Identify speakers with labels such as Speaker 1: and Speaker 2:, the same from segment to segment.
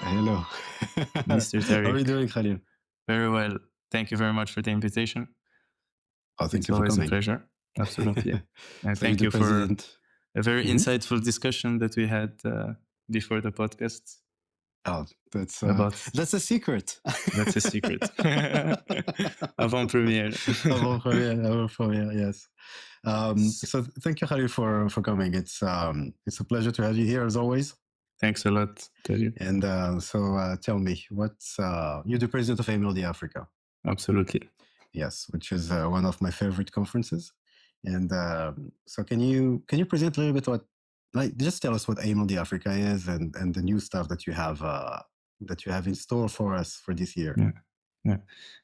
Speaker 1: Hello.
Speaker 2: Mr.
Speaker 1: How are you
Speaker 2: Tariq.
Speaker 1: doing, Khalil?
Speaker 2: Very well. Thank you very much for the invitation.
Speaker 1: Oh, thank
Speaker 2: It's
Speaker 1: you for
Speaker 2: always a
Speaker 1: coming.
Speaker 2: pleasure. Absolutely. And
Speaker 1: So you're
Speaker 2: thank
Speaker 1: the
Speaker 2: you for
Speaker 1: president.
Speaker 2: a very
Speaker 1: Mhm.
Speaker 2: insightful discussion that we had before the podcast
Speaker 1: Oh, that's
Speaker 2: about
Speaker 1: that's a secret.
Speaker 2: that's a secret. Avant-première.
Speaker 1: Avant-première, yes. So thank you, Khalil, for coming. It's a pleasure to have you here as always.
Speaker 2: Thanks a lot, Tariq.
Speaker 1: And tell me, what's you're the president of AMLD Africa?
Speaker 2: Absolutely.
Speaker 1: Yes, which is one of my favorite conferences. And so can you present a little bit just tell us what AMLD Africa is and the new stuff that you have in store for us for this year.
Speaker 2: Yeah. Yeah,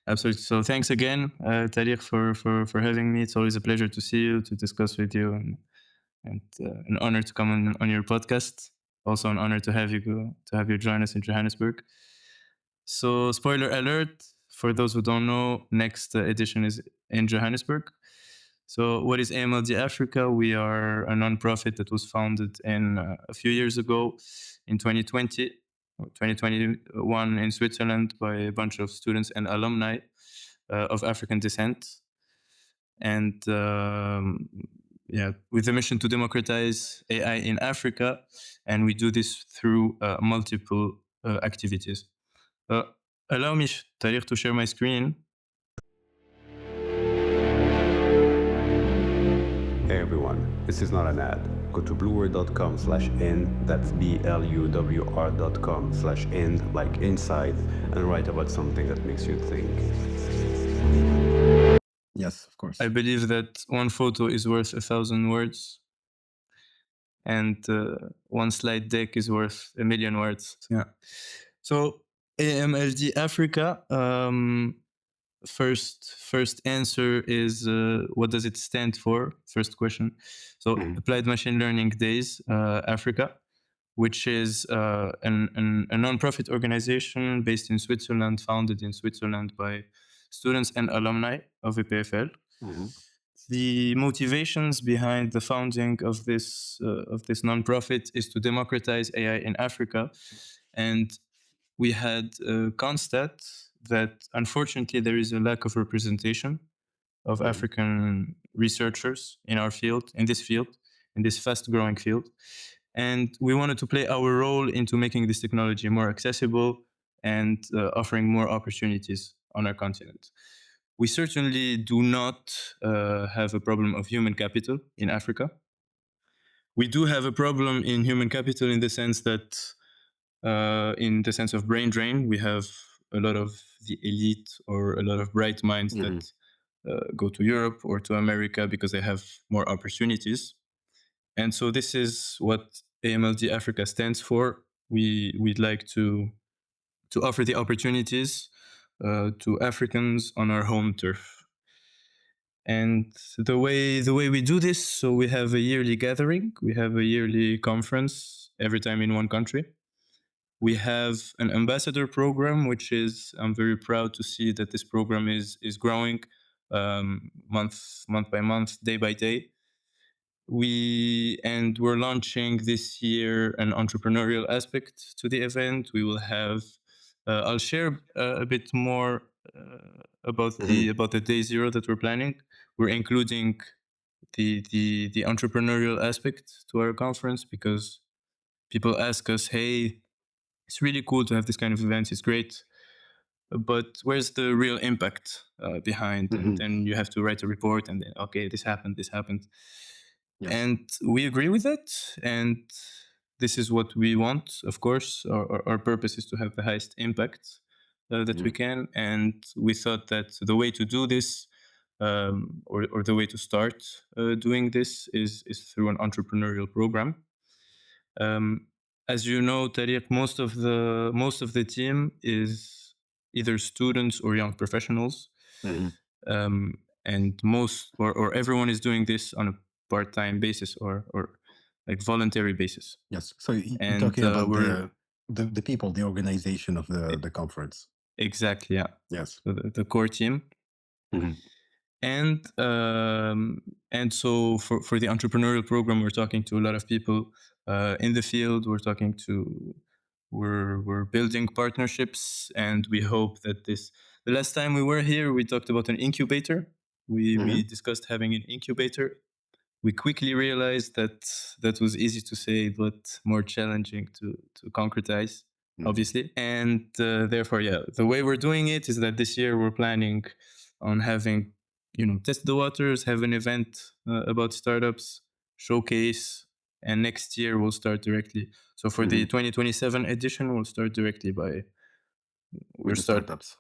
Speaker 2: absolutely. So thanks again, Tariq, for having me. It's always a pleasure to see you, to discuss with you, and an honor to come on your podcast. Also, an honor to have you join us in Johannesburg. So, spoiler alert for those who don't know, next edition is in Johannesburg. So, what is AMLD Africa? We are a nonprofit that was founded in a few years ago, in 2020 or 2021 in Switzerland by a bunch of students and alumni of African descent, and with the mission to democratize AI in Africa, and we do this through multiple activities. Uh, Allow me, Tariq, to share my screen.
Speaker 3: Hey everyone, this is not an ad. Go to blueword.com/in, that's BLUWR.com/in, like inside, and write about something that makes you think.
Speaker 1: Yes, of course.
Speaker 2: I believe that one photo is worth 1,000 words, and one slide deck is worth 1,000,000 words. Yeah. So AMLD Africa. First answer is what does it stand for? First question. So Applied Machine Learning Days Africa, which is a non-profit organization based in Switzerland, founded in Switzerland by students and alumni of EPFL. The motivations behind the founding of this nonprofit is to democratize AI in Africa, and we had constat that unfortunately there is a lack of representation of African researchers in our field, in this fast-growing field, and we wanted to play our role into making this technology more accessible and offering more opportunities on our continent. We certainly do not have a problem of human capital in Africa. We do have a problem in human capital in the sense that, in the sense of brain drain, we have a lot of the elite or a lot of bright minds that go to Europe or to America because they have more opportunities. And so this is what AMLD Africa stands for. We'd like to offer the opportunities to Africans on our home turf. And the way we do this, so we have a yearly gathering, we have a yearly conference every time in one country. We have an ambassador program, which is, I'm very proud to see that this program is growing month by month, day by day. We're launching this year an entrepreneurial aspect to the event. We will have, I'll share a bit more about the day zero that we're planning. We're including the entrepreneurial aspect to our conference because people ask us, hey, it's really cool to have this kind of events. It's great, but where's the real impact behind? And then you have to write a report, and then okay, this happened.
Speaker 1: Yes.
Speaker 2: And we agree with it. And this is what we want. Of course, our purpose is to have the highest impact that we can. And we thought that the way to do this, or the way to start doing this, is through an entrepreneurial program. As you know, Tariq, most of the team is either students or young professionals, and most or everyone is doing this on a part-time basis or like voluntary basis.
Speaker 1: Yes. So you're
Speaker 2: And
Speaker 1: talking about
Speaker 2: we're
Speaker 1: the people, the organization of the conference.
Speaker 2: exactly, yeah.
Speaker 1: Yes.
Speaker 2: So the core team. And so for the entrepreneurial program, we're talking to a lot of people in the field. We're talking to we're building partnerships, and we hope that the last time we were here, we talked about an incubator. We discussed having an incubator. We quickly realized that was easy to say, but more challenging to concretize, obviously. And therefore, the way we're doing it is that this year we're planning on having, test the waters, have an event about startups, showcase, and next year we'll start directly. So for the 2027 edition, we'll start directly
Speaker 1: with the startups.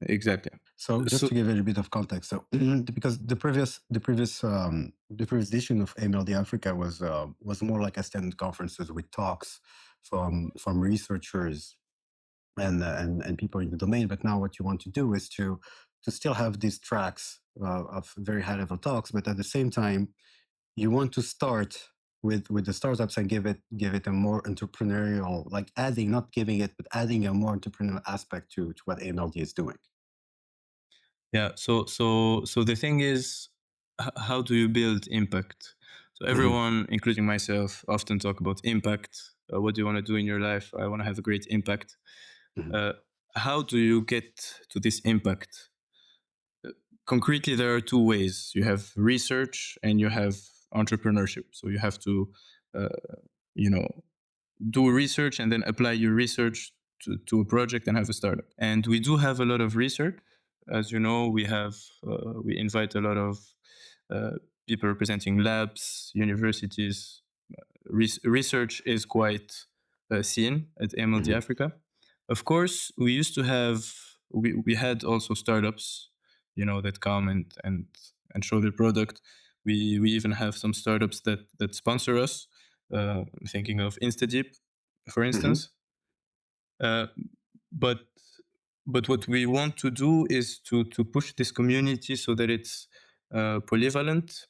Speaker 2: Exactly.
Speaker 1: So just to give a little bit of context, so because the previous edition of AMLD Africa was more like a standard conferences with talks from researchers and people in the domain. But now what you want to do is to still have these tracks of very high level talks, but at the same time you want to start with the startups and give it a more entrepreneurial, like not giving it, but adding a more entrepreneurial aspect to what AMLD is doing.
Speaker 2: Yeah. So the thing is, how do you build impact? So everyone, including myself, often talk about impact. What do you want to do in your life? I want to have a great impact. How do you get to this impact? Concretely, there are two ways. You have research and you have entrepreneurship. So you have to, do research and then apply your research to a project and have a startup. And we do have a lot of research. As you know, we invite a lot of people representing labs, universities. Research is quite seen at AMLD Africa. Of course, we used to have, we had also startups, that come and show their product. We even have some startups that sponsor us. Thinking of InstaDeep, for instance. But what we want to do is to push this community so that it's polyvalent,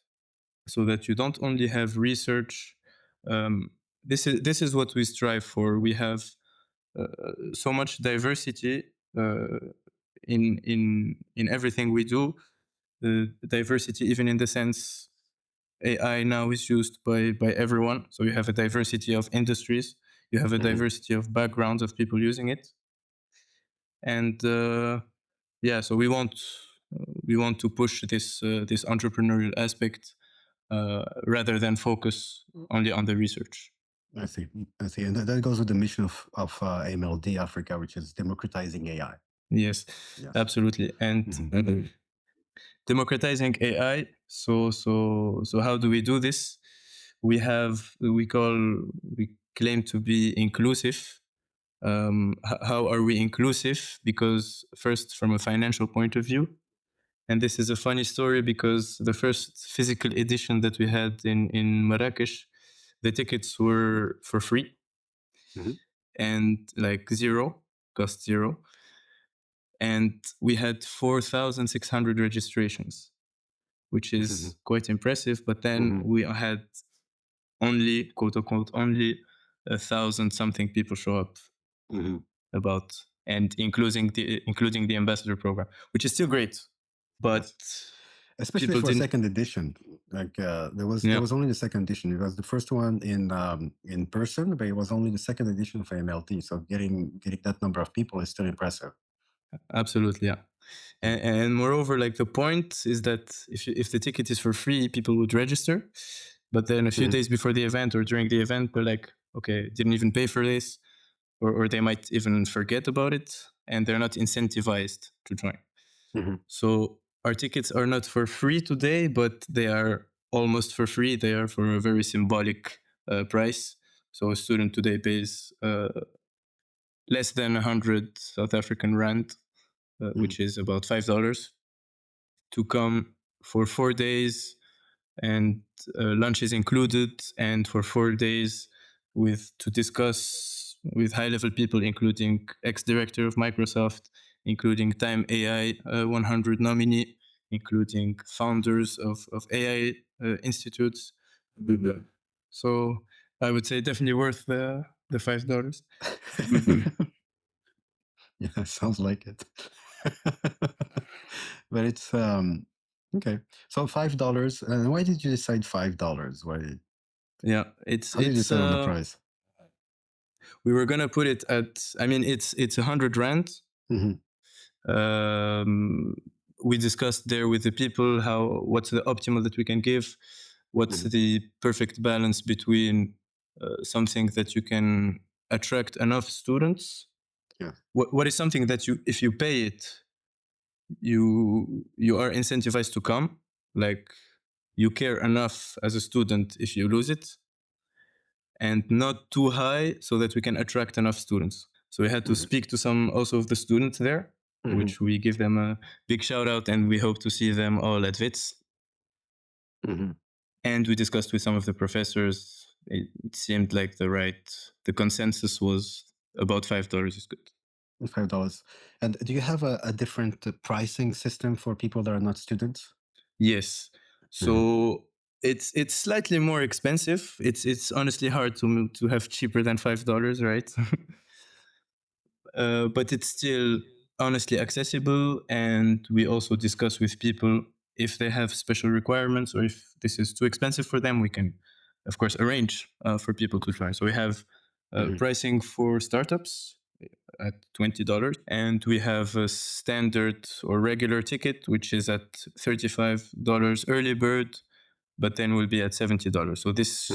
Speaker 2: so that you don't only have research. This is what we strive for. We have so much diversity in everything we do. Diversity, even in the sense AI now is used by everyone. So you have a diversity of industries. You have a diversity of backgrounds of people using it. And so we want to push this entrepreneurial aspect rather than focus only on the research.
Speaker 1: I see. And that goes with the mission of AMLD Africa, which is democratizing AI.
Speaker 2: Yes. Absolutely. And democratizing AI. So how do we do this? We claim to be inclusive. How are we inclusive? Because first, from a financial point of view, and this is a funny story because the first physical edition that we had in Marrakesh, the tickets were for free and like cost zero. And we had 4,600 registrations, which is quite impressive. But then we had only, quote unquote, only 1,000 something people show up and including the ambassador program, which is still great. But
Speaker 1: especially for second edition, like there was only the second edition. It was the first one in person, but it was only the second edition of AMLT. So getting that number of people is still impressive.
Speaker 2: Absolutely, yeah. And moreover, like the point is that if the ticket is for free, people would register. But then a few days before the event or during the event, they're like, okay, didn't even pay for this, or they might even forget about it, and they're not incentivized to join. So our tickets are not for free today, but they are almost for free. They are for a very symbolic price. So a student today pays less than 100 South African rand, which is about $5, to come for 4 days, and lunch is included, and for 4 days to discuss with high-level people, including ex-director of Microsoft, including Time AI 100 nominee, including founders of AI institutes. So I would say definitely worth the $5.
Speaker 1: Yeah, sounds like it. But it's okay. So $5. And why did you decide $5? Why?
Speaker 2: Yeah,
Speaker 1: how did you decide on the price?
Speaker 2: we were gonna put it at. I mean, it's 100 rand.
Speaker 1: Mm-hmm.
Speaker 2: We discussed there with the people what's the optimal that we can give, what's the perfect balance between something that you can attract enough students.
Speaker 1: Yeah.
Speaker 2: What is something that if you pay it, you are incentivized to come, like you care enough as a student if you lose it, and not too high so that we can attract enough students. So we had to speak to some also of the students there, which we give them a big shout out, and we hope to see them all at Wits. And we discussed with some of the professors. It seemed like the consensus was about $5 is good.
Speaker 1: $5. And do you have a different pricing system for people that are not students?
Speaker 2: Yes. So it's slightly more expensive. It's honestly hard to have cheaper than $5, right? But it's still honestly accessible. And we also discuss with people if they have special requirements or if this is too expensive for them, we can, of course, arrange for people to try. So we have pricing for startups at $20, and we have a standard or regular ticket, which is at $35 early bird, but then will be at $70. So this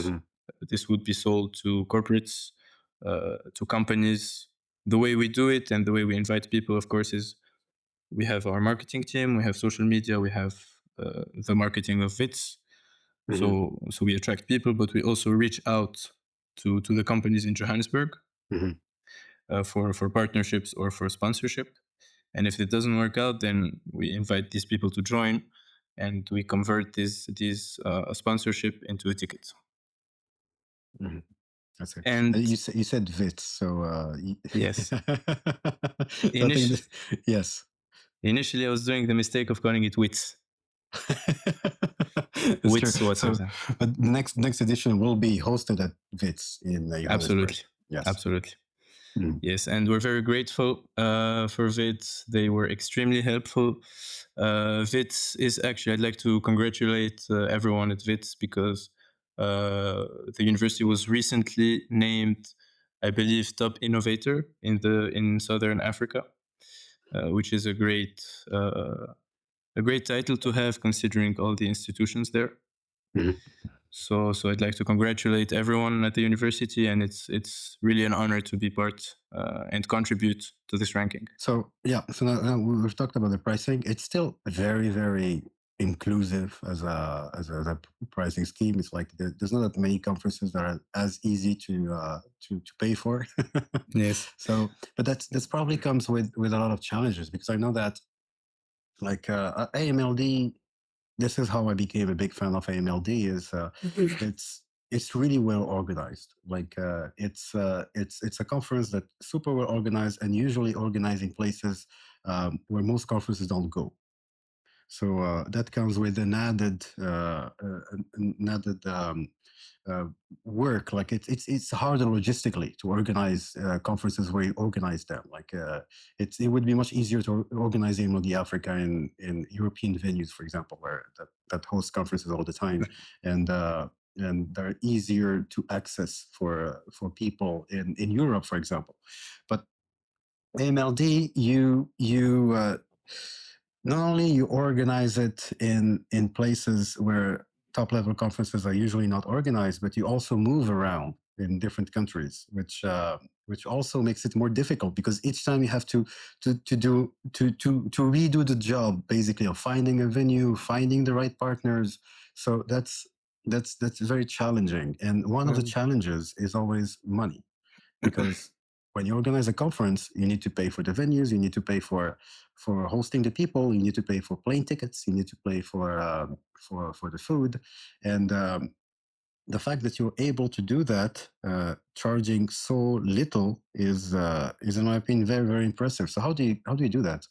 Speaker 2: would be sold to corporates, to companies. The way we do it and the way we invite people, of course, is we have our marketing team, we have social media, we have the marketing of Wits. So we attract people, but we also reach out to the companies in Johannesburg for partnerships or for sponsorship. And if it doesn't work out, then we invite these people to join, and we convert these sponsorship into a ticket.
Speaker 1: That's it.
Speaker 2: And
Speaker 1: you said Wits, so
Speaker 2: yes.
Speaker 1: Yes.
Speaker 2: Initially, I was doing the mistake of calling it Wits.
Speaker 1: Wits.
Speaker 2: So,
Speaker 1: but next edition will be hosted at Wits in Johannesburg.
Speaker 2: Absolutely.
Speaker 1: Yes.
Speaker 2: Absolutely. Yes, and we're very grateful for Wits. They were extremely helpful. Wits is actually, I'd like to congratulate everyone at Wits because the university was recently named, I believe, top innovator in Southern Africa, which is a great title to have considering all the institutions there. So I'd like to congratulate everyone at the university, and it's really an honor to be part and contribute to this ranking.
Speaker 1: So now we've talked about the pricing. It's still very, very inclusive as a pricing scheme. It's like there's not that many conferences that are as easy to pay for.
Speaker 2: Yes.
Speaker 1: So, but that's probably comes with a lot of challenges, because I know that like AMLD. This is how I became a big fan of AMLD. Is it's really well organized. Like it's a conference that super well organized, and usually organizing places where most conferences don't go. So that comes with an added work. Like it's harder logistically to organize conferences where you organize them. Like it would be much easier to organize AMLD Africa in European venues, for example, where that host conferences all the time, and they're easier to access for people in Europe, for example. But AMLD, not only you organize it in places where top level conferences are usually not organized, but you also move around in different countries, which also makes it more difficult, because each time you have to redo the job, basically, of finding a venue, finding the right partners. So that's very challenging. And one of the challenges is always money, because when you organize a conference, you need to pay for the venues, you need to pay for hosting the people, you need to pay for plane tickets, you need to pay for the food, and the fact that you're able to do that, charging so little, is in my opinion very, very impressive. So how do you do that?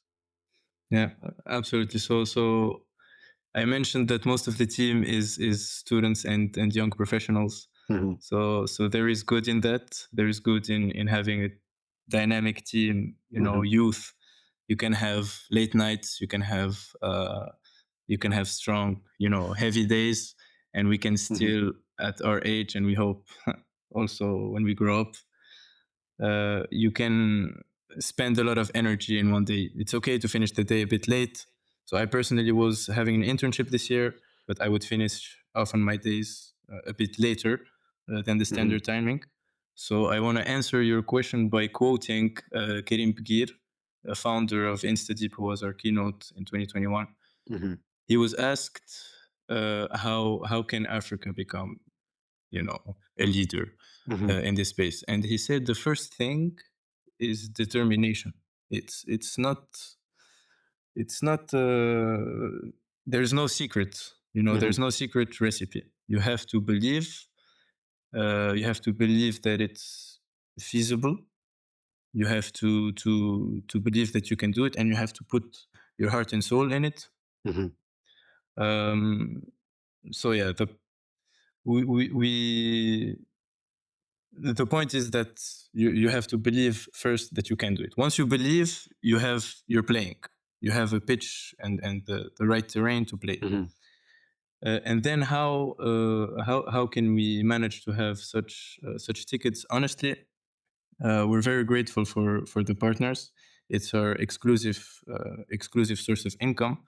Speaker 2: Yeah, absolutely. So I mentioned that most of the team is students and young professionals. So there is good in that. There is good in having a dynamic team. Youth. You can have late nights. You can have strong, heavy days, and we can still at our age, and we hope also when we grow up, you can spend a lot of energy in one day. It's okay to finish the day a bit late. So I personally was having an internship this year, but I would finish often my days a bit later than the standard timing. So I want to answer your question by quoting Kerim Bgir, a founder of InstaDeep, who was our keynote in 2021. He was asked, how can Africa become, a leader in this space? And he said the first thing is determination. It's not there's no secret, there's no secret recipe. You have to believe that it's feasible. You have to believe that you can do it, and you have to put your heart and soul in it. So yeah, the point is that you have to believe first that you can do it. Once you believe, you're playing. You have a pitch and the right terrain to play. And then how can we manage to have such tickets? Honestly, we're very grateful for the partners. It's our exclusive source of income.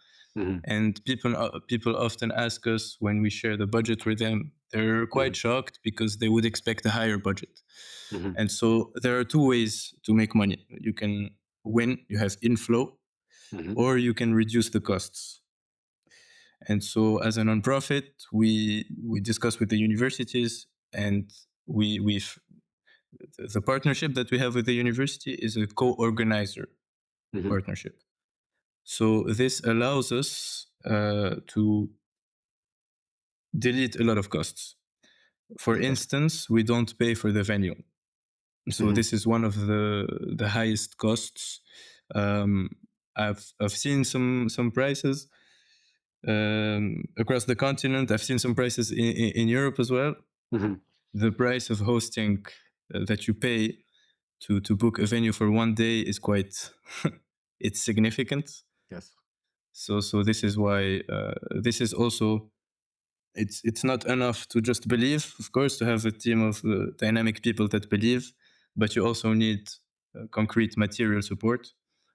Speaker 2: And people often ask us when we share the budget with them. They're quite shocked because they would expect a higher budget. And so there are two ways to make money. You can win, you have inflow, or you can reduce the costs. And so as a nonprofit, we discuss with the universities, and the partnership that we have with the university is a co-organizer partnership. So this allows us to delete a lot of costs. For instance, we don't pay for the venue. So this is one of the highest costs. I've seen some prices across the continent. I've seen some prices in Europe as well. The price of hosting that you pay to book a venue for one day is quite it's significant.
Speaker 1: Yes.
Speaker 2: So this is why this is also it's not enough to just believe, of course, to have a team of dynamic people that believe, but you also need concrete material support.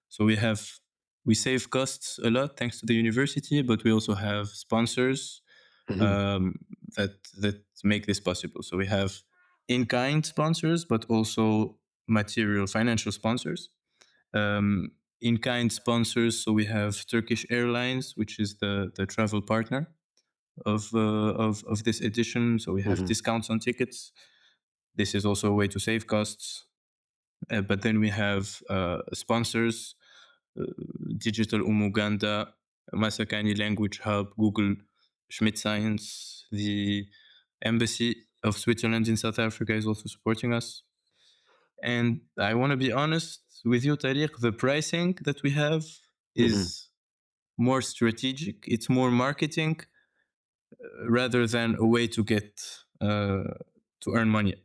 Speaker 2: So we save costs a lot thanks to the university, but we also have sponsors that make this possible. So we have in-kind sponsors, but also material financial sponsors. In-kind sponsors, so we have Turkish Airlines, which is the travel partner of this edition. So we have discounts on tickets. This is also a way to save costs. But then we have sponsors, Digital Umuganda, Masakani Language Hub, Google, Schmidt Science, the Embassy of Switzerland in South Africa is also supporting us. And I want to be honest with you, Tariq, the pricing that we have is more strategic. It's more marketing rather than a way to get to earn money.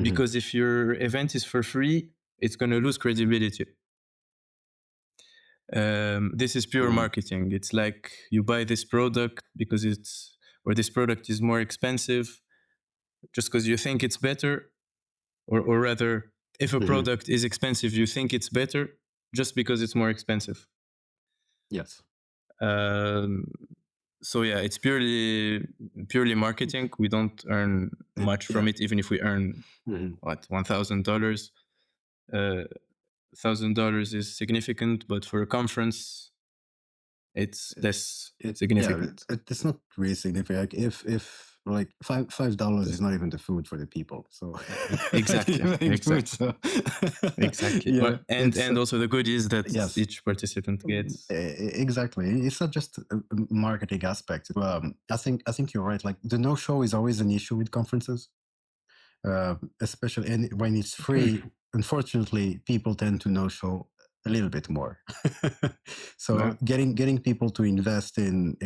Speaker 2: Because if your event is for free, it's going to lose credibility. This is pure marketing. It's like you buy this product because this product is more expensive just because you think it's better, or rather, if a product is expensive, you think it's better just because it's more expensive.
Speaker 1: Yes.
Speaker 2: So yeah, it's purely marketing. We don't earn much from it, even if we earn $1,000. $1,000 is significant, but for a conference, it's less significant.
Speaker 1: Yeah, it's not really significant. Like if like $5 is not even the food for the people. So
Speaker 2: exactly.
Speaker 1: Yeah,
Speaker 2: and also the good is that each participant gets.
Speaker 1: Exactly. It's not just a marketing aspect. I think you're right. Like the no-show is always an issue with conferences, especially when it's free. Unfortunately, people tend to no-show a little bit more. So getting people to invest in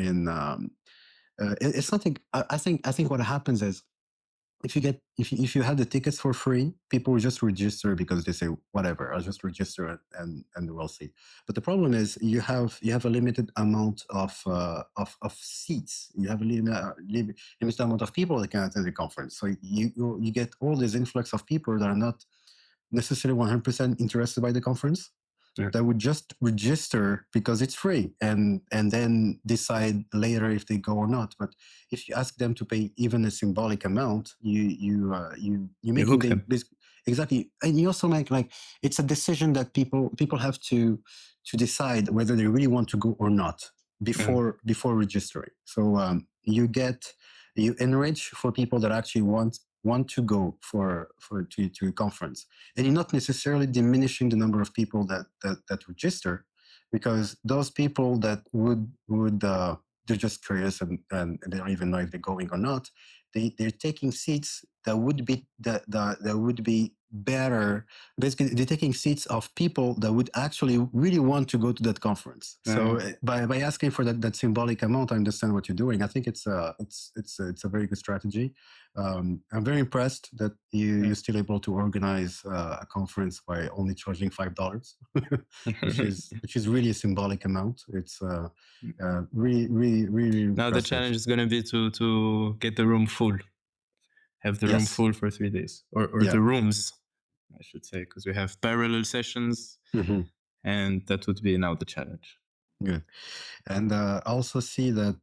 Speaker 1: it's something. I think what happens is if you have the tickets for free, people will just register because they say whatever, I'll just register and we'll see. But the problem is you have a limited amount of seats. You have a limited amount of people that can attend the conference. So you get all this influx of people that are not necessarily 100% interested by the conference.
Speaker 2: Yeah.
Speaker 1: That would just register because it's free and then decide later if they go or not. But if you ask them to pay even a symbolic amount, you making
Speaker 2: hook
Speaker 1: them
Speaker 2: them.
Speaker 1: exactly, and you also make like it's a decision that people have to decide whether they really want to go or not before registering. So you enrich for people that actually want to go to a conference, and you're not necessarily diminishing the number of people that register, because those people that would they're just curious and they don't even know if they're going or not. They're taking seats that would be that would be better. Basically, they're taking seats of people that would actually really want to go to that conference. So by asking for that symbolic amount, I understand what you're doing. I think it's a very good strategy. I'm very impressed that you're still able to organize a conference by only charging $5, which is really a symbolic amount. It's really
Speaker 2: now
Speaker 1: impressive.
Speaker 2: the challenge is going to be to get the room full, have the room full for 3 days, or the rooms, I should say, because we have parallel sessions, and that would be now the challenge.
Speaker 1: Good. And I also see that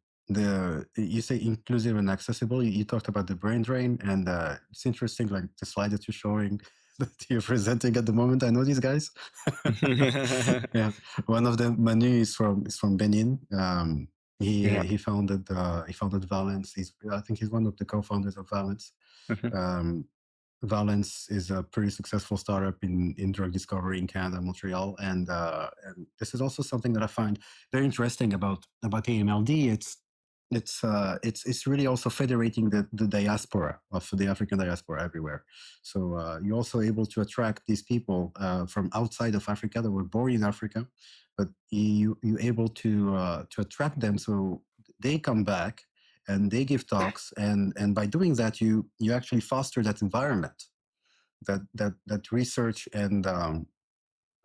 Speaker 1: you say inclusive and accessible. You talked about the brain drain, and it's interesting, like the slide that you're showing, that you're presenting at the moment. I know these guys. Yeah, one of them, Manu, is from Benin. He founded Valence. I think he's one of the co-founders of Valence. Valence is a pretty successful startup in drug discovery in Canada, Montreal, and this is also something that I find very interesting about AMLD. It's really also federating the diaspora of the African diaspora everywhere. So you're also able to attract these people from outside of Africa that were born in Africa, but you're able to attract them so they come back and they give talks, and by doing that, you actually foster that environment, that research and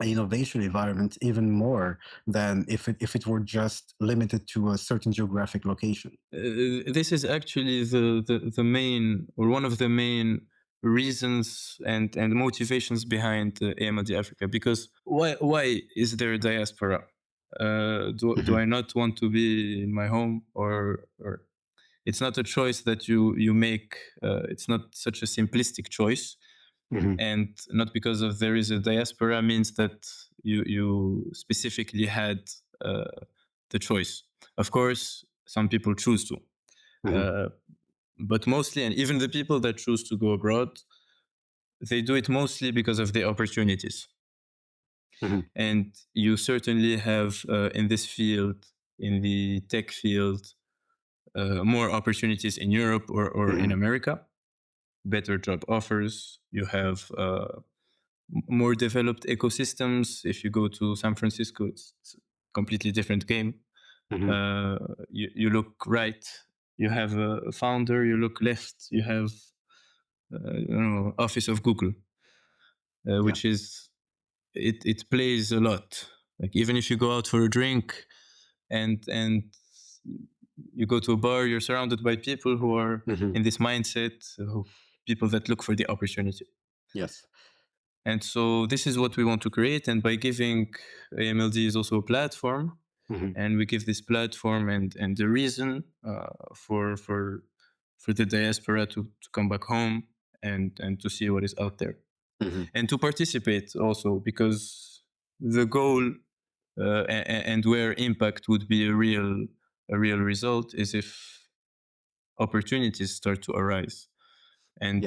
Speaker 1: innovation environment, even more than if it were just limited to a certain geographic location.
Speaker 2: This is actually the main, or one of the main reasons and motivations behind AMLD Africa. Because why is there a diaspora? Do I not want to be in my home, or it's not a choice that you make. It's not such a simplistic choice, and not because of there is a diaspora means that you specifically had the choice. Of course, some people choose to, but mostly, and even the people that choose to go abroad, they do it mostly because of the opportunities. And you certainly have in this field, in the tech field, more opportunities in Europe or in America, better job offers. You have more developed ecosystems. If you go to San Francisco, it's a completely different game. You look right, you have a founder. You look left, you have office of Google, which is it plays a lot. Like even if you go out for a drink and you go to a bar, you're surrounded by people who are in this mindset, people that look for the opportunity.
Speaker 1: Yes.
Speaker 2: And so this is what we want to create. And by giving, AMLD is also a platform, and we give this platform and the reason for the diaspora to come back home and to see what is out there, and to participate also, because the goal and where impact would be a real result is if opportunities start to arise, and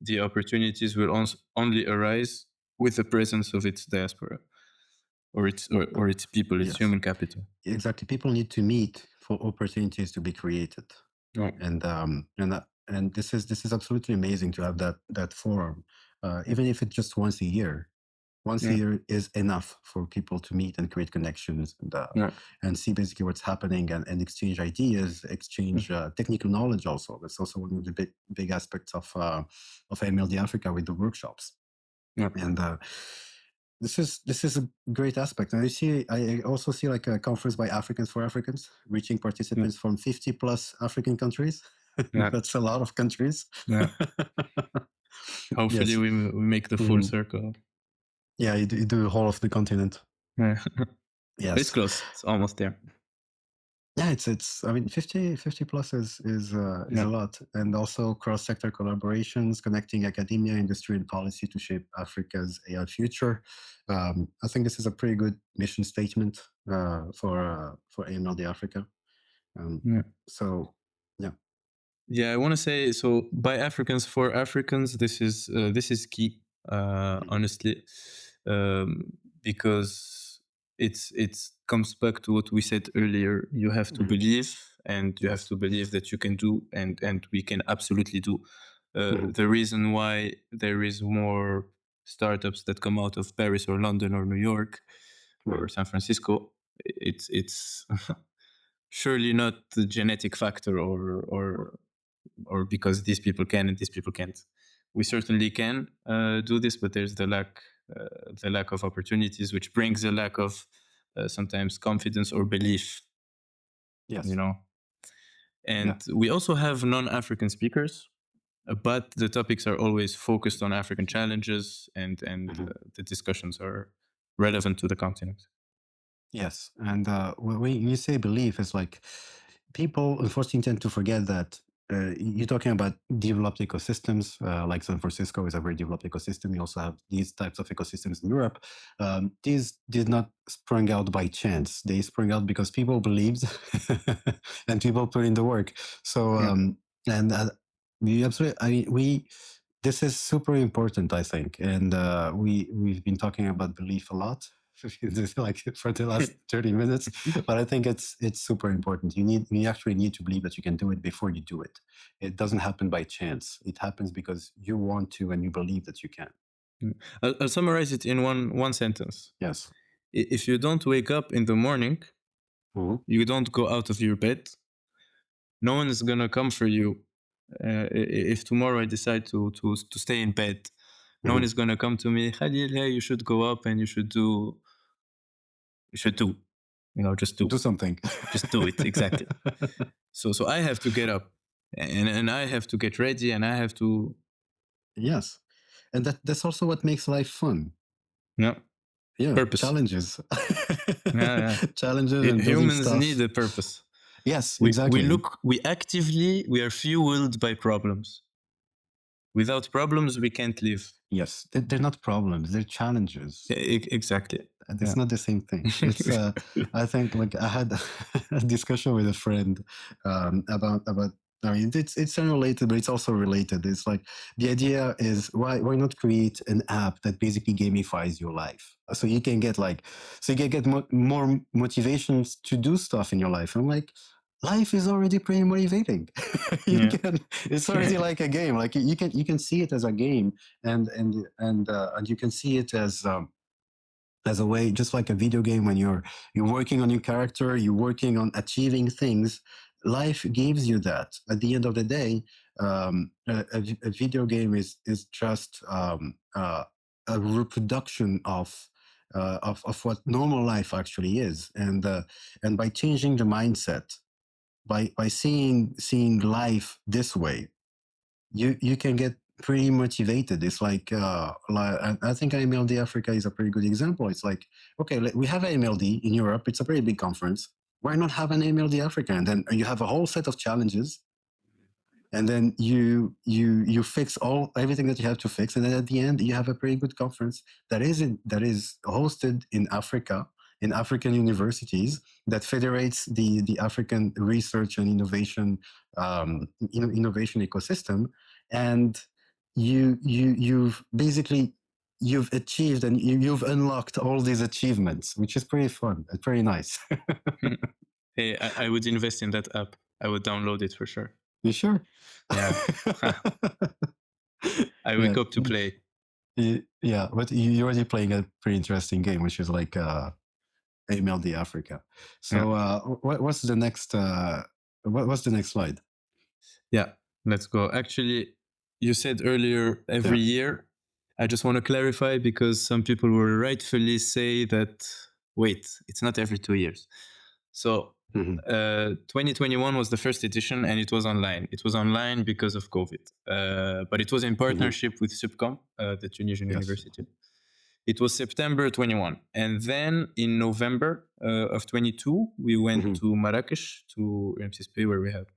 Speaker 2: the opportunities will only arise with the presence of its diaspora or its people, its human capital.
Speaker 1: Exactly, people need to meet for opportunities to be created, and this is absolutely amazing to have that forum, even if it's just once a year. Once a year is enough for people to meet and create connections and see basically what's happening and exchange ideas, exchange technical knowledge. Also, that's also one of the big aspects of AMLD Africa with the workshops. And this is a great aspect. And I also see like a conference by Africans for Africans, reaching participants from 50 plus African countries. That's a lot of countries.
Speaker 2: Hopefully
Speaker 1: Yes.
Speaker 2: we make the full circle.
Speaker 1: Yeah, you do the whole of the continent.
Speaker 2: Yeah.
Speaker 1: Yes.
Speaker 2: It's close. It's almost there.
Speaker 1: Yeah, it's. I mean, 50 plus is a lot, and also cross-sector collaborations connecting academia, industry, and policy to shape Africa's AI future. I think this is a pretty good mission statement for AMLD Africa. So, yeah.
Speaker 2: Yeah, I want to say, so by Africans for Africans, this is key, honestly, because it comes back to what we said earlier. You have to believe, and you have to believe that you can do, and we can absolutely do. The reason why there is more startups that come out of Paris or London or New York or San Francisco, it's surely not the genetic factor or because these people can and these people can't. We certainly can do this, but there's the lack of opportunities, which brings a lack of sometimes confidence or belief.
Speaker 1: Yes.
Speaker 2: You know, and we also have non-African speakers, but the topics are always focused on African challenges, and the discussions are relevant to the continent.
Speaker 1: Yes, and when you say belief, it's like people unfortunately tend to forget that you're talking about developed ecosystems, like San Francisco is a very developed ecosystem. You also have these types of ecosystems in Europe. These did not sprung out by chance. They sprung out because people believed and people put in the work. So, and we absolutely, I mean, this is super important, I think. And we've been talking about belief a lot. Like for the last 30 minutes, but I think it's super important. You actually need to believe that you can do it before you do it. It doesn't happen by chance. It happens because you want to and you believe that you can.
Speaker 2: I'll summarize it in one sentence.
Speaker 1: Yes.
Speaker 2: If you don't wake up in the morning, you don't go out of your bed, no one is gonna come for you. If tomorrow I decide to stay in bed, no one is gonna come to me, Khalil, hey, you should go up and you should do, just do
Speaker 1: something.
Speaker 2: Just do it, exactly. So I have to get up, and I have to get ready, and I have to.
Speaker 1: Yes, and that's also what makes life fun.
Speaker 2: Yeah. Purpose.
Speaker 1: Challenges.
Speaker 2: Challenges.
Speaker 1: And
Speaker 2: humans need a purpose.
Speaker 1: Yes, exactly.
Speaker 2: We are fueled by problems. Without problems, we can't live.
Speaker 1: Yes, they're not problems; they're challenges.
Speaker 2: Exactly.
Speaker 1: It's not the same thing. It's I think like I had a discussion with a friend about. I mean, it's unrelated, but it's also related. It's like the idea is why not create an app that basically gamifies your life, so you can get more motivations to do stuff in your life. I'm like, life is already pretty motivating. It's already like a game. Like you can see it as a game, and you can see it as a way, just like a video game. When you're working on your character, you're working on achieving things. Life gives you that. At the end of the day, a video game is just a reproduction of what normal life actually is, and by changing the mindset, by seeing life this way, you can get pretty motivated. It's like I think AMLD Africa is a pretty good example. It's like, okay, we have AMLD in Europe. It's a pretty big conference. Why not have an AMLD Africa? And then you have a whole set of challenges, and then you fix everything that you have to fix, and then at the end you have a pretty good conference that is hosted in Africa, in African universities, that federates the African research and innovation innovation ecosystem. And you've basically achieved and you've unlocked all these achievements, which is pretty fun and pretty nice.
Speaker 2: Hey, I would invest in that app. I would download it for sure.
Speaker 1: You sure?
Speaker 2: Yeah. I wake up to play.
Speaker 1: Yeah, but you're already playing a pretty interesting game, which is like AMLD Africa. So what's the next what's the next slide?
Speaker 2: Yeah, let's go. Actually, you said earlier every year. I just want to clarify, because some people will rightfully say that, wait, it's not every 2 years. So
Speaker 1: Mhm.
Speaker 2: 2021 was the first edition, and it was online. It was online because of COVID, but it was in partnership with Subcom, the Tunisian
Speaker 1: Yes.
Speaker 2: university. It was September 21. And then in November of 22, we went to Marrakesh, to UMCSP, where we have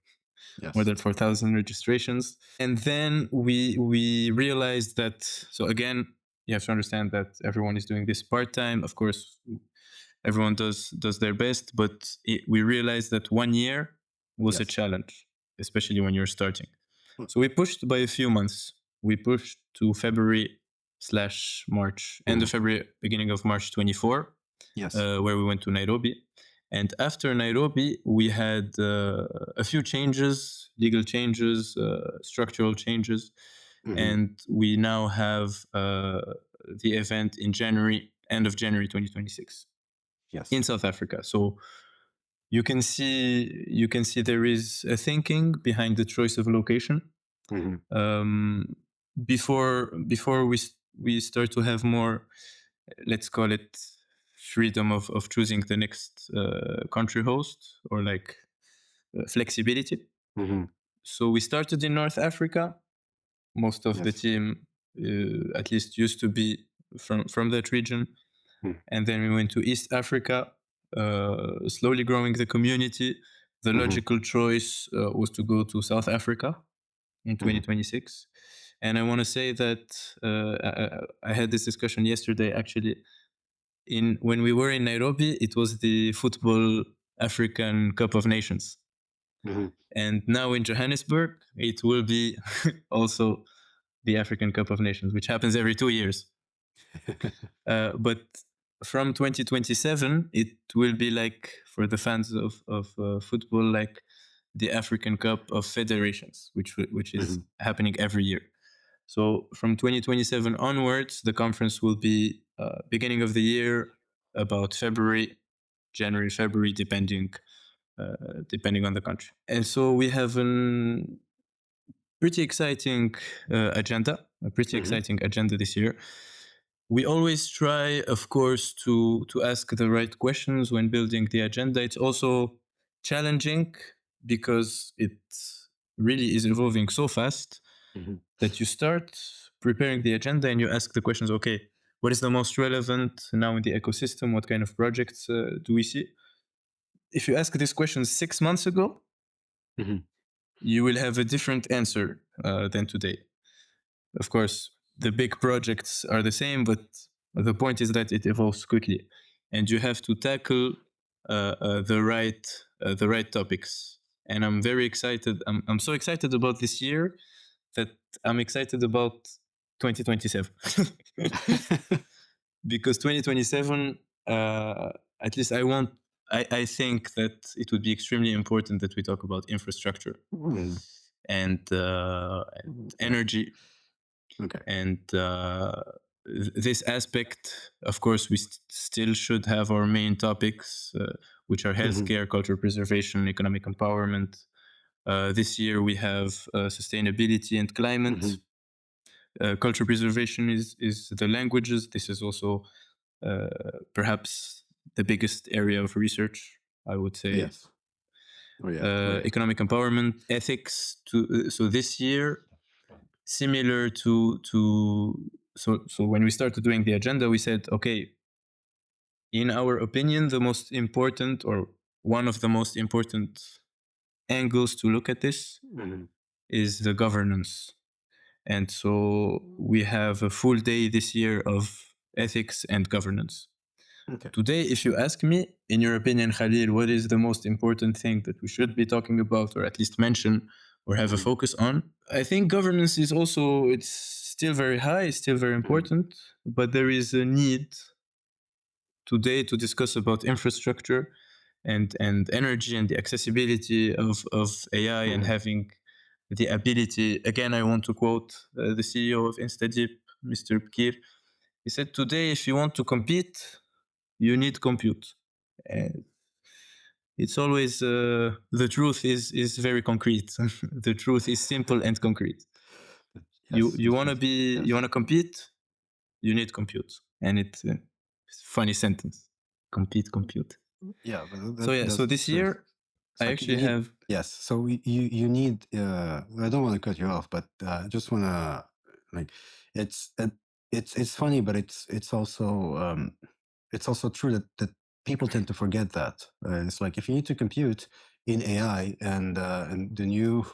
Speaker 1: Yes.
Speaker 2: more than 4,000 registrations. And then we realized that, so again, you have to understand that everyone is doing this part-time. Of course, everyone does their best, but we realized that 1 year was a
Speaker 1: Yes.
Speaker 2: challenge, especially when you're starting. So we pushed by a few months. We pushed to February/March, end of February, beginning of March 24,
Speaker 1: Yes.
Speaker 2: where we went to Nairobi. And after Nairobi, we had a few changes, legal changes, structural changes. And we now have the event in January, end of January 2026.
Speaker 1: Yes.
Speaker 2: In South Africa. So you can see there is a thinking behind the choice of location. Before we start to have more, let's call it, freedom of choosing the next country host, or like flexibility. So we started in North Africa. Most of the team, at least, used to be from that region. And then we went to East Africa, slowly growing the community. The logical choice was to go to South Africa in 2026. And I want to say that I had this discussion yesterday, actually. When we were in Nairobi, it was the Football African Cup of Nations. And now in Johannesburg, it will be also the African Cup of Nations, which happens every 2 years. But from 2027, it will be like, for the fans of football, like the African Cup of Federations, which is happening every year. So from 2027 onwards, the conference will be beginning of the year, about January, February, depending on the country. And so we have a pretty exciting agenda this year. We always try, of course, to ask the right questions when building the agenda. It's also challenging because it really is evolving so fast that you start preparing the agenda and you ask the questions, okay, what is the most relevant now in the ecosystem? What kind of projects do we see? If you ask this question 6 months ago, you will have a different answer than today. Of course, the big projects are the same, but the point is that it evolves quickly, and you have to tackle the right topics. And I'm very excited. I'm so excited about this year that I'm excited about 2027. Because 2027, at least I think that it would be extremely important that we talk about infrastructure and energy.
Speaker 1: Okay.
Speaker 2: And this aspect, of course, we still should have our main topics, which are healthcare, cultural preservation, economic empowerment. This year we have sustainability and climate. Cultural preservation is the languages. This is also perhaps the biggest area of research, I would say.
Speaker 1: Yes.
Speaker 2: Economic empowerment, ethics. So this year, similar to so when we started doing the agenda, we said, okay, in our opinion, the most important, or one of the most important angles to look at this is the governance. And so we have a full day this year of ethics and governance.
Speaker 1: Okay.
Speaker 2: Today, if you ask me, in your opinion, Khalil, what is the most important thing that we should be talking about, or at least mention, or have a focus on? I think governance is also, it's still very high, it's still very important, but there is a need today to discuss about infrastructure and energy and the accessibility of AI and having the ability. Again, I want to quote the CEO of InstaDeep, Mr. Bkir. He said, today, if you want to compete, you need compute. And it's always, the truth is very concrete. The truth is simple and concrete. You want to compete, you need compute. And it's a funny sentence. Compete.
Speaker 1: Yeah, but
Speaker 2: So this
Speaker 1: sorry.
Speaker 2: year
Speaker 1: So
Speaker 2: I actually have.
Speaker 1: yes. So you need. I don't want to cut you off, but I just want to like it's it's funny, but it's also true that people tend to forget that. It's like if you need to compute in AI and the new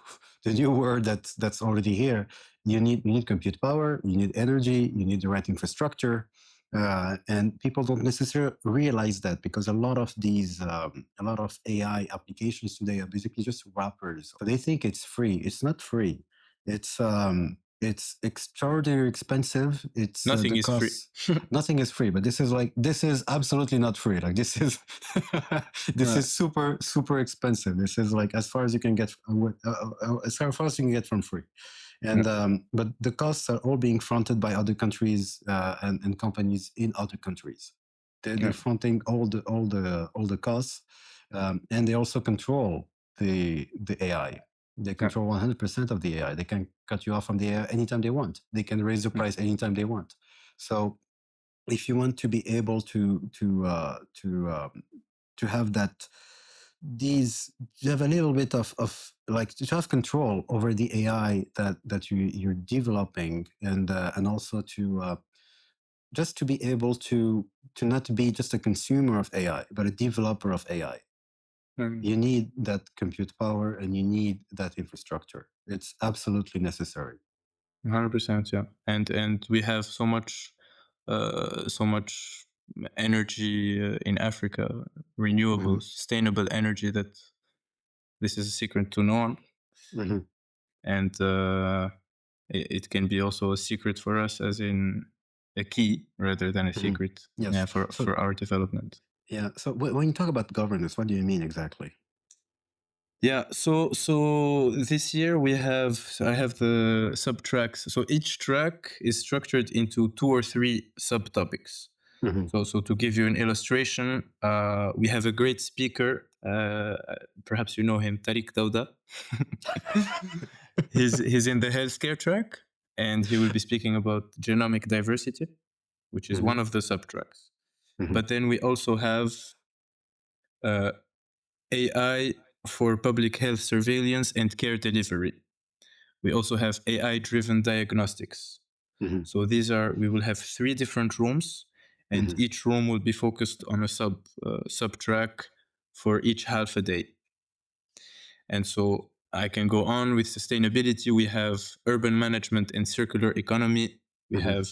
Speaker 1: the new word that's already here, you need compute power, you need energy, you need the right infrastructure. And people don't necessarily realize that because a lot of AI applications today are basically just wrappers. So they think it's free. It's not free. It's extraordinarily expensive. It's
Speaker 2: Nothing
Speaker 1: the
Speaker 2: is free.
Speaker 1: cost. Nothing is free, but this is absolutely not free. Like this is is super expensive. This is like as far as you can get as far as you can get from free. And but the costs are all being fronted by other countries and companies in other countries. They're fronting all the costs, and they also control the AI. They control 100% of the AI. They can cut you off from the AI anytime they want. They can raise the price anytime they want. So if you want to be able to have that you have a little bit of like to have control over the AI that you're developing and also to just to be able to not be just a consumer of AI but a developer of AI. You need that compute power and you need that infrastructure. It's absolutely necessary.
Speaker 2: 100%, yeah. And we have so much energy in Africa, renewable, sustainable energy, that this is a secret to no one. And it can be also a secret for us, as in a key rather than a secret.
Speaker 1: Yes.
Speaker 2: Yeah, for our development.
Speaker 1: Yeah. So when you talk about governance, what do you mean exactly?
Speaker 2: Yeah, so this year I have the sub tracks. So each track is structured into 2 or 3 subtopics. So to give you an illustration, we have a great speaker. Perhaps you know him, Tariq Dauda. he's in the healthcare track, and he will be speaking about genomic diversity, which is one of the subtracks. But then we also have AI for public health surveillance and care delivery. We also have AI-driven diagnostics. So we will have 3 different rooms, and each room will be focused on a sub track for each half a day. And so I can go on with sustainability. We have urban management and circular economy. We have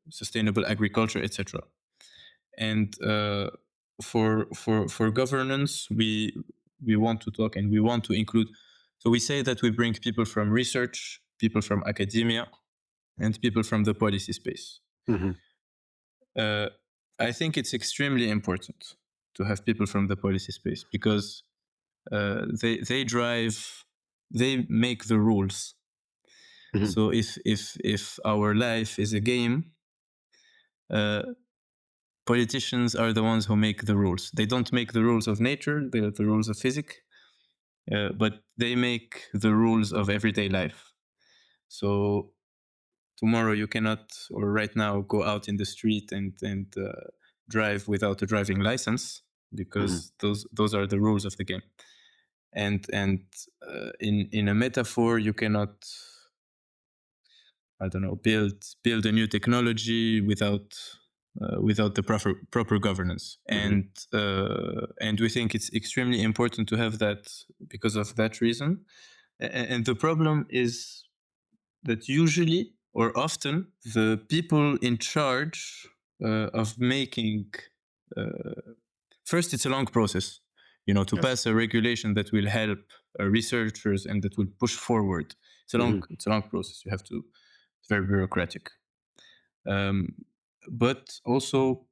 Speaker 2: sustainable agriculture, etc. And for governance, we want to talk and we want to include. So we say that we bring people from research, people from academia, and people from the policy space. I think it's extremely important to have people from the policy space because they make the rules. So if our life is a game, politicians are the ones who make the rules. They don't make the rules of nature, the rules of physics, but they make the rules of everyday life. So tomorrow you cannot, or right now, go out in the street and drive without a driving license, because those are the rules of the game. And in a metaphor, you cannot, I don't know, build a new technology without the proper governance. And we think it's extremely important to have that because of that reason. And the problem is that usually or often the people in charge of making first, it's a long process, to pass a regulation that will help researchers and that will push forward. It's a long process. You have to. It's very bureaucratic. But also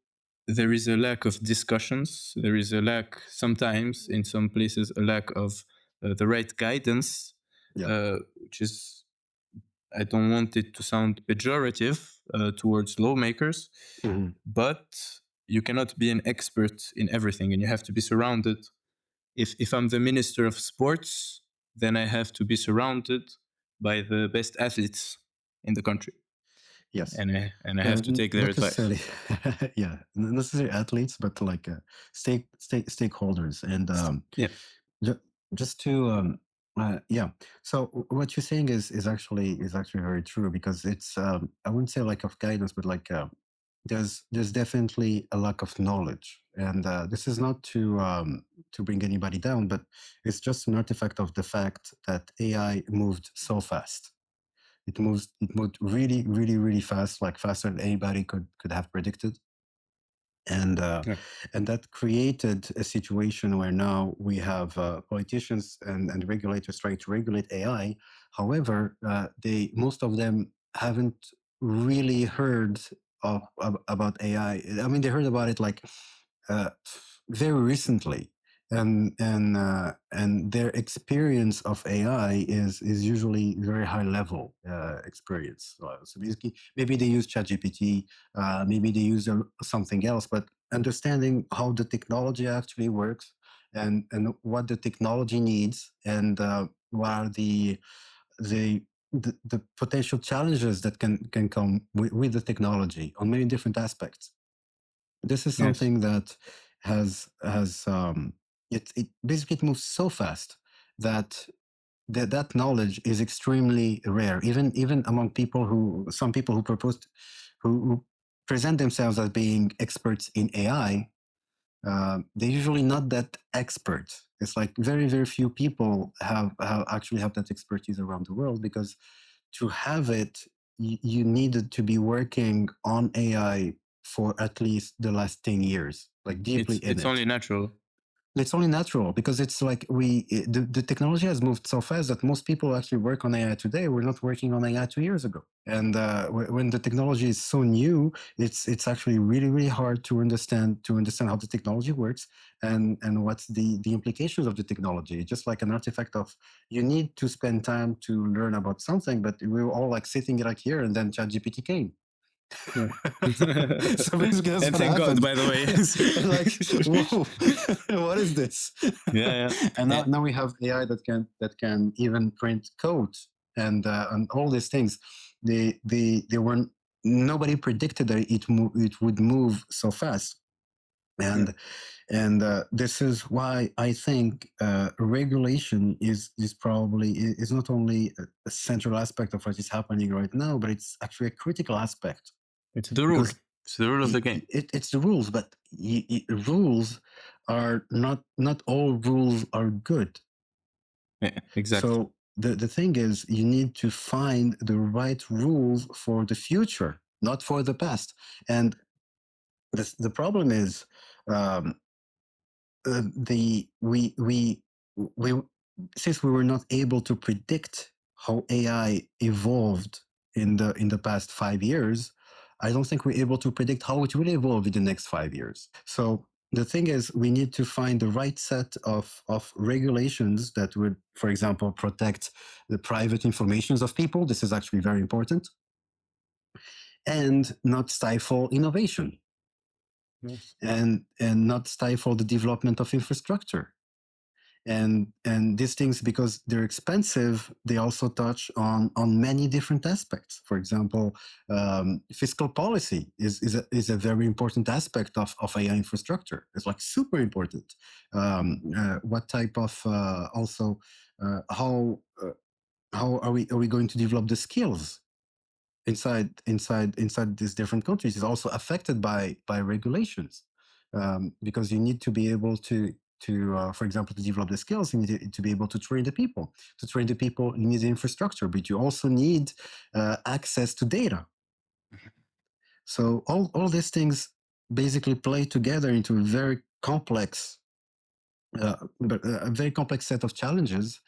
Speaker 2: there is a lack of discussions. There is a lack, sometimes in some places, a lack of the right guidance, which is, I don't want it to sound pejorative towards lawmakers, but you cannot be an expert in everything, and you have to be surrounded. If I'm the Minister of Sports, then I have to be surrounded by the best athletes in the country.
Speaker 1: Yes.
Speaker 2: and I have to take their
Speaker 1: Not
Speaker 2: advice.
Speaker 1: necessarily, yeah, not necessarily athletes, but like stakeholders. And
Speaker 2: Yeah.
Speaker 1: just to yeah. So what you're saying is actually very true, because it's I wouldn't say lack of guidance, but like there's definitely a lack of knowledge, and this is not to bring anybody down, but it's just an artifact of the fact that AI moved so fast. It moved really, really, really fast, like faster than anybody could have predicted. And
Speaker 2: Yeah.
Speaker 1: and that created a situation where now we have politicians and regulators trying to regulate AI. However, most of them haven't really heard about AI. I mean, they heard about it like uh, very recently, and their experience of AI is usually very high level experience. So basically, maybe they use ChatGPT, maybe they use something else, but understanding how the technology actually works, and what the technology needs, and what are the potential challenges that can come with the technology on many different aspects. This is
Speaker 2: Yes.
Speaker 1: something that has it basically, it moves so fast that that knowledge is extremely rare, even among some people who who present themselves as being experts in AI. They're usually not that expert. It's like very, very few people actually have that expertise around the world, because to have it, you needed to be working on AI for at least the last 10 years, like deeply in it.
Speaker 2: It's only natural.
Speaker 1: It's only natural, because it's like the technology has moved so fast that most people actually work on AI today were not working on AI 2 years ago. And when the technology is so new, it's actually really, really hard to understand how the technology works, and what's the implications of the technology. Just like an artifact of, you need to spend time to learn about something, but we were all like sitting like here, and then ChatGPT came.
Speaker 2: Yeah.
Speaker 1: So basically, that's
Speaker 2: and
Speaker 1: what
Speaker 2: thank
Speaker 1: happened.
Speaker 2: God, by the way.
Speaker 1: Like, whoa, what is this?
Speaker 2: Yeah.
Speaker 1: And now we have AI that can even print code, and all these things. They weren't. Nobody predicted that it would move so fast, and this is why I think regulation is probably is not only a central aspect of what is happening right now, but it's actually a critical aspect.
Speaker 2: It's the rule.
Speaker 1: Because
Speaker 2: It's the rule of the game.
Speaker 1: it's the rules, but rules are not all rules are good.
Speaker 2: Yeah, exactly.
Speaker 1: So the thing is, you need to find the right rules for the future, not for the past. And the problem is, um, we since we were not able to predict how AI evolved in the past 5 years, I don't think we're able to predict how it will evolve in the next 5 years. So the thing is, we need to find the right set of regulations that would, for example, protect the private informations of people. This is actually very important, and not stifle innovation,
Speaker 2: Yes.
Speaker 1: and not stifle the development of infrastructure. And these things, because they're expensive, they also touch on many different aspects. For example, fiscal policy is a very important aspect of AI infrastructure. It's like super important. What type of also how are we going to develop the skills inside these different countries is also affected by regulations, because you need to be able to for example, to develop the skills, you need to be able to train the people. To train the people, you need the infrastructure, but you also need access to data. So all these things basically play together into a very complex a very complex set of challenges,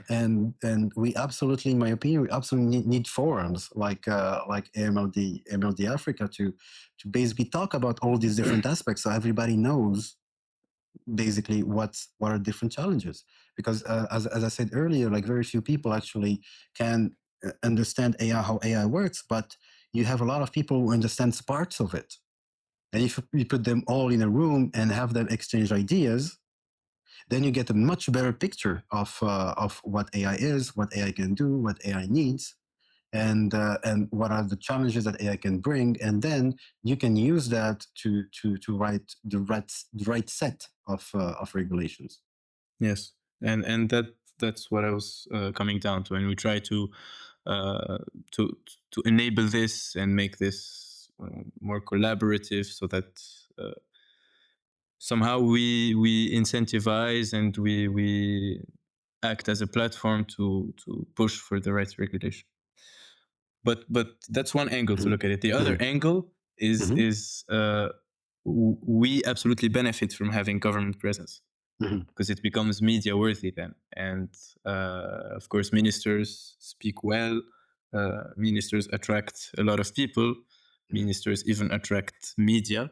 Speaker 1: and we absolutely, in my opinion, we absolutely need forums like AMLD Africa to basically talk about all these different aspects, so everybody knows basically what are different challenges. Because as I said earlier, like very few people actually can understand AI, how AI works, but you have a lot of people who understand parts of it, and if you put them all in a room and have them exchange ideas, then you get a much better picture of what AI is, what AI can do, what AI needs, and what are the challenges that AI can bring, and then you can use that to write the right set of regulations.
Speaker 2: Yes, and that's what I was coming down to, and we try to enable this and make this more collaborative, so that somehow we incentivize and we act as a platform to push for the right regulation. But that's one angle to look at it. The other angle is we absolutely benefit from having government presence, because it becomes media worthy then. And of course, ministers speak well. Ministers attract a lot of people. Ministers even attract media.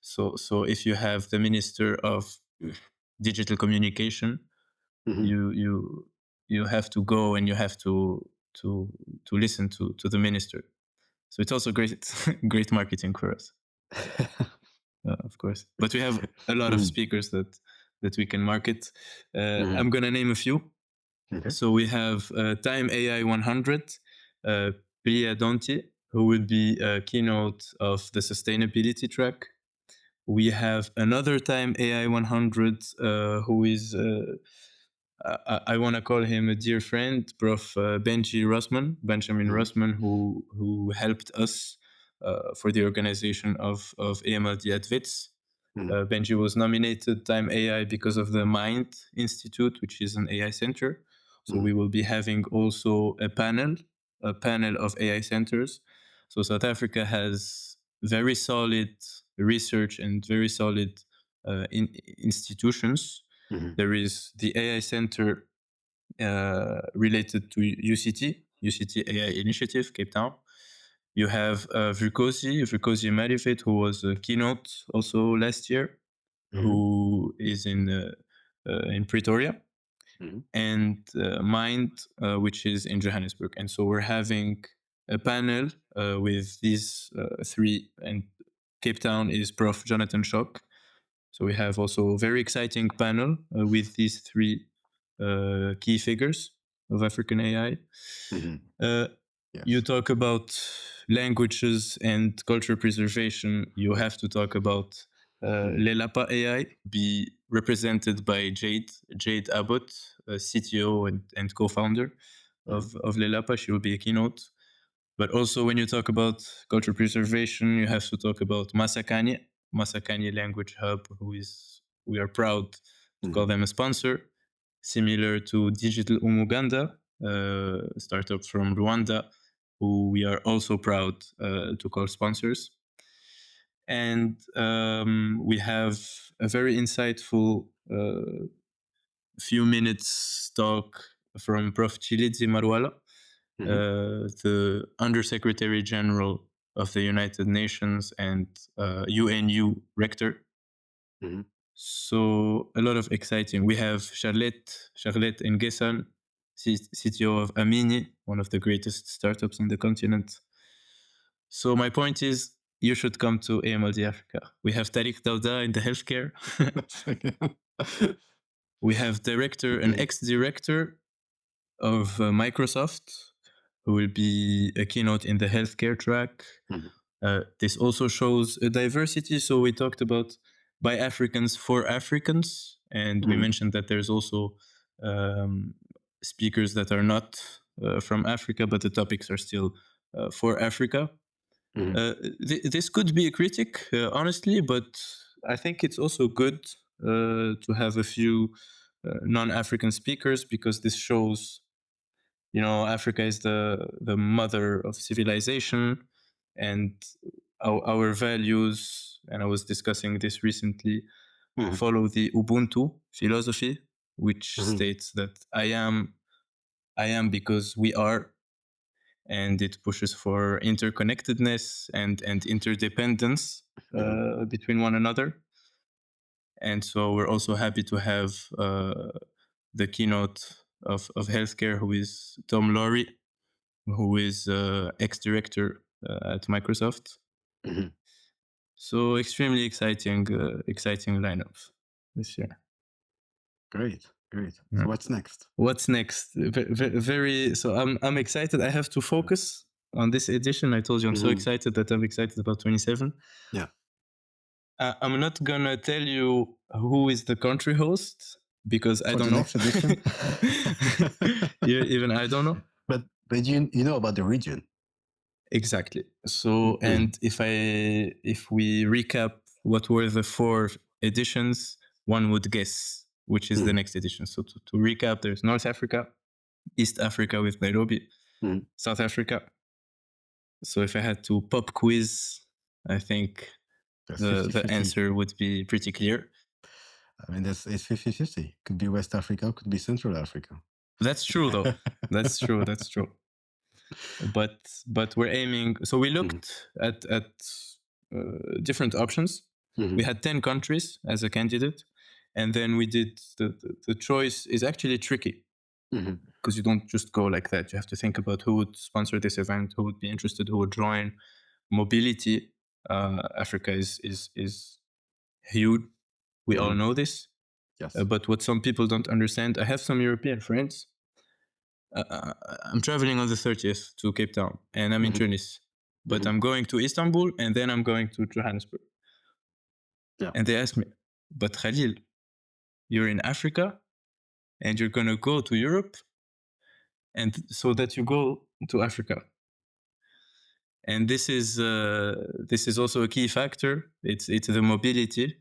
Speaker 2: So if you have the Minister of Digital Communication, you have to go and you have to listen to the minister. So it's also great marketing for us. Of course, but we have a lot of speakers that we can market. I'm gonna name a few.
Speaker 1: Okay.
Speaker 2: So we have Time AI 100, Priya Donti, who will be a keynote of the sustainability track. We have another Time AI 100, who is I want to call him a dear friend, Prof. Benjamin Rossman, who helped us for the organization of AMLD at Wits. Benji was nominated Time AI because of the Mind Institute, which is an AI center. So we will be having also a panel of AI centers. So South Africa has very solid research and very solid institutions. There is the AI center related to UCT AI Initiative, Cape Town. You have Vukosi Marifet, who was a keynote also last year, who is in Pretoria, and Mind, which is in Johannesburg. And so we're having a panel with these three, and Cape Town is Prof. Jonathan Schock. So we have also a very exciting panel with these three key figures of African AI.
Speaker 1: Yes.
Speaker 2: You talk about languages and culture preservation. You have to talk about Lelapa AI, be represented by Jade Abbott, CTO and co-founder of Lelapa. She will be a keynote. But also when you talk about culture preservation, you have to talk about Masakanye Language Hub, we are proud to call them a sponsor, similar to Digital Umuganda, a startup from Rwanda, who we are also proud to call sponsors. And we have a very insightful few minutes talk from Prof. Chilidzi Marwala, the Undersecretary General of the United Nations and UNU rector. So a lot of exciting. We have Charlotte Ngesan, CTO of Amini, one of the greatest startups in the continent. So my point is, you should come to AMLD Africa. We have Tariq Dawda in the healthcare. We have an ex-director of Microsoft, who will be a keynote in the healthcare track. This also shows a diversity. So we talked about by Africans for Africans, and we mentioned that there's also speakers that are not from Africa, but the topics are still for Africa. This could be a critic, honestly, but I think it's also good to have a few non-African speakers, because this shows, Africa is the mother of civilization, and our values, and I was discussing this recently, follow the Ubuntu philosophy, which states that I am because we are, and it pushes for interconnectedness and interdependence between one another. And so we're also happy to have the keynote of healthcare, who is Tom Laurie, who is ex-director at Microsoft. So extremely exciting lineup this year.
Speaker 1: Great. Great.
Speaker 2: Yeah.
Speaker 1: So what's next?
Speaker 2: What's next? Very. So I'm excited. I have to focus on this edition. I told you I'm so excited that I'm excited about 27.
Speaker 1: Yeah.
Speaker 2: I'm not gonna tell you who is the country host because I don't know.
Speaker 1: Next edition.
Speaker 2: Even I don't know.
Speaker 1: But you know about the region.
Speaker 2: Exactly. So and if we recap what were the 4 editions, one would guess which is the next edition. So to recap, there's North Africa, East Africa with Nairobi, South Africa. So if I had to pop quiz, I think the answer would be pretty clear.
Speaker 1: I mean, it's 50-50. Could be West Africa, could be Central Africa.
Speaker 2: That's true, though. That's true. But we're aiming. So we looked at different options. We had 10 countries as a candidate, and then we did the choice is actually tricky because you don't just go like that. You have to think about who would sponsor this event, who would be interested, who would join. Mobility, Africa is huge. We all know this.
Speaker 1: Yes.
Speaker 2: But what some people don't understand, I have some European friends. I'm traveling on the 30th to Cape Town, and I'm in Tunis. But I'm going to Istanbul, and then I'm going to Johannesburg.
Speaker 1: Yeah.
Speaker 2: And they ask me, but Khalil, you're in Africa, and you're going to go to Europe, and so that you go to Africa. And this is also a key factor. It's the mobility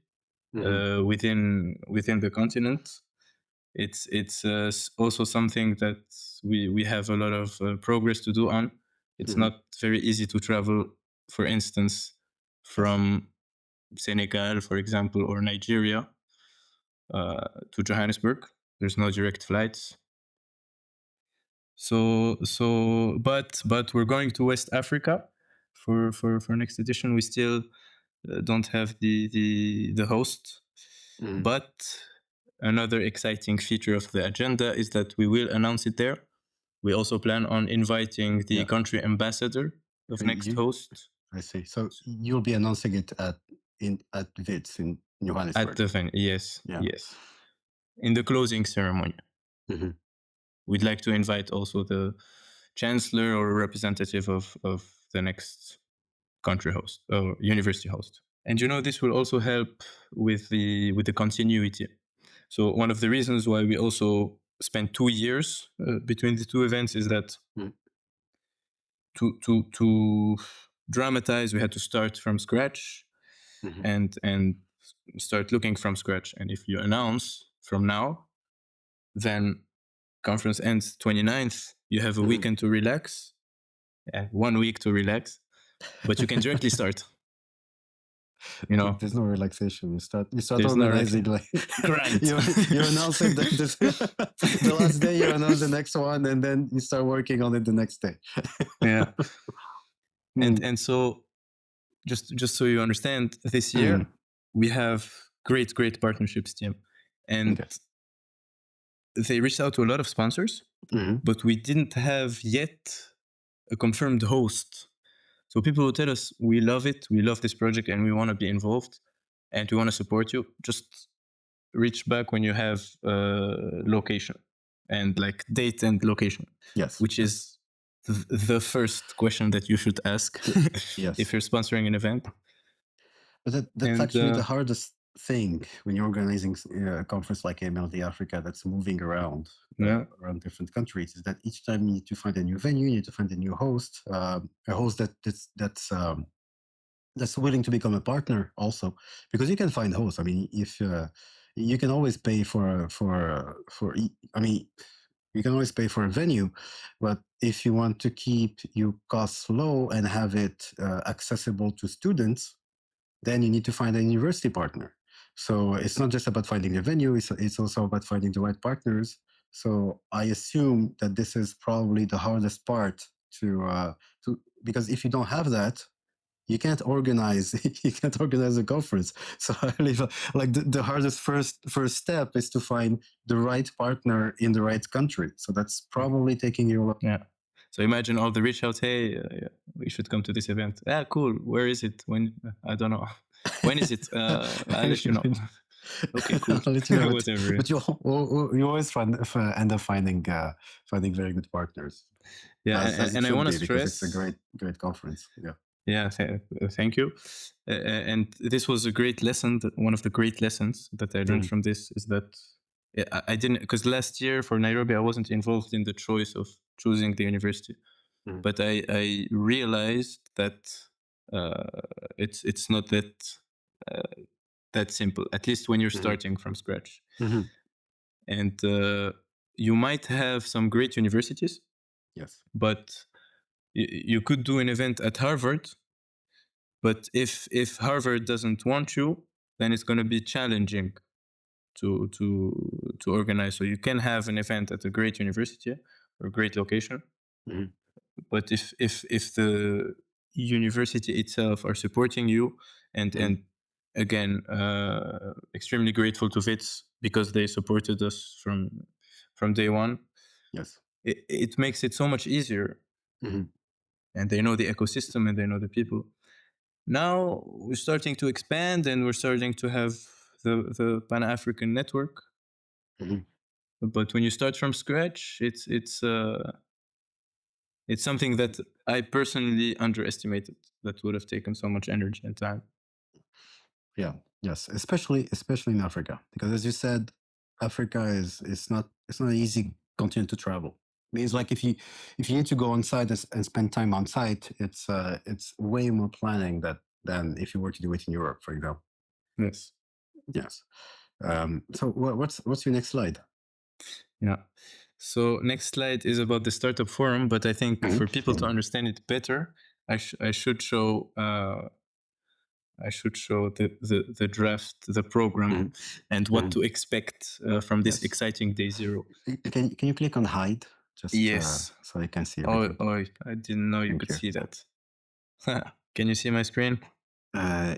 Speaker 2: within the continent. It's also something that we have a lot of progress to do on. It's not very easy to travel, for instance, from Senegal, for example, or Nigeria to Johannesburg. There's no direct flights. So but we're going to West Africa for next edition. We still don't have the host, but another exciting feature of the agenda is that we will announce it there. We also plan on inviting the country ambassador of next host.
Speaker 1: I see. So you'll be announcing it at Wits in Johannesburg.
Speaker 2: At the venue, yes. In the closing ceremony. We'd like to invite also the chancellor or representative of the next country host or university host. And this will also help with the continuity. So one of the reasons why we also spent 2 years between the 2 events is that to dramatize, we had to start from scratch and start looking from scratch. And if you announce from now, then conference ends 29th, you have a weekend to relax, 1 week to relax, but you can directly start.
Speaker 1: There's no relaxation. You start organizing like you announce it the last day, you announce the next one, and then you start working on it the next day.
Speaker 2: And so just so you understand, this year we have great partnerships, Tim, and they reached out to a lot of sponsors, but we didn't have yet a confirmed host. So people will tell us, we love it, we love this project, and we want to be involved, and we want to support you. Just reach back when you have location and like date and location.
Speaker 1: Yes.
Speaker 2: Which is the first question that you should ask if you're sponsoring an event.
Speaker 1: But that's actually the hardest thing when you're organizing a conference like AMLD Africa that's moving around different countries, is that each time you need to find a new venue, you need to find a new host, a host that's willing to become a partner also, because you can find hosts. I mean, if you can always pay you can always pay for a venue, but if you want to keep your costs low and have it accessible to students, then you need to find a university partner. So it's not just about finding a venue, it's also about finding the right partners. So I assume that this is probably the hardest part to because if you don't have that, you can't organize a conference. So I believe like the hardest first step is to find the right partner in the right country. So that's probably taking you a lot.
Speaker 2: Yeah. So imagine all the reach outs. Hey, we should come to this event. Cool. Where is it? When? I don't know. When is it? I'll let you know. Okay, cool.
Speaker 1: I'll let you know.
Speaker 2: Whatever.
Speaker 1: But you always end up finding very good partners.
Speaker 2: Yeah,
Speaker 1: as
Speaker 2: and I want to
Speaker 1: because
Speaker 2: stress.
Speaker 1: it's a great conference. Yeah.
Speaker 2: Yeah, thank you. And this was a great lesson. One of the great lessons that I learned from this is that I didn't, because last year for Nairobi I wasn't involved in the choice of choosing the university, but I realized that it's not that simple. At least when you're starting from scratch, and you might have some great universities.
Speaker 1: Yes.
Speaker 2: But you could do an event at Harvard. But if Harvard doesn't want you, then it's going to be challenging to organize. So you can have an event at a great university or a great location, but if the university itself are supporting you, and again, extremely grateful to Wits because they supported us from day one.
Speaker 1: Yes,
Speaker 2: it makes it so much easier, and they know the ecosystem and they know the people. Now we're starting to expand and we're starting to have the Pan-African network. But when you start from scratch, it's something that I personally underestimated, that would have taken so much energy and time.
Speaker 1: Yeah. Yes. Especially in Africa, because as you said, Africa is not an easy continent to travel. It means like if you need to go on site and spend time on site, it's way more planning than if you were to do it in Europe, for example.
Speaker 2: Yes.
Speaker 1: Yes. So what's your next slide?
Speaker 2: Yeah. So next slide is about the startup forum, but I think for people to understand it better, I should show the draft, the program, and what to expect from this exciting day zero.
Speaker 1: Can you click on hide? Just
Speaker 2: yes,
Speaker 1: so I can see everything.
Speaker 2: Oh, I didn't know you could see that. Can you see my screen?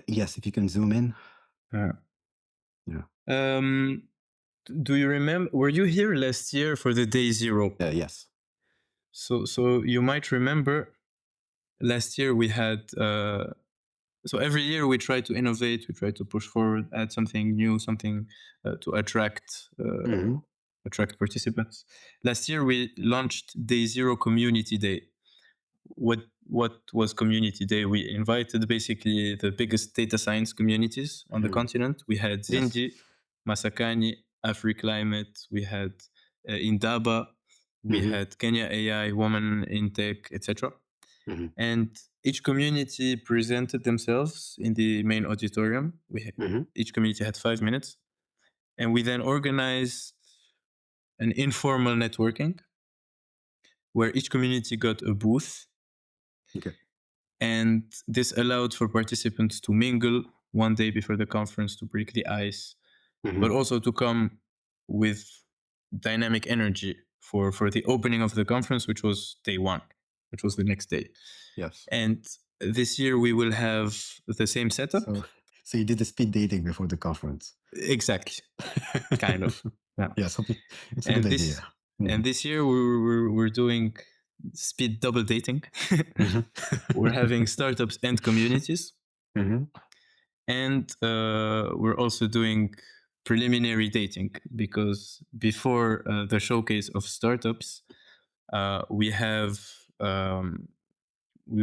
Speaker 1: Yes, if you can zoom in.
Speaker 2: Yeah. Do you remember? Were you here last year for the day zero?
Speaker 1: Yes.
Speaker 2: So you might remember. Last year we had. So every year we try to innovate, we try to push forward, add something new, something to attract participants. Last year we launched Day Zero Community Day. What was Community Day? We invited basically the biggest data science communities on the continent. We had Zindi, Masakani, AfriClimate, we had Indaba, we had Kenya AI, Women in Tech, etc. And each community presented themselves in the main auditorium. Each community had 5 minutes. And we then organized an informal networking where each community got a booth. And this allowed for participants to mingle one day before the conference to break the ice, but also to come with dynamic energy for the opening of the conference, which was day one, which was the next day.
Speaker 1: Yes.
Speaker 2: And this year we will have the same setup.
Speaker 1: So you did the speed dating before the conference.
Speaker 2: Exactly. Kind of. Yeah.
Speaker 1: Yes, it's a good idea.
Speaker 2: And this year we're doing speed double dating. We're having startups and communities. And we're also doing preliminary dating, because before the showcase of startups, we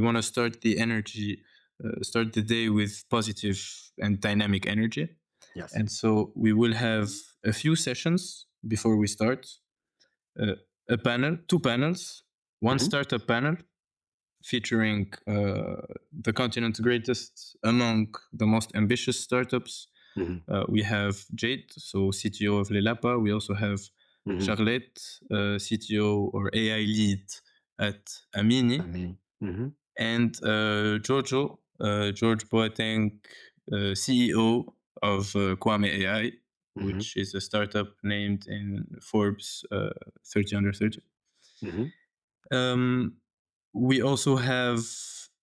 Speaker 2: want to start the day with positive and dynamic energy.
Speaker 1: Yes.
Speaker 2: And so we will have a few sessions before we start. Two panels, one startup panel featuring the continent's greatest among the most ambitious startups. We have Jade, so CTO of Lelapa. We also have Charlotte, CTO or AI lead at Amini. And George Boateng, CEO of Kwame AI, which is a startup named in Forbes 30 under 30. We also have,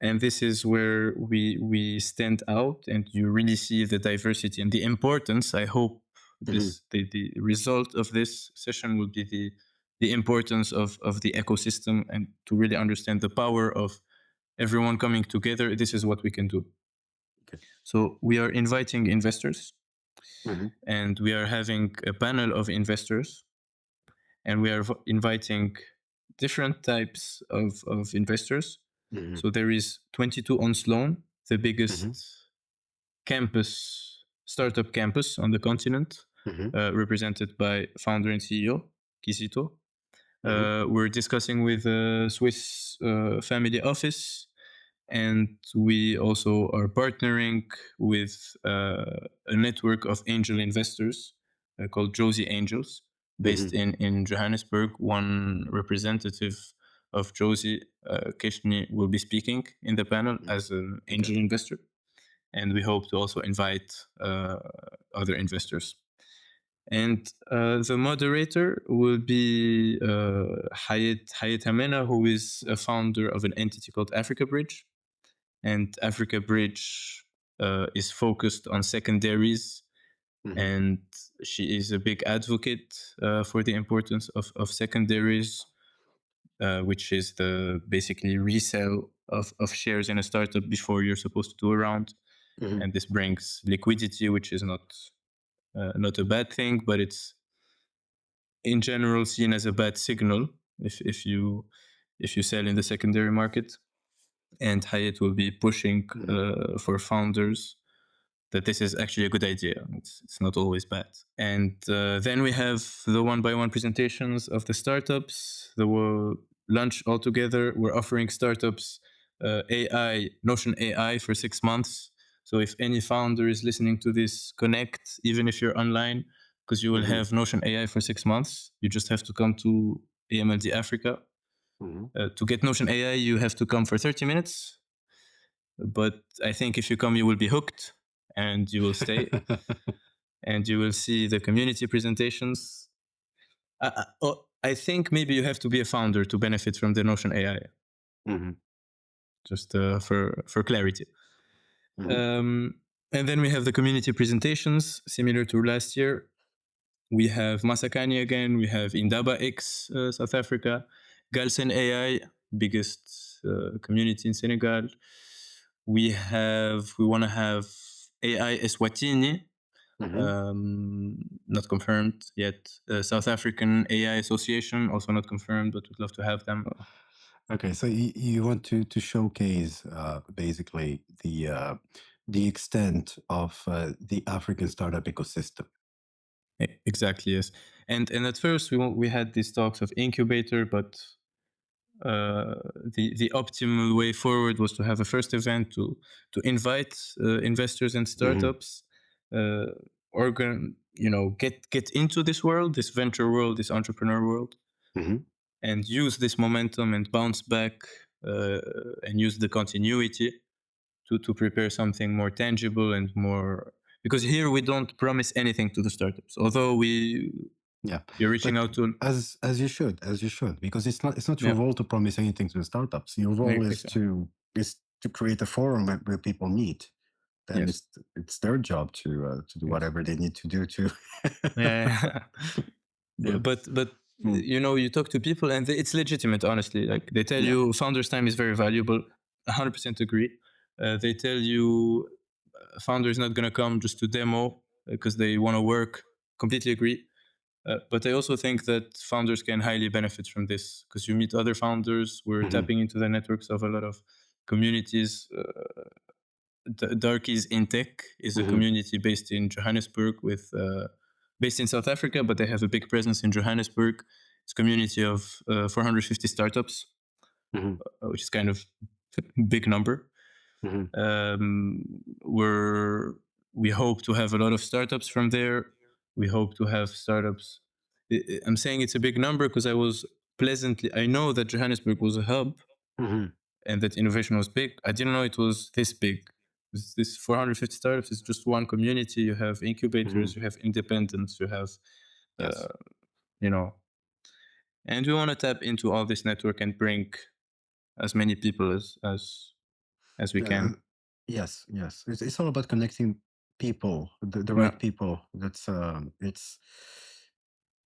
Speaker 2: and this is where we stand out, and you really see the diversity and the importance. I hope the result of this session will be the importance of the ecosystem, and to really understand the power of everyone coming together. This is what we can do. So we are inviting investors. And we are having a panel of investors, and we are inviting different types of investors. So there is 22 on Sloan, the biggest startup campus on the continent, represented by founder and CEO Kisito. We're discussing with a Swiss family office, and we also are partnering with a network of angel investors called Josie Angels, based in Johannesburg. One representative of Josie, Keshni, will be speaking in the panel as an angel investor. And we hope to also invite other investors. And the moderator will be Hayat Hamena, who is a founder of an entity called Africa Bridge. And Africa Bridge is focused on secondaries, and she is a big advocate for the importance of secondaries, which is the basically resale of shares in a startup before you're supposed to do a round. And this brings liquidity, which is not a bad thing, but it's in general seen as a bad signal if you sell in the secondary market. And Hayat will be pushing for founders that this is actually a good idea. It's not always bad. And then we have the one-by-one presentations of the startups. The lunch altogether. We're offering startups Notion AI for 6 months. So if any founder is listening to this, connect, even if you're online, because you will have Notion AI for 6 months. You just have to come to AMLD Africa. To get Notion AI, you have to come for 30 minutes. But I think if you come, you will be hooked and you will stay. And you will see the community presentations. I think maybe you have to be a founder to benefit from the Notion AI. Just for clarity. And then we have the community presentations, similar to last year. We have Masakani again. We have Indaba X, South Africa. Galsen AI, biggest community in Senegal. We want to have AI Eswatini, not confirmed yet. South African AI Association, also not confirmed, but we'd love to have them.
Speaker 1: Okay, so you want to showcase basically the extent of the African startup ecosystem.
Speaker 2: Exactly, yes. And at first we had these talks of incubator, but the optimal way forward was to have a first event to invite investors and startups, get into this world, this venture world, this entrepreneur world, and use this momentum and bounce back and use the continuity to prepare something more tangible and more. Because here we don't promise anything to the startups, although you're reaching out to
Speaker 1: as you should, because it's not your role to promise anything to the startups. Your role is to create a forum where people meet. Then it's their job to do whatever they need to do to.
Speaker 2: But you talk to people and it's legitimate. Honestly, like they tell you, founders' time is very valuable. 100% agree. They tell you founder is not going to come just to demo because they want to work. Completely agree. But I also think that founders can highly benefit from this because you meet other founders. We're tapping into the networks of a lot of communities. Darkies in Tech is a community based in Johannesburg based in South Africa, but they have a big presence in Johannesburg. It's a community of 450 startups, which is kind of a big number. We hope to have a lot of startups from there. We hope to have startups. I'm saying it's a big number because I know that Johannesburg was a hub and that innovation was big. I didn't know it was this big. This 450 startups is just one community. You have incubators, you have independents, you have, and we want to tap into all this network and bring as many people as we can.
Speaker 1: Yes. It's all about connecting people, the right people. That's it's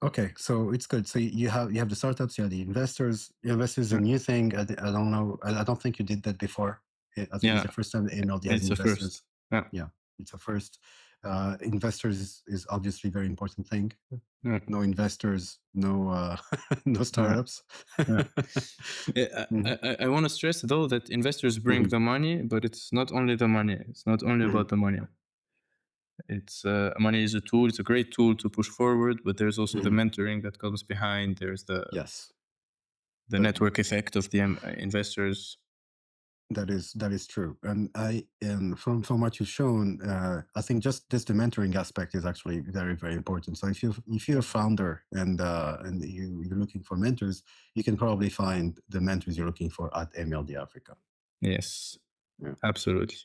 Speaker 1: okay. So it's good. So you have the startups, you have the investors. Investors is a new thing. I don't know. I don't think you did that before. I think it's the first time AMLD has investors.
Speaker 2: Yeah,
Speaker 1: it's a first. Investors is obviously a very important thing.
Speaker 2: Yeah.
Speaker 1: No investors, no no startups.
Speaker 2: I want to stress though that investors bring the money, but it's not only the money. It's not only about the money. It's money is a tool. It's a great tool to push forward, but there's also the mentoring that comes behind. There's the the network effect of the investors.
Speaker 1: That is true, and from what you've shown, I think just the mentoring aspect is actually very, very important. So if you're a founder and you're looking for mentors, you can probably find the mentors you're looking for at AMLD Africa.
Speaker 2: Yes, absolutely.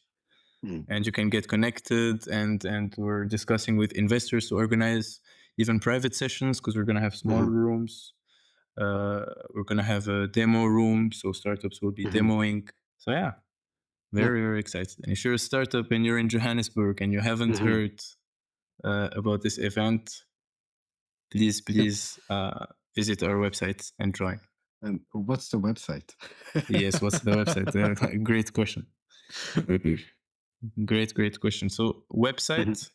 Speaker 2: And you can get connected, and we're discussing with investors to organize even private sessions, because we're going to have small rooms. We're going to have a demo room, so startups will be demoing. So yeah, very, very excited. And if you're a startup and you're in Johannesburg and you haven't heard about this event, please visit our website and join.
Speaker 1: And what's the website?
Speaker 2: Yes, what's the website? Great question. Great question. So website,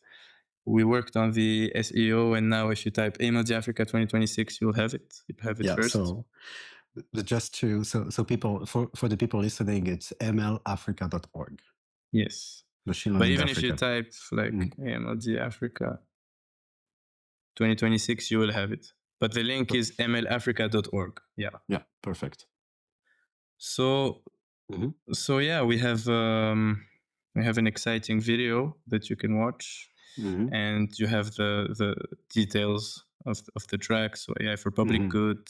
Speaker 2: we worked on the SEO, and now if you type AMLD Africa 2026, you'll have it. You have it first.
Speaker 1: So just to so people for the people listening, it's mlafrica.org.
Speaker 2: Yes.
Speaker 1: Machine
Speaker 2: But
Speaker 1: Learning
Speaker 2: even
Speaker 1: Africa.
Speaker 2: if you type like AMLD Africa 2026, you will have it. But the link is mlafrica.org. Yeah.
Speaker 1: Yeah, perfect.
Speaker 2: So yeah, we have an exciting video that you can watch, and you have the details of the track. So AI for public good,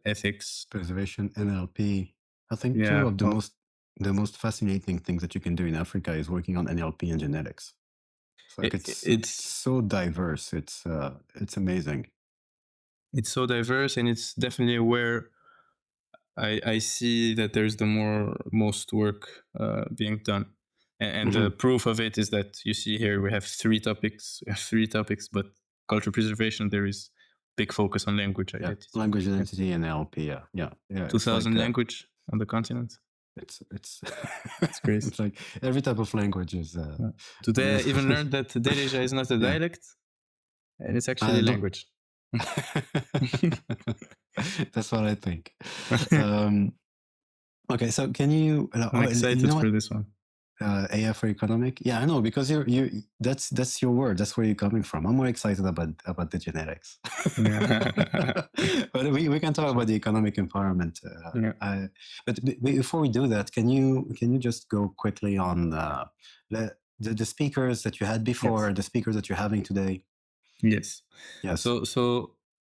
Speaker 2: ethics,
Speaker 1: preservation, NLP. I think two of the most fascinating things that you can do in Africa is working on NLP and genetics. So like it's so diverse. It's amazing.
Speaker 2: It's so diverse, and it's definitely where I see that there's the most work being done. And the proof of it is that you see here we have three topics, but culture preservation, there is big focus on language identity.
Speaker 1: Language identity and NLP, yeah.
Speaker 2: 2,000 language on the continent.
Speaker 1: It's
Speaker 2: crazy.
Speaker 1: It's like every type of language is.
Speaker 2: Today I even learned that Derija is not a dialect, and it's actually a language.
Speaker 1: That's what I think. Okay, so can you?
Speaker 2: I'm excited for this one.
Speaker 1: AI for economic, I know, because you that's your word. That's where you're coming from. I'm more excited about the genetics. But we can talk about the economic empowerment. But before we do that, can you just go quickly on the speakers that you had before, the speakers that you're having today?
Speaker 2: Yes. So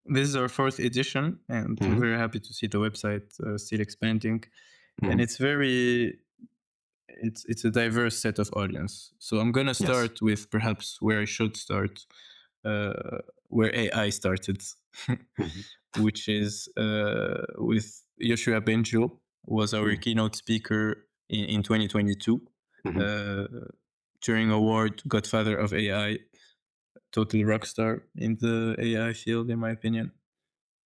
Speaker 2: this is our 4th edition, and we're very happy to see the website still expanding, and it's it's a diverse set of audience. So I'm gonna start with perhaps where I should start, where AI started, which is with Yoshua Benjo, was our keynote speaker in 2022, Turing Award, Godfather of AI, total rock star in the AI field, in my opinion.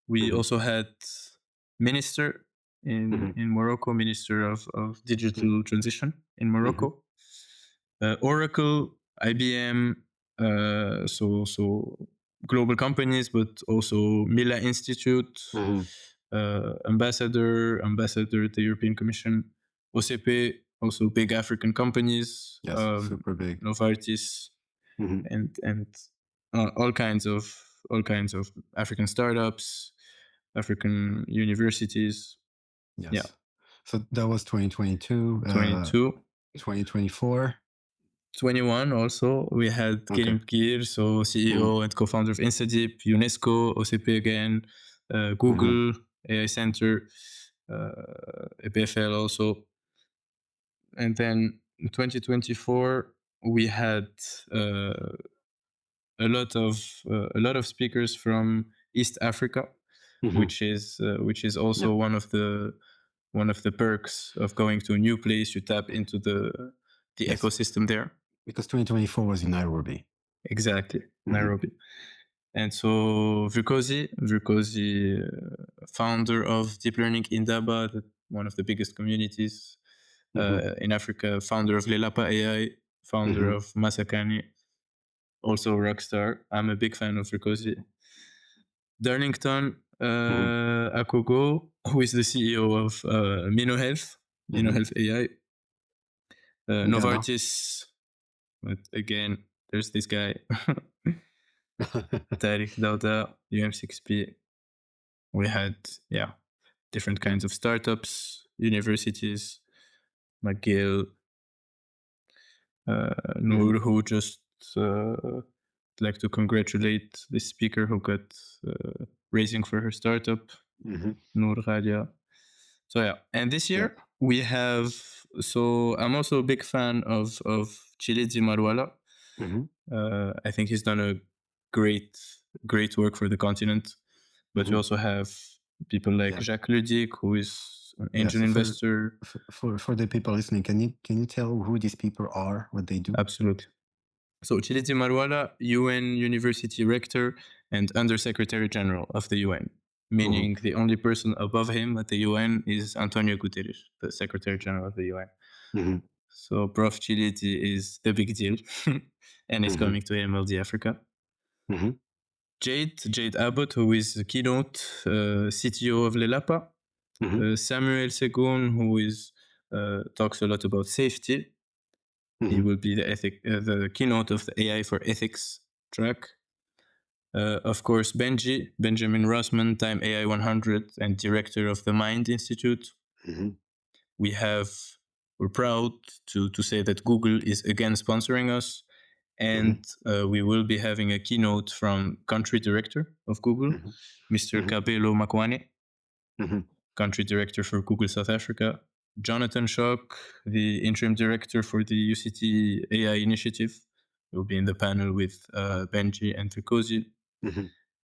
Speaker 2: We also had Minister in Morocco, Minister of Digital Transition in Morocco, Oracle, IBM, so global companies, but also Mila Institute, ambassador at the European Commission, OCP, also big African companies,
Speaker 1: super big,
Speaker 2: Novartis, and all kinds of African startups, African universities.
Speaker 1: So that was 2022. 2024.
Speaker 2: 21 also, we had Kerim Kir, so CEO and co-founder of InstaDeep, UNESCO, OCP again, Google, AI Center, EPFL also. And then in 2024, we had a lot of speakers from East Africa, which is also one of the perks of going to a new place. You tap into the ecosystem there.
Speaker 1: Because 2024 was in Nairobi.
Speaker 2: Exactly, Nairobi. And so Vukosi, founder of Deep Learning Indaba, one of the biggest communities in Africa, founder of Lelapa AI, founder of Masakani. also rockstar. I'm a big fan of Rikosi. Darlington Akogo, who is the CEO of Mino Health AI. Novartis, but again, there's this guy, Tariq Dauda, UM6P. We had, different kinds of startups, universities, McGill, Noor, who just like to congratulate this speaker who got raising for her startup, Noor Ghadia. So yeah, and this year we have. So I'm also a big fan of Chilidi Marwala. I think he's done a great work for the continent. But we also have people like Jacques Ludic, who is an angel investor.
Speaker 1: For the people listening, can you tell who these people are, what they do?
Speaker 2: Absolutely. So Chilidi Marwala, UN University Rector and Undersecretary General of the UN, meaning the only person above him at the UN is Antonio Guterres, the Secretary General of the UN. So Prof. Chilidi is the big deal, and he's coming to AMLD Africa. Jade Abbott, who is the Keynote CTO of Lelapa. Samuel Segun, who is talks a lot about safety. He will be the keynote of the AI for Ethics track. Of course, Benjamin Rossman, Time AI 100, and director of the Mind Institute. We're proud to say that Google is again sponsoring us, and we will be having a keynote from country director of Google, Mr. Kabelo Makwane, country director for Google South Africa. Jonathan Schock, the interim director for the UCT AI initiative, will be in the panel with Benji and Rikosi.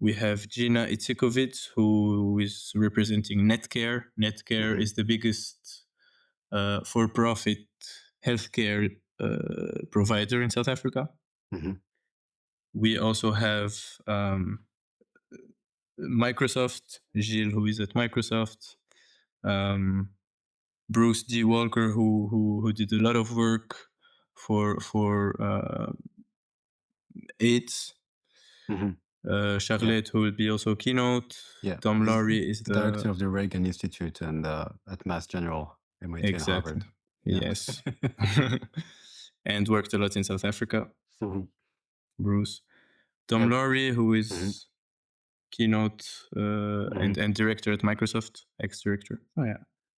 Speaker 2: We have Gina Itsikovic, who is representing Netcare. Netcare is the biggest for-profit healthcare provider in South Africa. We also have Microsoft, Gilles, who is at Microsoft. Bruce D. Walker, who did a lot of work for AIDS. Charlotte, who will be also keynote. Tom Laurie is the
Speaker 1: director of the Reagan Institute and at Mass General, MIT and Harvard.
Speaker 2: Yes. And worked a lot in South Africa. Bruce. Tom Laurie, who is keynote and director at Microsoft, ex-director. Oh yeah.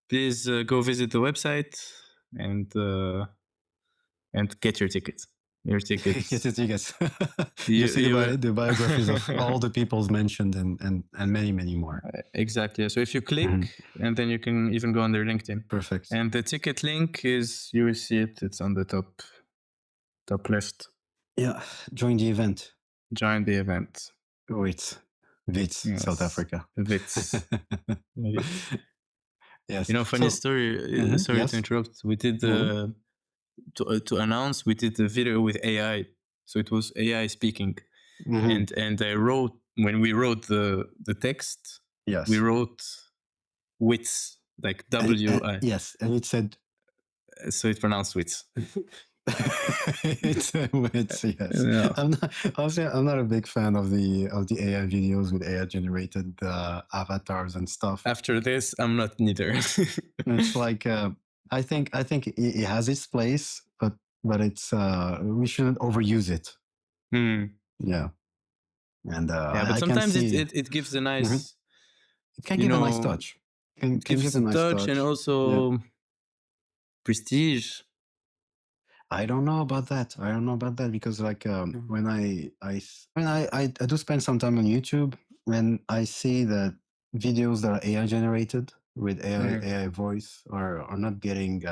Speaker 2: Please go visit the website and get your tickets.
Speaker 1: Get your tickets. You see the biographies of all the peoples mentioned and many, many more.
Speaker 2: Exactly. So if you click, and then you can even go on their LinkedIn.
Speaker 1: Perfect.
Speaker 2: And the ticket link is, you will see it. It's on the top left.
Speaker 1: Yeah. Join the event. Wits, yes. South Africa.
Speaker 2: Wits.
Speaker 1: Yes.
Speaker 2: Funny story. Sorry to interrupt. We did to announce. We did the video with AI, so it was AI speaking, and I wrote, when we wrote the text.
Speaker 1: Yes.
Speaker 2: We wrote Wits, like W-I.
Speaker 1: Yes, and it said.
Speaker 2: So it pronounced Wits.
Speaker 1: It's Wits, yes. Yeah. I'm not a big fan of the AI videos with AI generated avatars and stuff.
Speaker 2: After this, I'm not neither.
Speaker 1: It's like I think it has its place, but it's we shouldn't overuse it. Yeah, and
Speaker 2: but sometimes it gives a nice.
Speaker 1: It can give a nice touch.
Speaker 2: It gives a nice touch and also prestige.
Speaker 1: I don't know about that. Because like when I do spend some time on YouTube, when I see that videos that are AI generated with AI voice are not getting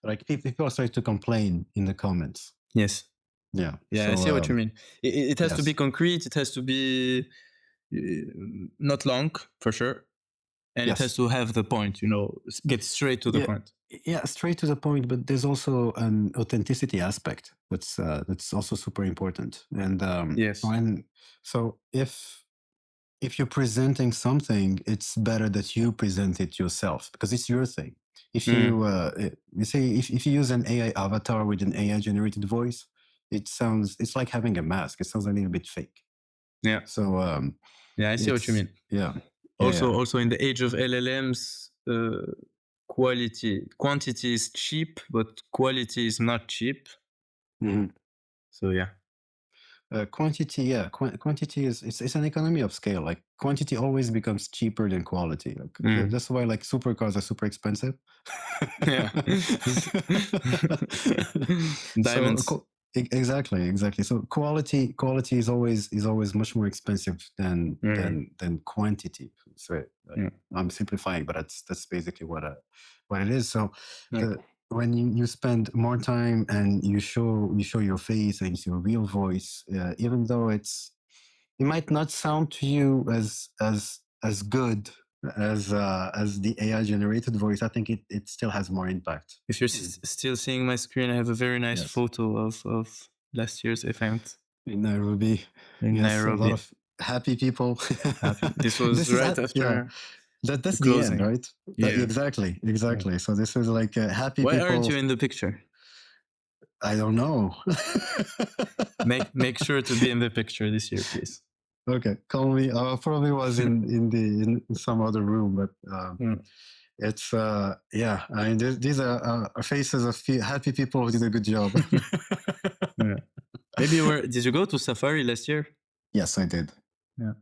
Speaker 1: like people are starting to complain in the comments.
Speaker 2: Yes.
Speaker 1: Yeah.
Speaker 2: Yeah, so, I see what you mean. It has to be concrete. It has to be not long, for sure. And it has to have the point, get straight to the point.
Speaker 1: Yeah, straight to the point. But there's also an authenticity aspect that's also super important. And so if you're presenting something, it's better that you present it yourself because it's your thing. If you say if you use an AI avatar with an AI generated voice, it's like having a mask. It sounds a little bit fake.
Speaker 2: Yeah.
Speaker 1: So
Speaker 2: I see what you mean.
Speaker 1: Yeah.
Speaker 2: Also in the age of LLMs, quantity is cheap, but quality is not cheap.
Speaker 1: Mm-hmm.
Speaker 2: So yeah.
Speaker 1: Quantity, quantity is it's an economy of scale. Like quantity always becomes cheaper than quality. Like, that's why like supercars are super expensive.
Speaker 2: Yeah. Diamonds.
Speaker 1: So, exactly. So quality is always much more expensive than quantity. So I'm simplifying, but that's basically what it is. So when you spend more time and you show your face and your real voice, even though it might not sound to you as good as the AI generated voice, I think it still has more impact.
Speaker 2: If you're still seeing my screen, I have a very nice photo of last year's event
Speaker 1: in Nairobi.
Speaker 2: Nairobi.
Speaker 1: A lot of happy people.
Speaker 2: This was right after.
Speaker 1: That's the
Speaker 2: closing.
Speaker 1: end, right?
Speaker 2: Yeah.
Speaker 1: Exactly. Yeah. So this was like happy
Speaker 2: Why
Speaker 1: people.
Speaker 2: Why aren't you in the picture?
Speaker 1: I don't know.
Speaker 2: make sure to be in the picture this year, please.
Speaker 1: Okay, call me. I probably was in some other room, but it's I mean, these are faces of happy people who did a good job.
Speaker 2: Maybe did you go to Safari last year?
Speaker 1: Yes, I did.
Speaker 2: Yeah.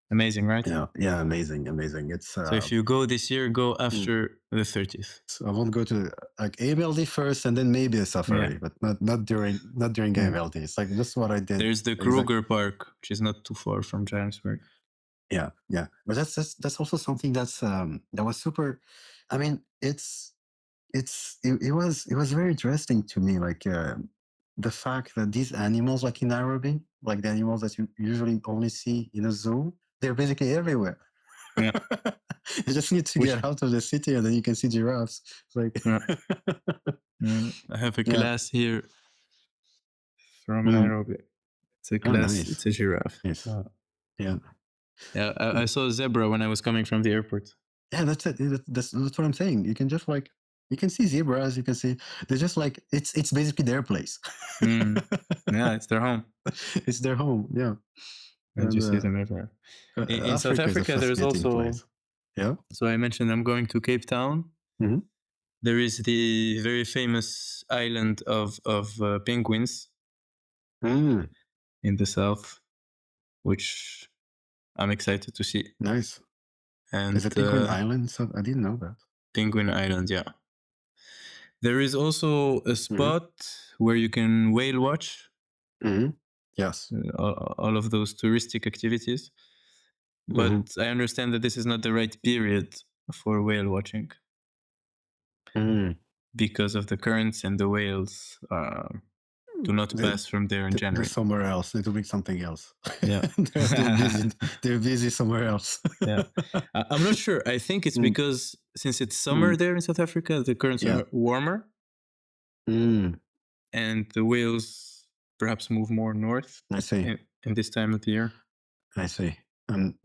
Speaker 2: Amazing, right?
Speaker 1: Yeah, amazing. It's
Speaker 2: so if you go this year, go after the 30th.
Speaker 1: So I won't go to like AMLD first, and then maybe a Safari, but not during AMLD. It's like just what I did.
Speaker 2: There's the Kruger Park, which is not too far from Johannesburg.
Speaker 1: Yeah, but that's also something that was super. I mean, it was very interesting to me, like the fact that these animals, like in Nairobi, like the animals that you usually only see in a zoo, they're basically everywhere. Yeah. You just need to get out of the city, and then you can see giraffes. It's like
Speaker 2: I have a glass here from Nairobi. It's a glass. Nice. It's a giraffe.
Speaker 1: Yes.
Speaker 2: Yeah. I saw a zebra when I was coming from the airport.
Speaker 1: Yeah, that's it. That's what I'm saying. You can just like you can see zebras. You can see they're just like it's basically their place.
Speaker 2: Yeah, it's their home.
Speaker 1: It's their home. Yeah.
Speaker 2: And you see them everywhere. In South Africa, there's also place.
Speaker 1: Yeah.
Speaker 2: So I mentioned I'm going to Cape Town.
Speaker 1: Mm-hmm.
Speaker 2: There is the very famous island of penguins in the south, which I'm excited to see.
Speaker 1: Nice.
Speaker 2: And
Speaker 1: is it Penguin Island? So I didn't know that.
Speaker 2: Penguin Island, yeah. There is also a spot where you can whale watch.
Speaker 1: Yes.
Speaker 2: All of those touristic activities. But I understand that this is not the right period for whale watching. Because of the currents, and the whales do not pass from there in January.
Speaker 1: They're somewhere else. They're doing something else.
Speaker 2: Yeah.
Speaker 1: they're busy somewhere else.
Speaker 2: Yeah. I'm not sure. I think it's because since it's summer there in South Africa, the currents are warmer. And the whales perhaps move more north.
Speaker 1: I see.
Speaker 2: In this time of the year.
Speaker 1: I see. I'm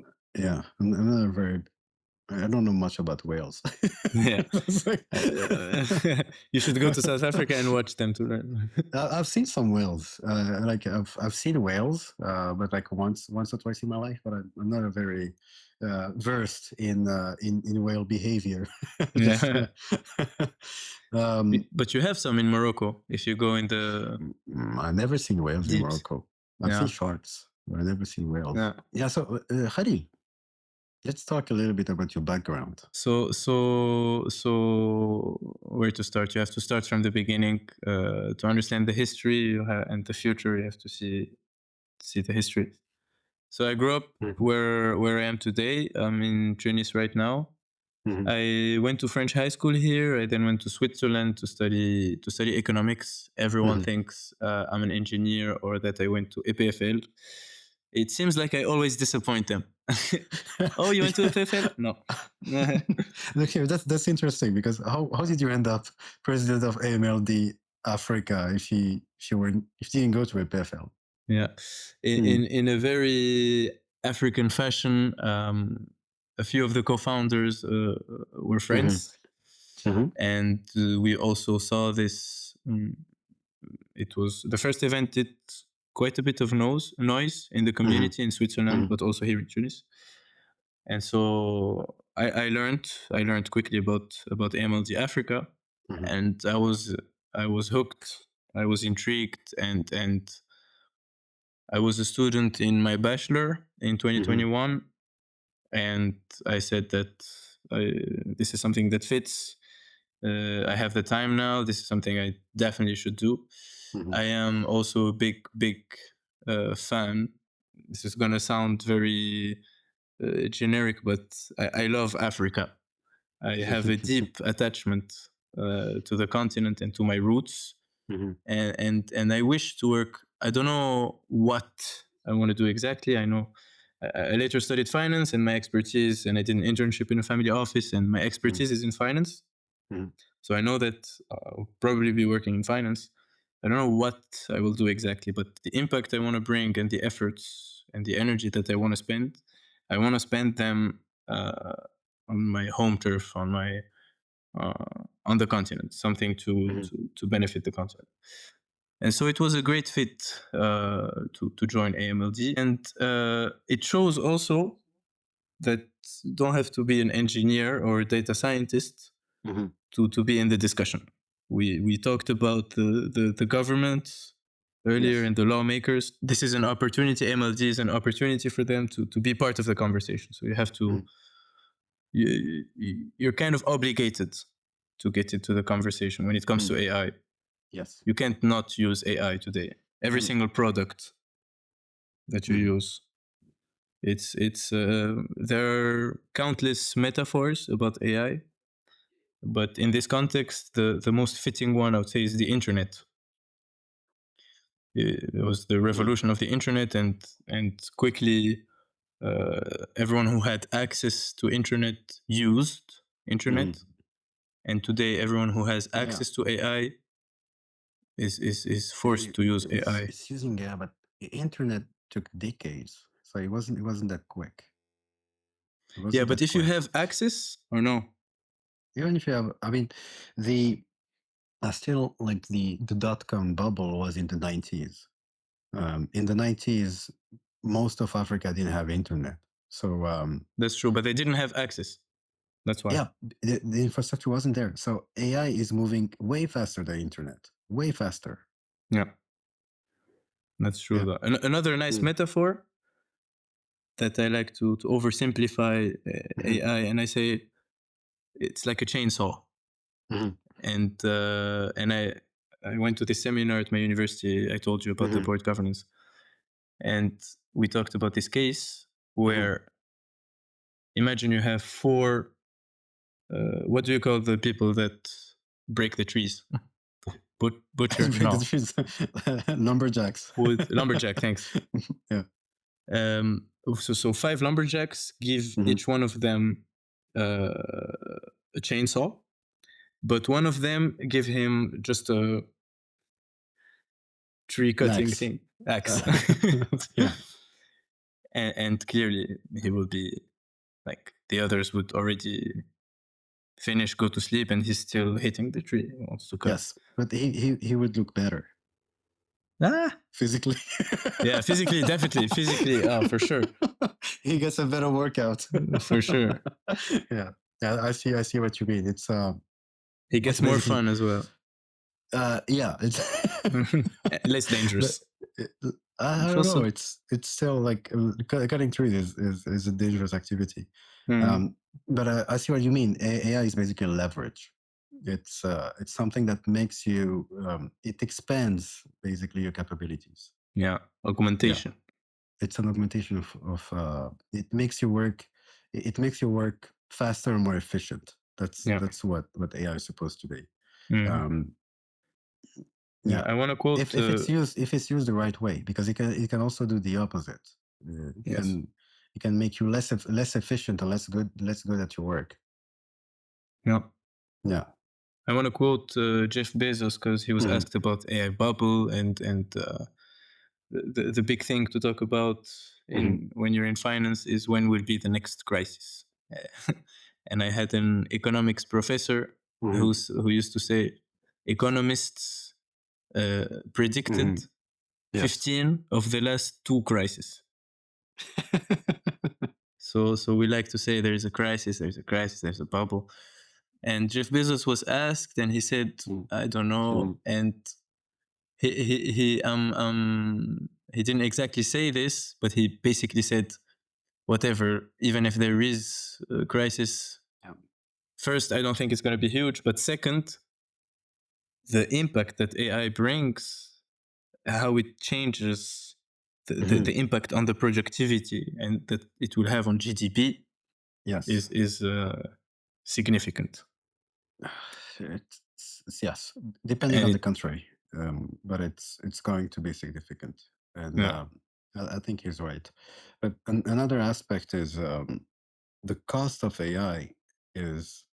Speaker 1: not very... I don't know much about whales.
Speaker 2: Yeah. You should go to South Africa and watch them to learn.
Speaker 1: I've seen some whales. Like I've seen whales, but like once or twice in my life. But I'm not a very versed in whale behavior.
Speaker 2: Yeah. But you have some in Morocco. If you go in the...
Speaker 1: I've never seen whales in Morocco. I've seen sharks, but I've never seen whales. Yeah. So Khalil, let's talk a little bit about your background.
Speaker 2: So where to start? You have to start from the beginning to understand the history and the future. You have to see the history. So I grew up where I am today. I'm in Tunis right now. I went to French high school here. I then went to Switzerland to study economics. Everyone thinks I'm an engineer or that I went to EPFL. It seems like I always disappoint them. Oh, you went to EPFL? No.
Speaker 1: Look here, that's interesting, because how did you end up president of AMLD Africa if you didn't go to EPFL?
Speaker 2: Yeah, in a very African fashion. A few of the co-founders were friends, and we also saw this it was the first event did quite a bit of noise in the community in Switzerland, but also here in Tunis. And so I learned quickly about AMLD Africa, and I was hooked. I was intrigued, and I was a student in my bachelor in 2021, and I said that this is something that fits. I have the time now. This is something I definitely should do. I am also a big fan. This is gonna sound very generic, but I love Africa. I have a deep attachment to the continent and to my roots, and I wish to work. I don't know what I want to do exactly. I know I later studied finance, and my expertise, and I did an internship in a family office, and my expertise is in finance. So I know that I'll probably be working in finance. I don't know what I will do exactly, but the impact I want to bring and the efforts and the energy that I want to spend them on my home turf, on the continent, something to benefit the continent. And so it was a great fit to join AMLD, and it shows also that you don't have to be an engineer or a data scientist to be in the discussion. We talked about the government earlier and the lawmakers. This is an opportunity. AMLD is an opportunity for them to be part of the conversation. So you have to, you're kind of obligated to get into the conversation when it comes to AI.
Speaker 1: Yes.
Speaker 2: You can't not use AI today. Every single product that you use, there are countless metaphors about AI, but in this context, the most fitting one I would say is the internet. It was the revolution of the internet, and quickly everyone who had access to internet used internet, and today everyone who has access to AI is forced to use AI.
Speaker 1: It's using AI, but the internet took decades, so it wasn't that quick.
Speaker 2: Yeah, but if you have access or no,
Speaker 1: even if you have, I mean, still like the .com bubble was in the 90s. In the 90s, most of Africa didn't have internet, so
Speaker 2: that's true. But they didn't have access. That's why.
Speaker 1: Yeah, the infrastructure wasn't there. So AI is moving way faster than internet, way faster.
Speaker 2: Yeah, that's true. Yeah. Another nice metaphor that I like to oversimplify AI, and I say it's like a chainsaw. And I went to this seminar at my university. I told you about the board governance, and we talked about this case where imagine you have four. What do you call the people that break the trees? Butcher? No.
Speaker 1: Lumberjacks.
Speaker 2: Lumberjack, thanks.
Speaker 1: Yeah.
Speaker 2: So 5 lumberjacks give each one of them a chainsaw, but one of them give him just a tree cutting thing, axe.
Speaker 1: Yeah.
Speaker 2: And clearly he will be like, the others would already finish, go to sleep, and he's still hitting the tree. He wants to cut.
Speaker 1: Yes, but he would look better. Physically.
Speaker 2: Yeah, physically, definitely. Physically, for sure.
Speaker 1: He gets a better workout.
Speaker 2: For sure.
Speaker 1: Yeah, I see what you mean. It's
Speaker 2: he gets more fun as well.
Speaker 1: Yeah, it's
Speaker 2: less dangerous.
Speaker 1: I don't know. It's still like cutting trees is a dangerous activity. But I see what you mean. AI is basically leverage. It's something that makes you it expands basically your capabilities.
Speaker 2: Yeah, augmentation.
Speaker 1: Yeah. It's an augmentation of it makes your work faster and more efficient. That's what AI is supposed to be.
Speaker 2: Yeah, I want to quote
Speaker 1: if it's used the right way, because it can also do the opposite. It can make you less efficient and less good at your work. Yeah.
Speaker 2: I want to quote Jeff Bezos, because he was asked about AI bubble and the big thing to talk about when you're in finance is when will be the next crisis. And I had an economics professor who used to say, economists predicted 15 of the last 2 crises. So we like to say there's a crisis, there's a bubble. And Jeff Bezos was asked, and he said, I don't know. And he didn't exactly say this, but he basically said, whatever, even if there is a crisis, first, I don't think it's going to be huge. But second, the impact that AI brings, how it changes the impact on the productivity and that it will have on GDP is significant.
Speaker 1: Yes, depending on the country, but it's going to be significant. And I think he's right. But another aspect is the cost of AI is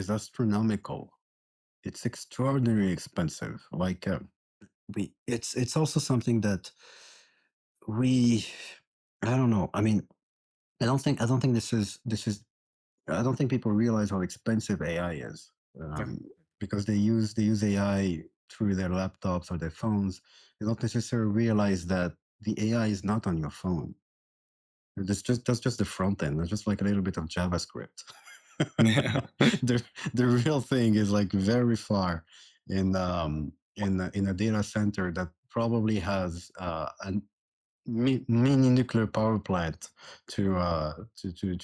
Speaker 1: astronomical. It's extraordinarily expensive. Like it's also something that I don't know. I mean, I don't think this is I don't think people realize how expensive AI is, because they use AI through their laptops or their phones. They don't necessarily realize that the AI is not on your phone. That's just the front end. That's just like a little bit of JavaScript. The real thing is like very far in a data center that probably has a mini nuclear power plant to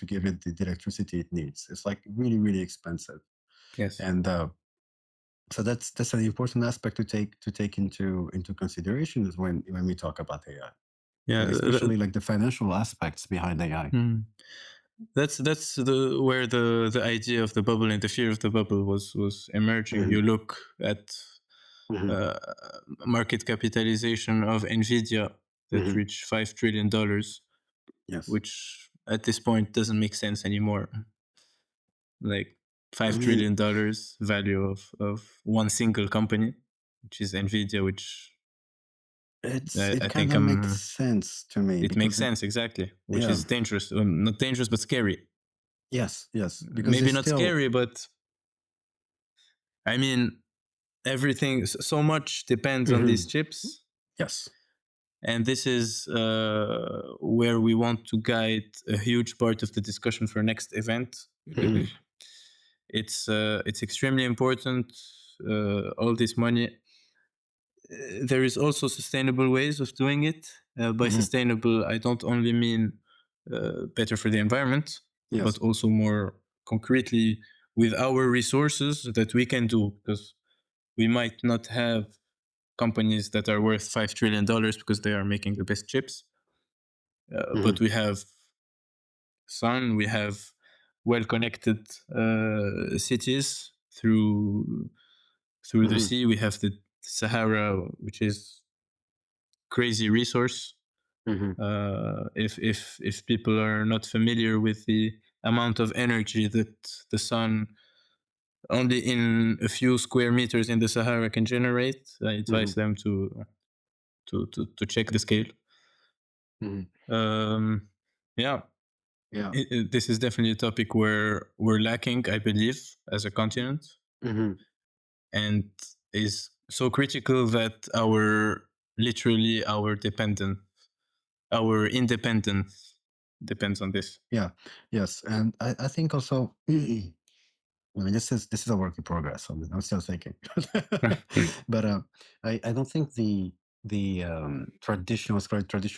Speaker 1: give it the electricity it needs. It's like really, really expensive.
Speaker 2: Yes.
Speaker 1: And so that's an important aspect to take into consideration is when we talk about AI.
Speaker 2: Yeah,
Speaker 1: especially like the financial aspects behind AI.
Speaker 2: That's where the idea of the bubble and the fear of the bubble was emerging. You look at market capitalization of Nvidia that reached $5 trillion, which at this point doesn't make sense anymore. Like $5 trillion value of one single company, which is Nvidia, which
Speaker 1: it kind of makes sense to me.
Speaker 2: It makes sense, exactly, which is dangerous. Not dangerous, but scary.
Speaker 1: Yes. Because
Speaker 2: maybe not scary, but I mean, everything, so much depends on these chips.
Speaker 1: Yes.
Speaker 2: And this is where we want to guide a huge part of the discussion for next event. It's extremely important. All this money. There is also sustainable ways of doing it. By sustainable, I don't only mean better for the environment, but also more concretely with our resources that we can do, because we might not have companies that are worth $5 trillion because they are making the best chips. But we have sun, we have well-connected cities through the sea. We have the Sahara, which is crazy resource. If people are not familiar with the amount of energy that the sun only in a few square meters in the Sahara can generate, I advise them to check the scale. This is definitely a topic where we're lacking, I believe, as a continent, and is so critical that our independence depends on this.
Speaker 1: Yes, and I think also. I mean, this is a work in progress. I'm still thinking, but I don't think the traditional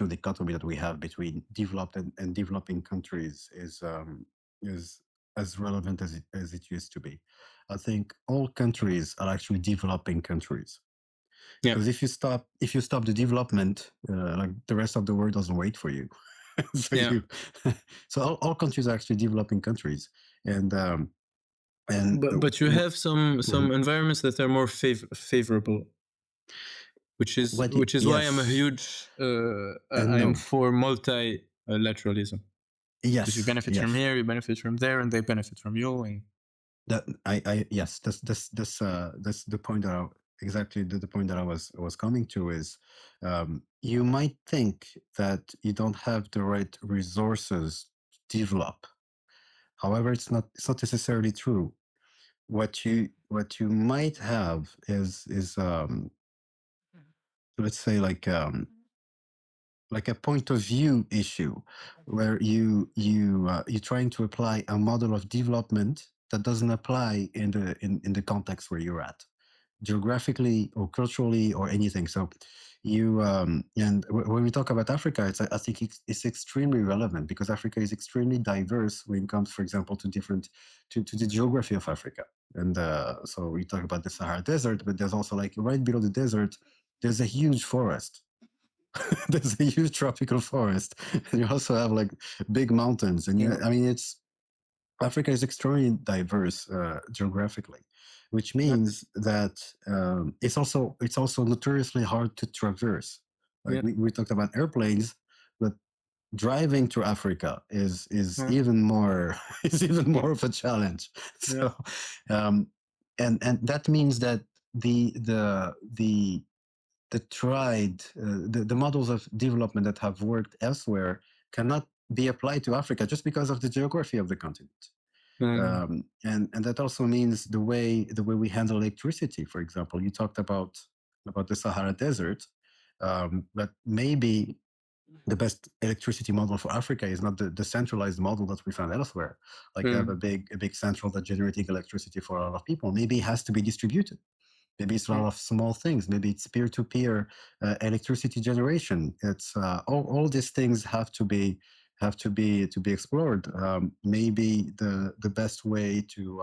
Speaker 1: dichotomy that we have between developed and developing countries is as relevant as it used to be. I think all countries are actually developing countries. Because if you stop the development, like the rest of the world doesn't wait for you. So all countries are actually developing countries,
Speaker 2: but you have some environments that are more favorable, which is why I'm a huge I'm for multilateralism.
Speaker 1: Yes,
Speaker 2: because you benefit from here, you benefit from there, and they benefit from you. And
Speaker 1: that's the point that exactly the point that I was coming to is, you might think that you don't have the right resources to develop. However, it's not necessarily true. What you might have is let's say like a point of view issue, where you're trying to apply a model of development that doesn't apply in the context where you're at, geographically or culturally or anything. So when we talk about Africa, I think it's extremely relevant, because Africa is extremely diverse when it comes, for example, to the geography of Africa. And so we talk about the Sahara Desert, but there's also, like, right below the desert, there's a huge forest. There's a huge tropical forest, and you also have like big mountains. And I mean, Africa is extremely diverse geographically, which means that it's also notoriously hard to traverse. Like we talked about airplanes, but driving to Africa is even more is even more of a challenge. So, and that means that the tried the models of development that have worked elsewhere cannot be applied to Africa just because of the geography of the continent. And that also means the way we handle electricity. For example, you talked about the Sahara Desert, but maybe the best electricity model for Africa is not the centralized model that we found elsewhere. Like you have a big central that generating electricity for a lot of people. Maybe it has to be distributed. Maybe it's a lot of small things. Maybe it's peer-to-peer electricity generation. It's all these things have to be explored. Maybe the best way to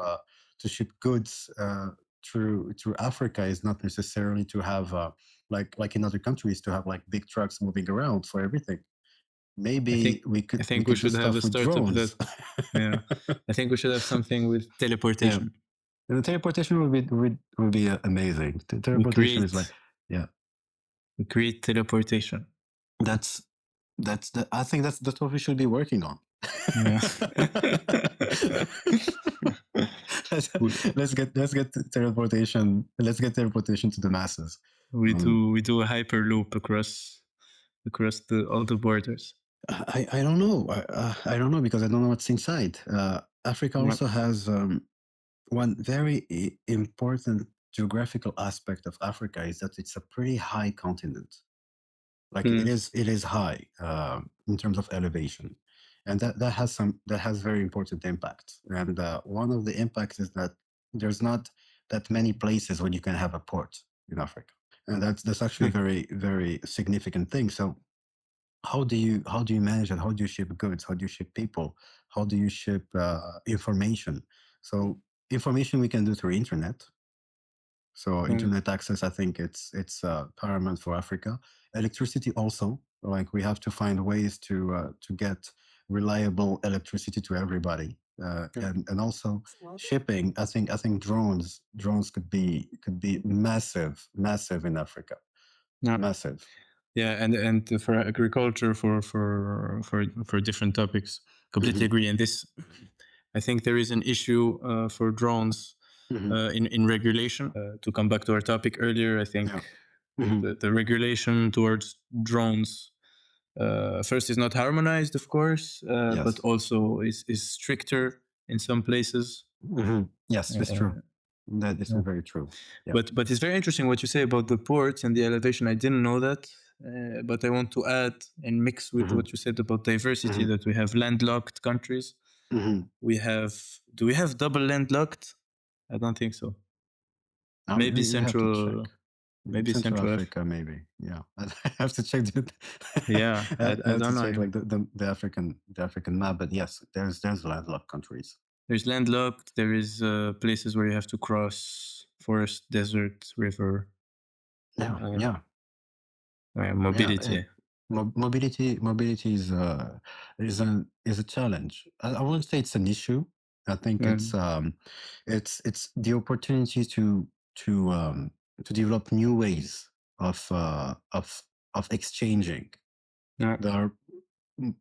Speaker 1: ship goods through Africa is not necessarily to have like in other countries, to have like big trucks moving around for everything. Maybe we could
Speaker 2: should have a startup that. Yeah, I think we should have something with teleportation.
Speaker 1: And the teleportation would be amazing. The teleportation is like,
Speaker 2: we create teleportation.
Speaker 1: I think that's what we should be working on.
Speaker 2: Yeah.
Speaker 1: let's get teleportation. Let's get teleportation to the masses.
Speaker 2: We do a hyperloop across all the borders.
Speaker 1: I don't know. I don't know, because I don't know what's inside. Africa also has one very important geographical aspect of Africa is that it's a pretty high continent. Like it is high in terms of elevation, and that has very important impacts. And one of the impacts is that there's not that many places where you can have a port in Africa, and that's actually a very, very significant thing. So how do you manage it? How do you ship goods? How do you ship people? How do you ship information? So information we can do through internet. So internet access, I think it's paramount for Africa. Electricity also, like we have to find ways to get reliable electricity to everybody, and also shipping. I think drones could be massive in Africa, massive.
Speaker 2: Yeah, and for agriculture, for different topics, completely agree. And this, I think there is an issue for drones in regulation. To come back to our topic earlier, I think the regulation towards drones first is not harmonized, of course, but also is stricter in some places.
Speaker 1: Yes, that's true. That is very true.
Speaker 2: Yeah. But it's very interesting what you say about the ports and the elevation. I didn't know that, but I want to add and mix with what you said about diversity, that we have landlocked countries. Do we have double landlocked? I don't think so. Maybe Central
Speaker 1: Africa, maybe. Yeah, I have to check.
Speaker 2: Yeah, I don't know.
Speaker 1: Check like the African map, but yes, there's landlocked countries.
Speaker 2: There's landlocked. There is places where you have to cross forest, desert, river. Mobility.
Speaker 1: Mobility is a challenge. I won't say it's an issue. I think it's the opportunity to develop new ways of exchanging that are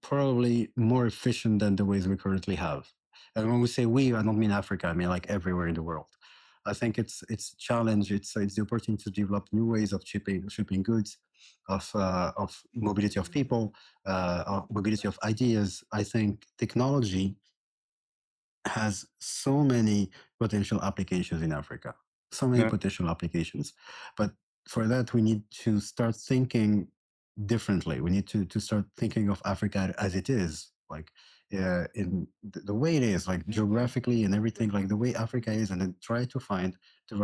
Speaker 1: probably more efficient than the ways we currently have. And when we say we, I don't mean Africa. I mean like everywhere in the world. I think it's a challenge. It's the opportunity to develop new ways of shipping goods, of mobility of people, of mobility of ideas. I think technology has so many potential applications in Africa. So many potential applications. But for that, we need to start thinking differently. We need to start thinking of Africa as it is, like in the way it is, like geographically and everything, like the way Africa is, and then try to find the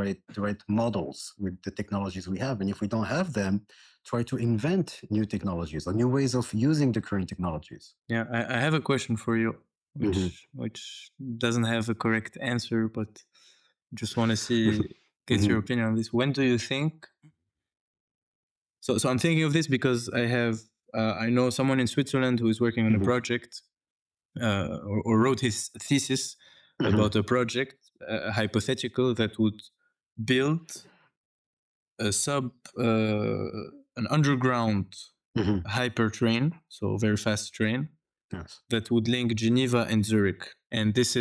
Speaker 1: right models with the technologies we have. And if we don't have them, try to invent new technologies or new ways of using the current technologies.
Speaker 2: Yeah, I have a question for you, which doesn't have a correct answer, but just want to get your opinion on this. When do you think? So I'm thinking of this because I know someone in Switzerland who is working on a project or wrote his thesis about a project, hypothetical, that would build an underground hyper train, so very fast train,
Speaker 1: Yes.
Speaker 2: that would link Geneva and Zurich, and this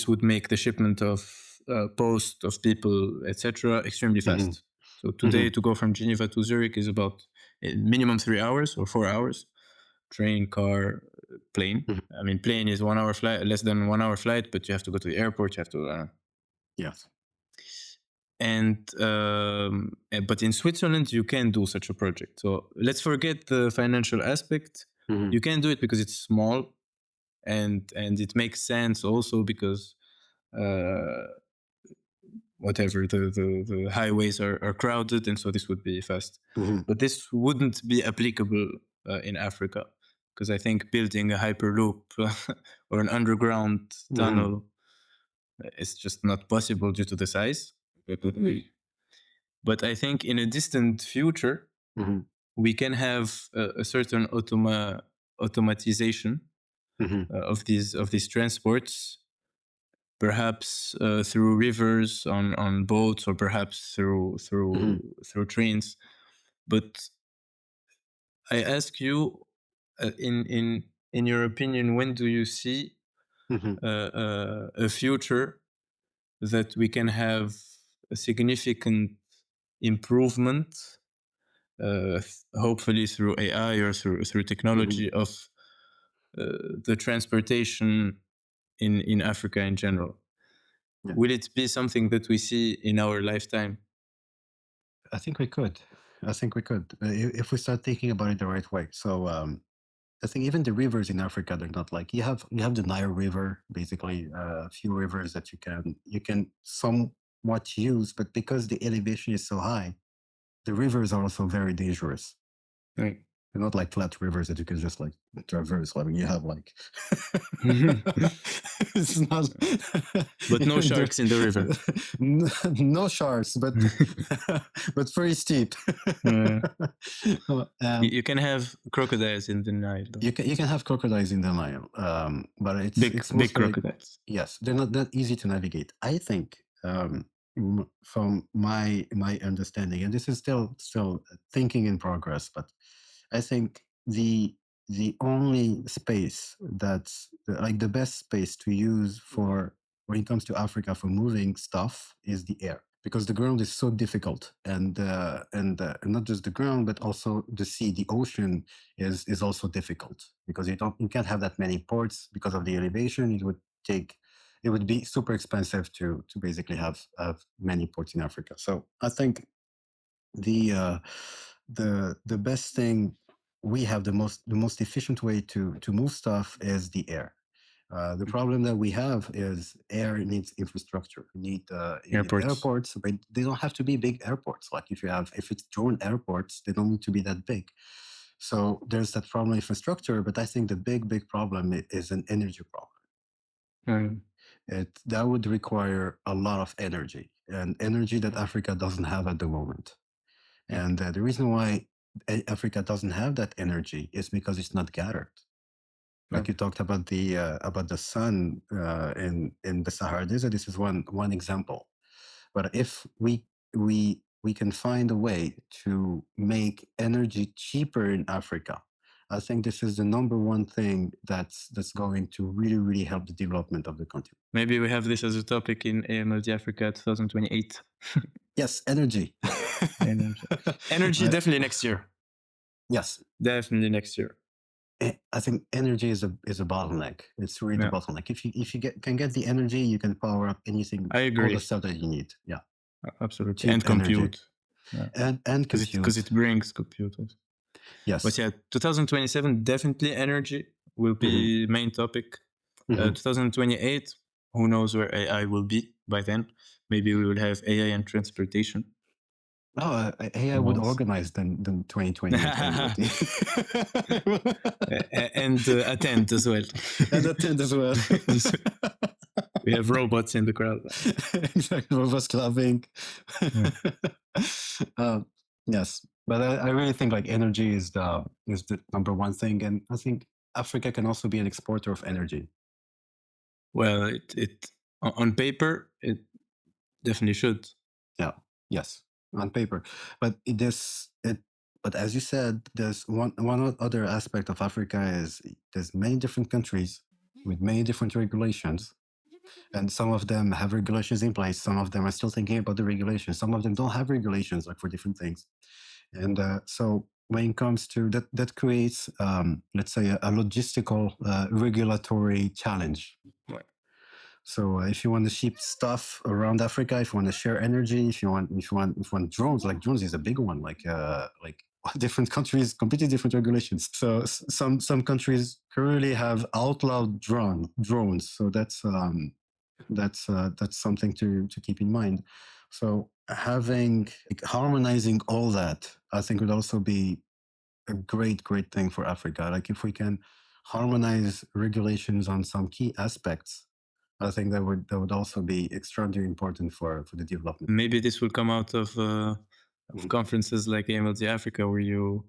Speaker 2: would make the shipment of post, of people, etc., extremely fast. So today, to go from Geneva to Zurich is about minimum 3 hours or 4 hours. Train, car, plane. I mean, plane is 1 hour flight, less than 1 hour flight, but you have to go to the airport. You have to.
Speaker 1: Yes.
Speaker 2: And but in Switzerland, you can do such a project. So let's forget the financial aspect. You can do it because it's small, and it makes sense also because whatever, the highways are crowded, and so this would be fast. But this wouldn't be applicable in Africa, because I think building a hyperloop or an underground tunnel is just not possible due to the size. But I think in a distant future, we can have a certain automatization of these transports, perhaps through rivers, on boats, or perhaps through trains. But I ask you, in your opinion, when do you see a future that we can have a significant improvement, hopefully through AI or through technology, of the transportation in Africa in general? Yeah. Will it be something that we see in our lifetime?
Speaker 1: I think we could. If we start thinking about it the right way. So I think even the rivers in Africa, they're not like, you have the Nile River, basically a few rivers that you can somewhat use, but because the elevation is so high, the rivers are also very dangerous.
Speaker 2: Right.
Speaker 1: They're not like flat rivers that you can just like traverse. I mean, you have like it's not,
Speaker 2: but no sharks in the river.
Speaker 1: No sharks, but but very steep.
Speaker 2: You can have crocodiles in the Nile. Though.
Speaker 1: You can have crocodiles in the Nile, but it's
Speaker 2: big crocodiles.
Speaker 1: Yes, they're not that easy to navigate. I think from my understanding, and this is still thinking in progress, but I think the only space that's like the best space to use for when it comes to Africa for moving stuff is the air, because the ground is so difficult, and not just the ground, but also the sea, the ocean is also difficult, because you can't have that many ports because of the elevation. It would be super expensive to basically have many ports in Africa. So I think the best thing, we have the most efficient way to move stuff is the air. The problem that we have is air needs infrastructure. You need airports, but they don't have to be big airports. Like if it's joint airports, they don't need to be that big. So there's that problem, infrastructure. But I think the big problem is an energy problem. That would require a lot of energy, and energy that Africa doesn't have at the moment. And the reason why Africa doesn't have that energy is because it's not gathered. Like you talked about the sun in the Sahara Desert. This is one example. But if we can find a way to make energy cheaper in Africa, I think this is the number one thing that's going to really help the development of the country.
Speaker 2: Maybe we have this as a topic in AMLD Africa 2028.
Speaker 1: Yes, energy.
Speaker 2: Energy definitely next year.
Speaker 1: Yes,
Speaker 2: definitely next year.
Speaker 1: I think energy is a bottleneck. It's really the bottleneck. If you can get the energy, you can power up anything.
Speaker 2: I agree.
Speaker 1: All the stuff that you need. Yeah.
Speaker 2: Absolutely.
Speaker 1: cheap
Speaker 2: And compute.
Speaker 1: energy.
Speaker 2: Yeah.
Speaker 1: And
Speaker 2: Because
Speaker 1: compute.
Speaker 2: it brings computers.
Speaker 1: Yes.
Speaker 2: But yeah, 2027, definitely energy will be main topic. 2028, who knows where AI will be by then. Maybe we will have AI and transportation.
Speaker 1: Oh, AI would organize than 2028.
Speaker 2: And attend as well.
Speaker 1: And attend as well.
Speaker 2: We have robots in the crowd.
Speaker 1: Exactly, robots clubbing. Yes, but I really think like energy is the number one thing, and I think Africa can also be an exporter of energy.
Speaker 2: Well, it on paper it definitely should.
Speaker 1: Yeah. Yes, on paper, but but as you said, there's one other aspect of Africa is there's many different countries with many different regulations. And some of them have regulations in place. Some of them are still thinking about the regulations. Some of them don't have regulations, like for different things. And so when it comes to that, that creates, let's say, a logistical regulatory challenge.
Speaker 2: Right.
Speaker 1: So if you want to ship stuff around Africa, if you want to share energy, if you want drones, like drones is a big one, like different countries, completely different regulations. So some countries currently have outlawed drones. So that's something to keep in mind. So harmonizing all that, I think would also be a great thing for Africa. Like if we can harmonize regulations on some key aspects, I think that would also be extraordinarily important for the development.
Speaker 2: Maybe this will come out of conferences like AMLD Africa, where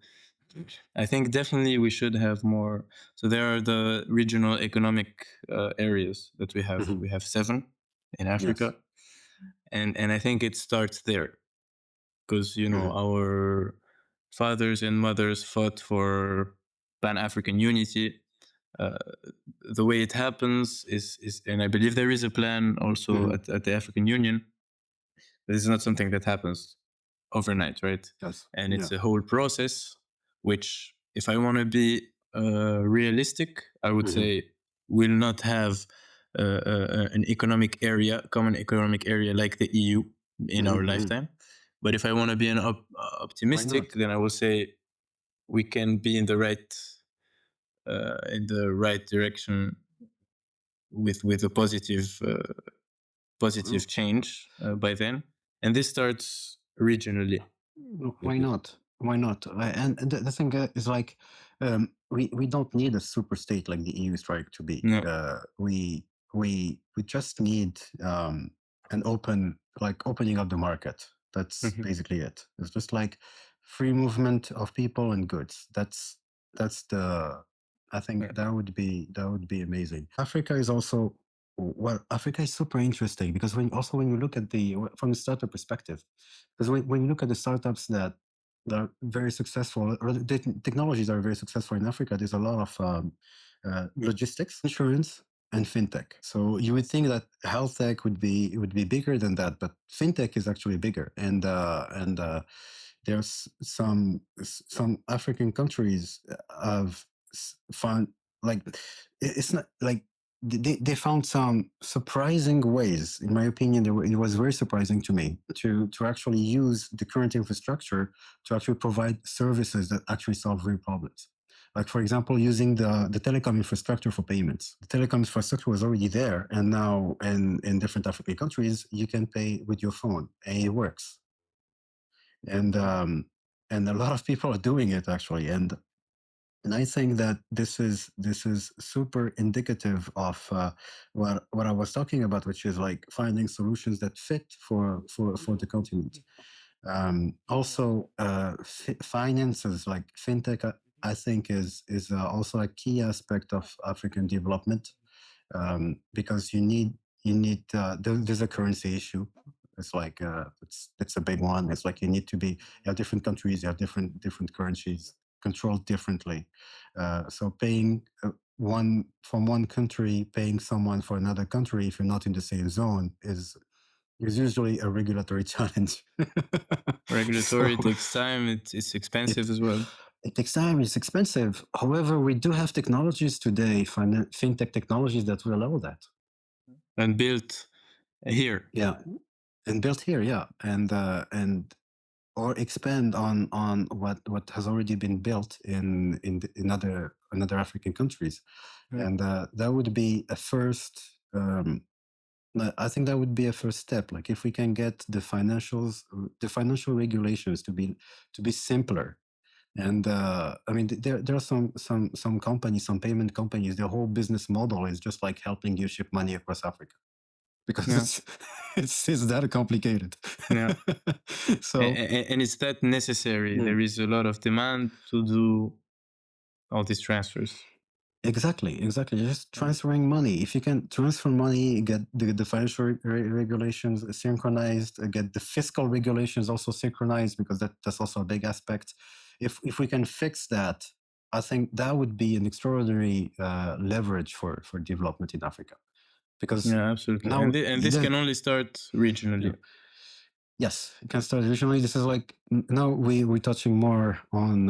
Speaker 2: I think definitely we should have more. So there are the regional economic areas that we have. We have 7 in Africa, yes. and I think it starts there, because our fathers and mothers fought for Pan-African unity. The way it happens is, and I believe there is a plan also at the African Union. This is not something that happens overnight, right?
Speaker 1: Yes.
Speaker 2: And it's a whole process, which, if I want to be realistic, I would say will not have an common economic area like the EU in our lifetime. But if I want to be an optimistic, then I will say we can be in the right direction with a positive change by then. And this starts regionally.
Speaker 1: Why not? And the thing is, like, we don't need a super state like the EU is trying to be.
Speaker 2: No.
Speaker 1: We just need an opening up the market. That's basically it. It's just like free movement of people and goods. That's the. I think that would be amazing. Africa is also. Well, Africa is super interesting because when you look at from the startup perspective, because when you look at the startups that are very successful, or the technologies that are very successful in Africa, there's a lot of logistics, insurance, and FinTech. So you would think that health tech would be bigger than that, but FinTech is actually bigger. And there's some African countries have found, like, it's not like they found some surprising ways. In my opinion, it was very surprising to me to actually use the current infrastructure to actually provide services that actually solve real problems. Like, for example, using the telecom infrastructure for payments. The telecom infrastructure was already there, and now in different African countries, you can pay with your phone, and it works. And a lot of people are doing it, actually. And I think that this is super indicative of what I was talking about, which is like finding solutions that fit for the continent. Also, finances, like FinTech, I think is also a key aspect of African development, because you need there's a currency issue. It's like it's a big one. It's like you have different countries, you have different currencies controlled differently. So paying from one country, paying someone for another country, if you're not in the same zone, is usually a regulatory challenge.
Speaker 2: Regulatory takes time. It's expensive as well.
Speaker 1: It takes time. It's expensive. However, we do have technologies today, FinTech technologies, that will allow that.
Speaker 2: And built here.
Speaker 1: Yeah. and built here, yeah, and or expand on what has already been built in other African countries, and that would be a first. I think that would be a first step. Like if we can get the financial regulations to be simpler, and I mean there are some companies, some payment companies. Their whole business model is just like helping you ship money across Africa, because it's that complicated.
Speaker 2: Yeah.
Speaker 1: So
Speaker 2: and it's that necessary. There is a lot of demand to do all these transfers.
Speaker 1: Exactly. Just transferring money. If you can transfer money, get the financial regulations synchronized, get the fiscal regulations also synchronized, because that's also a big aspect. If we can fix that, I think that would be an extraordinary leverage for development in Africa. Because
Speaker 2: absolutely.
Speaker 1: now,
Speaker 2: and this can only start regionally.
Speaker 1: Yeah. Yes, it can start regionally. This is like now we're touching more on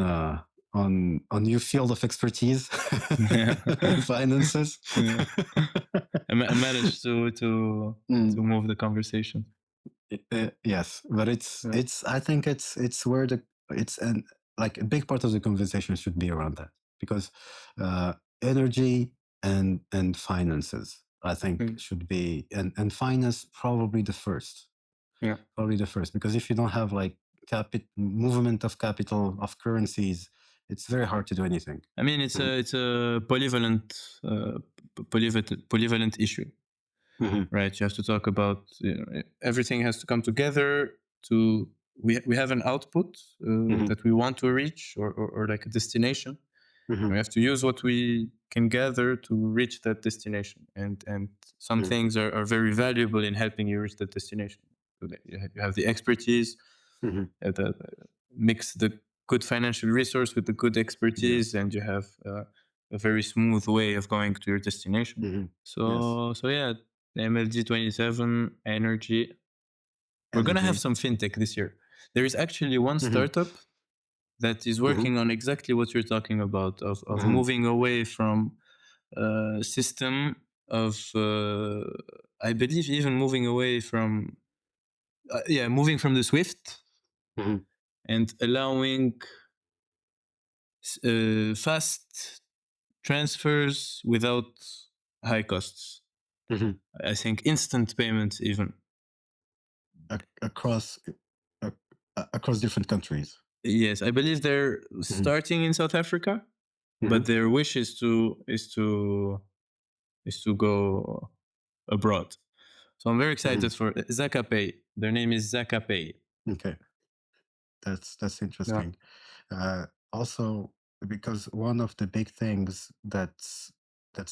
Speaker 1: new field of expertise, finances.
Speaker 2: I managed to move the conversation.
Speaker 1: Yes, but it's I think it's where it's like a big part of the conversation should be around that, because energy and finances, I think, should be, and finance probably the first.
Speaker 2: Yeah,
Speaker 1: probably the first, because if you don't have like movement of capital, of currencies, it's very hard to do anything.
Speaker 2: I mean, it's a polyvalent issue, right? You have to talk about, everything has to come together to we have an output that we want to reach, or like a destination. We have to use what we can gather to reach that destination, and some things are very valuable in helping you reach that destination. You have the expertise, mix the good financial resource with the good expertise, and you have a very smooth way of going to your destination. So yeah, AMLD 27 energy. We're gonna have some fintech this year. There is actually one startup that is working on exactly what you're talking about, of moving away from a system of, I believe even moving away from, moving from the SWIFT and allowing fast transfers without high costs. I think instant payments even.
Speaker 1: Across different countries.
Speaker 2: Yes, I believe they're starting in South Africa, but their wish is to go abroad. So I'm very excited for ZakaPay. Their name is ZakaPay.
Speaker 1: Okay, that's interesting. Also, because one of the big things that's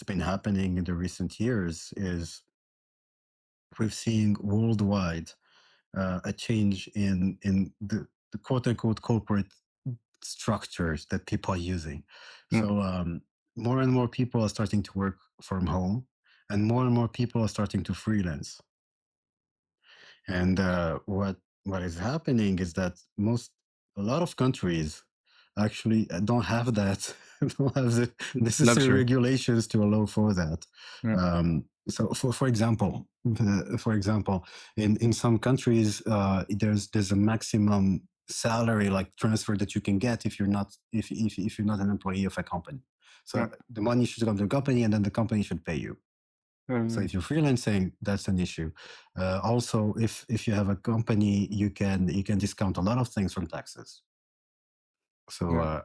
Speaker 1: been happening in the recent years is we've seen worldwide a change in the quote unquote corporate structures that people are using. So more and more people are starting to work from home, and more people are starting to freelance. And what is happening is that a lot of countries actually don't have that, don't have the necessary regulations to allow for that. So for example, in some countries, there's a maximum salary like transfer that you can get if you're not an employee of a company. So the money should come to the company, and then the company should pay you. So if you're freelancing, that's an issue. Also, if you have a company, you can discount a lot of things from taxes. So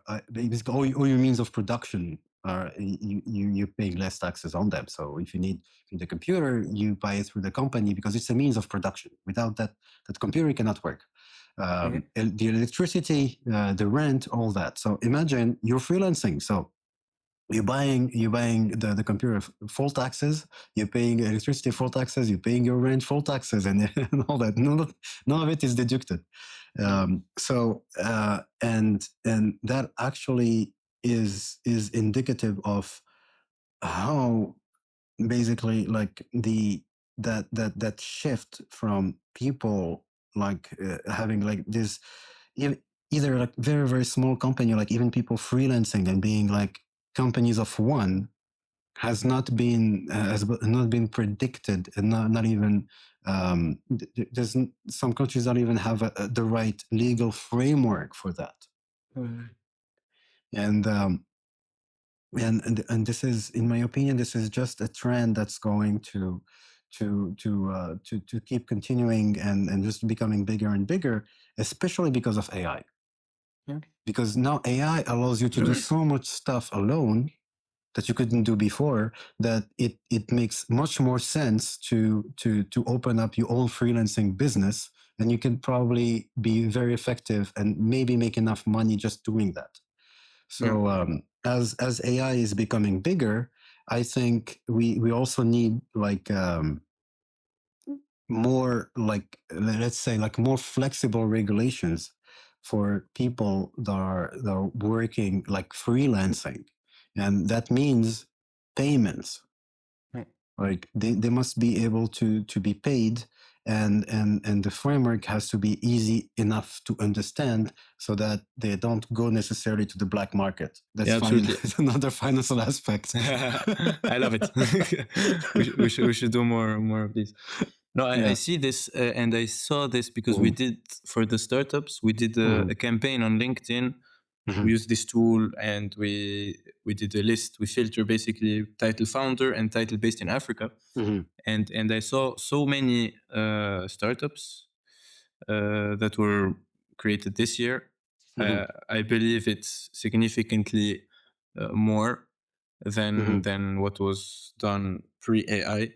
Speaker 1: all your means of production are you're paying less taxes on them. So if you need the computer, you buy it through the company because it's a means of production. Without that computer cannot work. The electricity, the rent, all that. So imagine you're freelancing. So you're buying the computer full taxes, you're paying electricity full taxes, you're paying your rent full taxes, and all that. None of it is deducted. So and that actually is indicative of how basically like that shift from people like having like this either like very very small company, like even people freelancing and being like companies of one, has not been predicted, and not even Some countries don't even have the right legal framework for that. And this is, in my opinion, this is just a trend that's going to keep continuing and just becoming bigger and bigger, especially because of AI.
Speaker 2: Yeah.
Speaker 1: Because now AI allows you to do so much stuff alone that you couldn't do before, that it makes much more sense to open up your own freelancing business, and you can probably be very effective and maybe make enough money just doing that. So as AI is becoming bigger, I think we also need like more, like, let's say, like more flexible regulations for people that are working like freelancing, and that means payments. Like they must be able to be paid, and the framework has to be easy enough to understand so that they don't go necessarily to the black market. That's
Speaker 2: absolutely
Speaker 1: another financial aspect.
Speaker 2: I love it. we should do more of this. No, I see this, and I saw this because we did, for the startups, we did a campaign on LinkedIn. We used this tool, and we did a list. We filter basically title founder and title based in Africa. And I saw so many startups that were created this year. I believe it's significantly more than what was done pre-AI.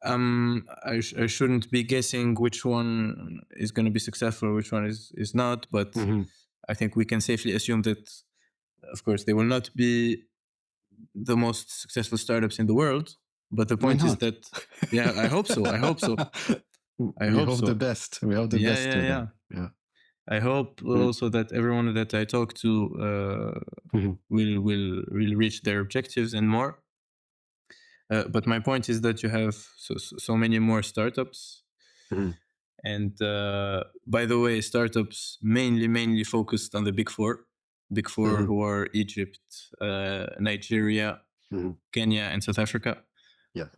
Speaker 2: I shouldn't be guessing which one is going to be successful, which one is not, but I think we can safely assume that, of course, they will not be the most successful startups in the world. But the point is that, yeah, I hope so. I hope so.
Speaker 1: We hope the best. We hope the best.
Speaker 2: Yeah. I hope also that everyone that I talk to will reach their objectives and more. But my point is that you have so many more startups. And by the way, startups mainly focused on the big four, who are Egypt, Nigeria, Kenya, and South Africa.
Speaker 1: Yeah.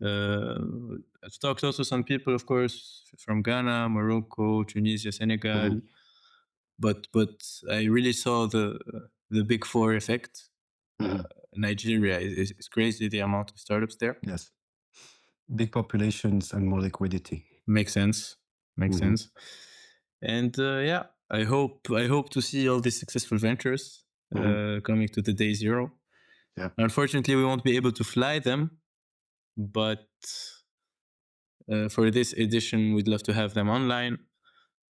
Speaker 2: I've talked also to some people, of course, from Ghana, Morocco, Tunisia, Senegal. But I really saw the big four effect. Nigeria is crazy, the amount of startups there.
Speaker 1: Yes. Big populations and more liquidity.
Speaker 2: Makes sense. And I hope to see all these successful ventures coming to the day zero.
Speaker 1: Yeah.
Speaker 2: Unfortunately, we won't be able to fly them, but for this edition, we'd love to have them online.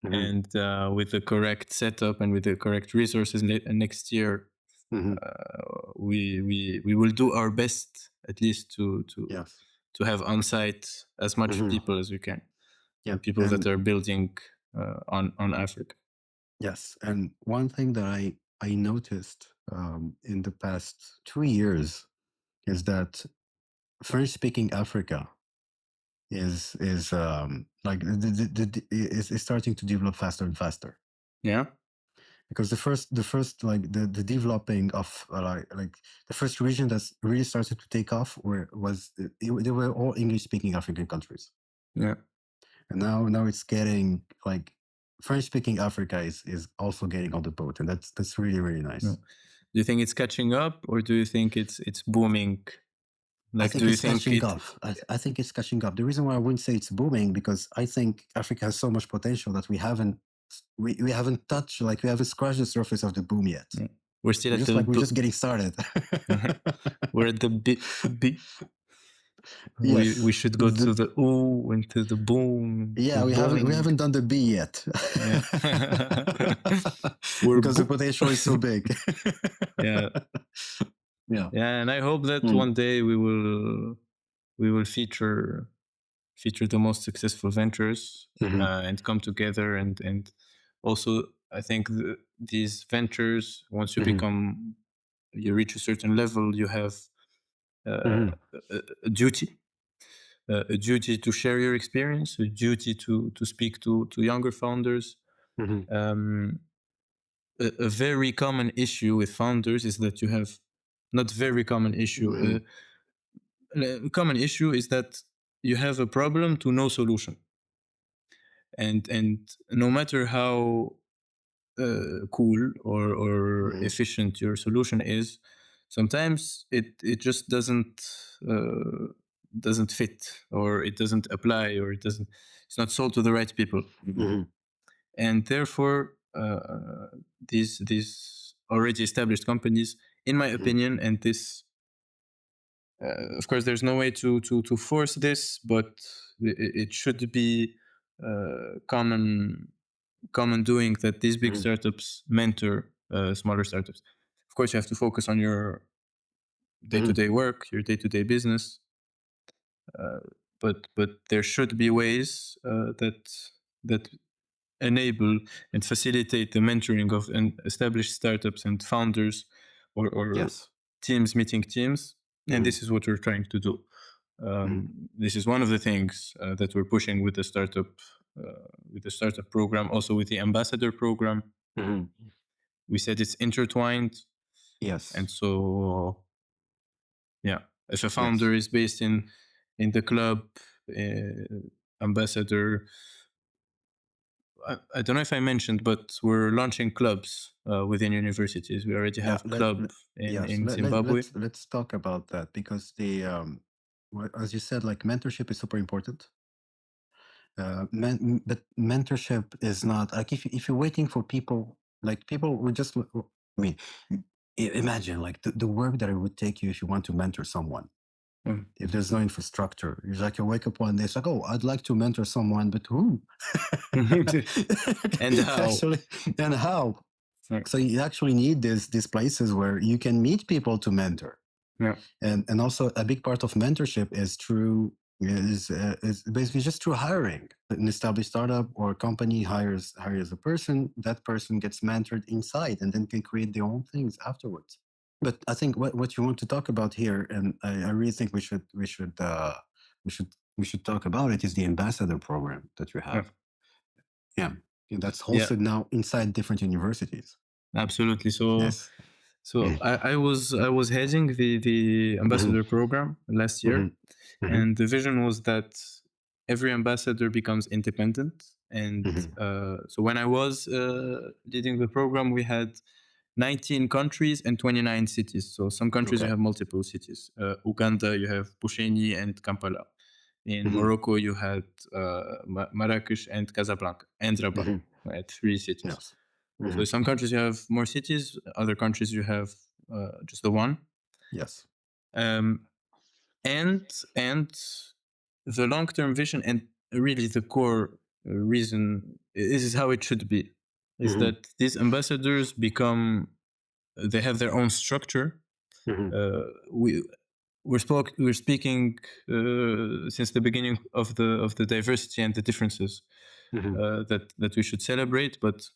Speaker 2: And with the correct setup and with the correct resources next year, we will do our best, at least to have on site as much people as we can.
Speaker 1: Yeah,
Speaker 2: people that are building on Africa.
Speaker 1: Yes, and one thing that I noticed in the past 2 years is that French-speaking Africa is like is starting to develop faster and faster.
Speaker 2: Yeah,
Speaker 1: because the first like the developing of like the first region that's really started to take off they were all English-speaking African countries.
Speaker 2: Yeah,
Speaker 1: and now it's getting like French-speaking Africa is also getting on the boat, and that's really, really nice.
Speaker 2: Yeah. Do you think it's catching up, or do you think it's booming?
Speaker 1: Like, I think it's catching up. I think it's catching up. The reason why I wouldn't say it's booming, because I think Africa has so much potential that we haven't touched, like we haven't scratched the surface of the boom yet.
Speaker 2: Yeah. We're still
Speaker 1: we're just getting started.
Speaker 2: We're at the B.
Speaker 1: Yes.
Speaker 2: We should go to the O and to the boom.
Speaker 1: Yeah, we haven't done the B yet.
Speaker 2: Yeah.
Speaker 1: Because the potential is so big.
Speaker 2: Yeah.
Speaker 1: Yeah.
Speaker 2: Yeah, and I hope that one day we will feature the most successful ventures and come together, and also I think these ventures, once you you reach a certain level, you have a duty. A duty to share your experience, a duty to speak to younger founders. A very common issue with founders is that you have not very common issue. A common issue is that you have a problem to no solution, and no matter how cool or efficient your solution is, sometimes it just doesn't fit, or it doesn't apply, or it's not sold to the right people. And therefore these already established companies, in my opinion, and this of course there's no way to force this, but it should be common doing, that these big startups mentor smaller startups. Of course, you have to focus on your day-to-day work, your day-to-day business, but there should be ways that enable and facilitate the mentoring of established startups and founders, or
Speaker 1: Yes.
Speaker 2: teams meeting teams, and this is what we're trying to do. This is one of the things that we're pushing with the startup program, also with the ambassador program. We said it's intertwined.
Speaker 1: Yes.
Speaker 2: And so, yeah, if a founder is based in the club, ambassador, I don't know if I mentioned, but we're launching clubs within universities. We already have a club in Zimbabwe.
Speaker 1: Let's talk about that, because as you said, like, mentorship is super important. But mentorship is not like, if you're waiting for people, like, people would just, I mean, imagine like the work that it would take you if you want to mentor someone. If there's no infrastructure, it's like you wake up one day, it's like, oh, I'd like to mentor someone, but who?
Speaker 2: And how?
Speaker 1: And how? So you actually need these places where you can meet people to mentor.
Speaker 2: Yeah.
Speaker 1: And also a big part of mentorship is basically just through hiring. An established startup or company hires a person. That person gets mentored inside, and then can create their own things afterwards. But I think what you want to talk about here, and I really think we should talk about it, is the ambassador program that you have. Yeah, that's hosted now inside different universities.
Speaker 2: Absolutely. So
Speaker 1: yes.
Speaker 2: So I was heading the ambassador program last year, and the vision was that every ambassador becomes independent. And so when I was leading the program, we had 19 countries and 29 cities. So some countries you have multiple cities. Uganda, you have Busheni and Kampala. In Morocco, you had Marrakesh and Casablanca and Rabat. Right, 3 cities.
Speaker 1: Yes.
Speaker 2: So some countries you have more cities, other countries you have just the one.
Speaker 1: Yes.
Speaker 2: And the long-term vision, and really the core reason, this is how it should be, is that these ambassadors they have their own structure. We're speaking since the beginning of the diversity and the differences that we should celebrate, but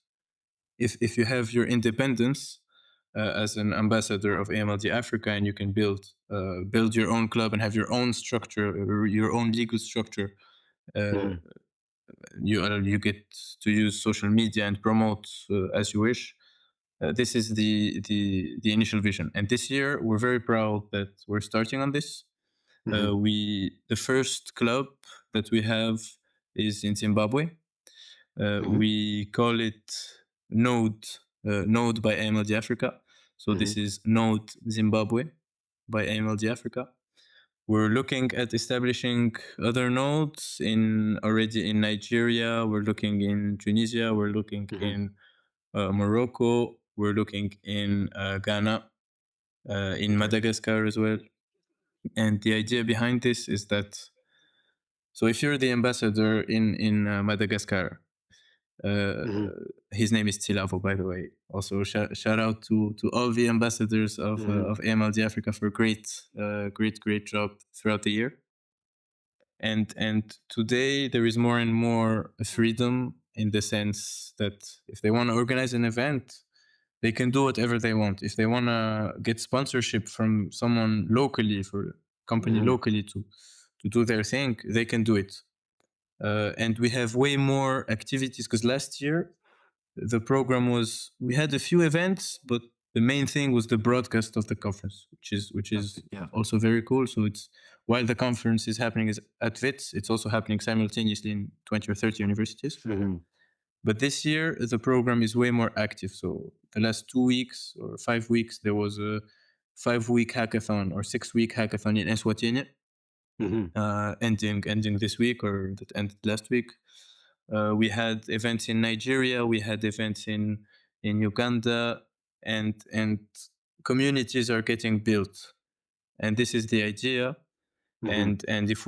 Speaker 2: if you have your independence as an ambassador of AMLD Africa, and you can build your own club and have your own structure, your own legal structure, you get to use social media and promote as you wish. This is the initial vision, and this year we're very proud that we're starting on this. The first club that we have is in Zimbabwe. We call it Node by AMLD Africa. So this is Node Zimbabwe by AMLD Africa. We're looking at establishing other nodes already in Nigeria. We're looking in Tunisia. We're looking in Morocco. We're looking in Ghana, in Madagascar as well. And the idea behind this is that, so if you're the ambassador in Madagascar, his name is Tilavo, by the way. Also, shout out to all the ambassadors of AMLD Africa for great job throughout the year. And today there is more and more freedom, in the sense that if they want to organize an event, they can do whatever they want. If they want to get sponsorship from someone locally, for a company locally to do their thing, they can do it. And we have way more activities, because last year the program we had a few events, but the main thing was the broadcast of the conference, which is
Speaker 1: Yeah.
Speaker 2: also very cool. So it's while the conference is happening at Wits, it's also happening simultaneously in 20 or 30 universities.
Speaker 1: Mhm.
Speaker 2: But this year the program is way more active. So the last 2 weeks or 5 weeks there was a 5-week hackathon or 6-week hackathon in Eswatini,
Speaker 1: Mhm.
Speaker 2: ending this week or that ended last week. We had events in Nigeria, we had events in Uganda, and communities are getting built. And this is the idea.
Speaker 1: Mhm.
Speaker 2: And if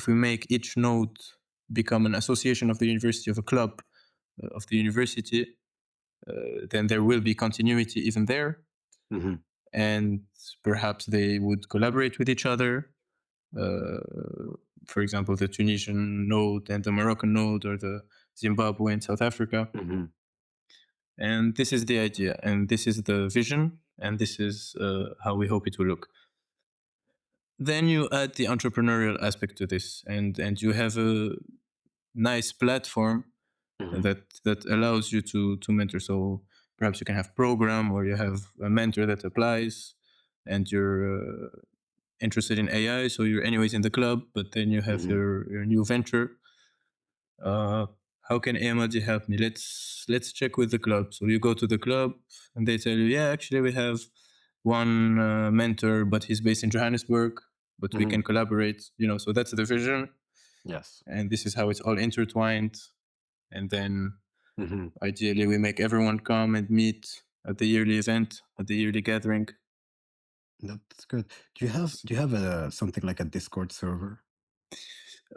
Speaker 2: we make each node become an association of the university, of a club of the university, then there will be continuity even there.
Speaker 1: Mhm.
Speaker 2: And perhaps they would collaborate with each other. For example, the Tunisian node and the Moroccan node, or the Zimbabwe and South Africa.
Speaker 1: Mhm.
Speaker 2: And this is the idea, and this is the vision, and this is how we hope it will look. Then you add the entrepreneurial aspect to this, and you have a nice platform
Speaker 1: Mhm.
Speaker 2: that allows you to mentor. So perhaps you can have program, or you have a mentor that applies, and you're interested in AI, so you're anyways in the club, but then you have
Speaker 1: Mhm.
Speaker 2: your new venture. How can AMLD help me? Let's check with the club. So you go to the club and they tell you, yeah, actually we have one mentor, but he's based in Johannesburg, but we
Speaker 1: Mhm.
Speaker 2: can collaborate. So that's the vision,
Speaker 1: Yes.
Speaker 2: and this is how it's all intertwined. And then
Speaker 1: Mhm.
Speaker 2: ideally we make everyone come and meet at the yearly event, at the yearly gathering.
Speaker 1: That's good. Do you have something like a Discord server?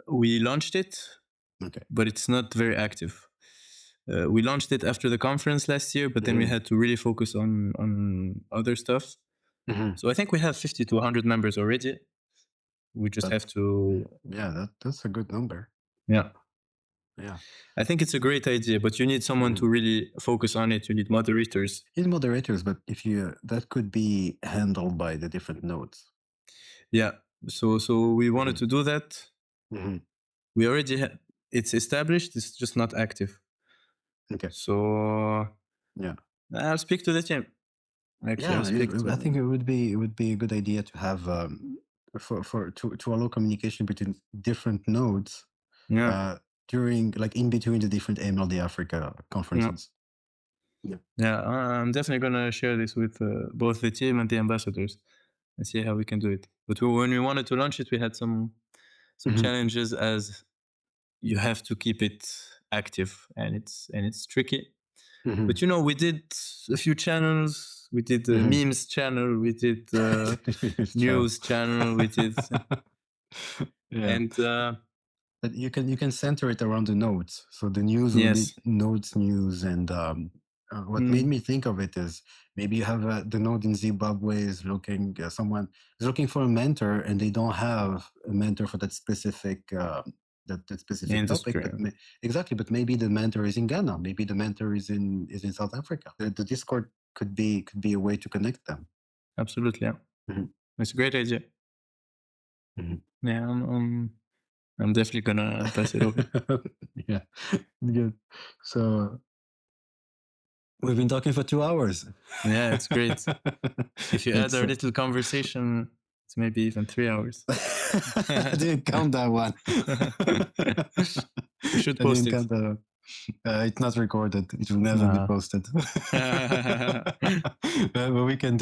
Speaker 2: We launched it,
Speaker 1: Okay.
Speaker 2: but it's not very active. We launched it after the conference last year, but then we
Speaker 1: Mhm.
Speaker 2: had to really focus on other stuff.
Speaker 1: Mhm.
Speaker 2: So I think we have 50 to 100 members already. We just have to,
Speaker 1: Yeah, that's a good number.
Speaker 2: yeah.
Speaker 1: Yeah.
Speaker 2: I think it's a great idea, but you need someone to really focus on it. You need moderators.
Speaker 1: In moderators, but if you that could be handled by the different nodes.
Speaker 2: Yeah. So we wanted to do that.
Speaker 1: Mhm.
Speaker 2: We already it's established. It's just not active.
Speaker 1: Okay.
Speaker 2: So
Speaker 1: Yeah.
Speaker 2: I'll speak to the team. Actually,
Speaker 1: Yeah,
Speaker 2: I'll speak to.
Speaker 1: I think it would be a good idea to have to allow communication between different nodes
Speaker 2: Yeah.
Speaker 1: during, like, in between the different AMLD Africa
Speaker 2: Yeah.
Speaker 1: conferences.
Speaker 2: Yeah, I'm definitely gonna share this with both the team and the ambassadors and see how we can do it. But when we wanted to launch it, we had some
Speaker 1: Mhm.
Speaker 2: challenges, as you have to keep it active, and it's tricky.
Speaker 1: Mhm.
Speaker 2: But we did a few channels. We did the
Speaker 1: Mhm.
Speaker 2: memes channel. We did the news channel. We did,
Speaker 1: Yeah.
Speaker 2: and
Speaker 1: But you can center it around the nodes. So the news will be
Speaker 2: yes,
Speaker 1: nodes news, and what made
Speaker 2: Mm,
Speaker 1: me think of it is maybe you have the node in Zimbabwe is looking someone is looking for a mentor, and they don't have a mentor for that specific that specific topic.
Speaker 2: industry.
Speaker 1: But exactly, but maybe the mentor is in Ghana. Maybe the mentor is in South Africa. The Discord could be a way to connect them.
Speaker 2: Absolutely, yeah.
Speaker 1: Mhm.
Speaker 2: It's a great idea.
Speaker 1: Mhm.
Speaker 2: Yeah, I'm definitely gonna pass it over.
Speaker 1: Yeah, good. So we've been talking for 2 hours.
Speaker 2: Yeah, it's great. If you add
Speaker 1: It's
Speaker 2: our little conversation, it's maybe even 3 hours.
Speaker 1: I didn't count that one.
Speaker 2: You should
Speaker 1: I
Speaker 2: post
Speaker 1: didn't
Speaker 2: it.
Speaker 1: count that one. It's not recorded. It will never be
Speaker 2: Nah.
Speaker 1: posted. But we can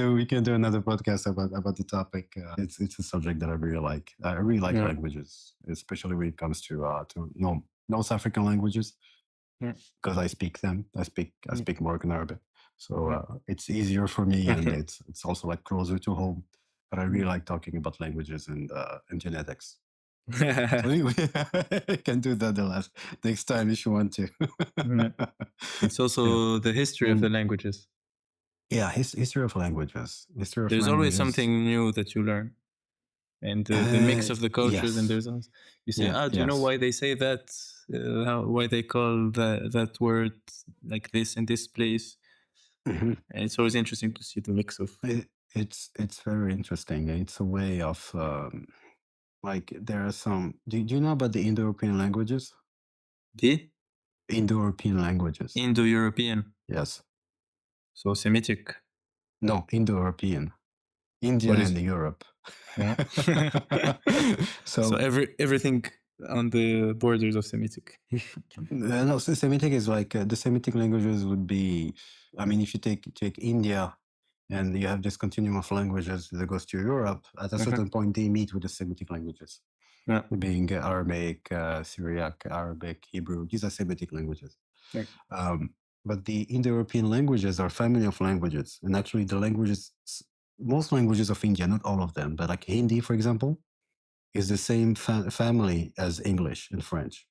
Speaker 1: do another podcast about the topic. It's a subject that I really like. I really like
Speaker 2: Yeah.
Speaker 1: languages, especially when it comes to North African languages,
Speaker 2: Yeah.
Speaker 1: because I speak them. I speak Moroccan Arabic, so
Speaker 2: Yeah.
Speaker 1: it's easier for me, and it's also like closer to home. But I really like talking about languages and genetics. So we can do that next time if you want to.
Speaker 2: Yeah. It's also the history of the languages.
Speaker 1: Yeah, history of languages.
Speaker 2: There's always something new that you learn. And the mix of the cultures, and
Speaker 1: Yes.
Speaker 2: there's always, you say,
Speaker 1: Yeah.
Speaker 2: do you know
Speaker 1: Yes.
Speaker 2: why they say that? Why they call that word like this in this place?
Speaker 1: Mhm.
Speaker 2: And it's always interesting to see the mix of.
Speaker 1: It's very interesting. It's a way of like there are some. Do you know about the Indo-European languages?
Speaker 2: The
Speaker 1: Indo-European languages.
Speaker 2: Indo-European,
Speaker 1: Yes.
Speaker 2: so Semitic.
Speaker 1: No, Indo-European. India
Speaker 2: What is
Speaker 1: and Europe.
Speaker 2: yeah?
Speaker 1: So
Speaker 2: everything on the borders of Semitic.
Speaker 1: no, so Semitic is like the Semitic languages would be. I mean, if you take India, and you have this continuum of languages that goes to Europe, at a certain point they meet with the Semitic languages,
Speaker 2: Yeah.
Speaker 1: being Aramaic, Syriac, Arabic, Hebrew. These are Semitic languages.
Speaker 2: Yeah.
Speaker 1: But the Indo-European languages are family of languages, and actually the languages, most languages of India, not all of them, but like Hindi, for example, is the same family as English and French.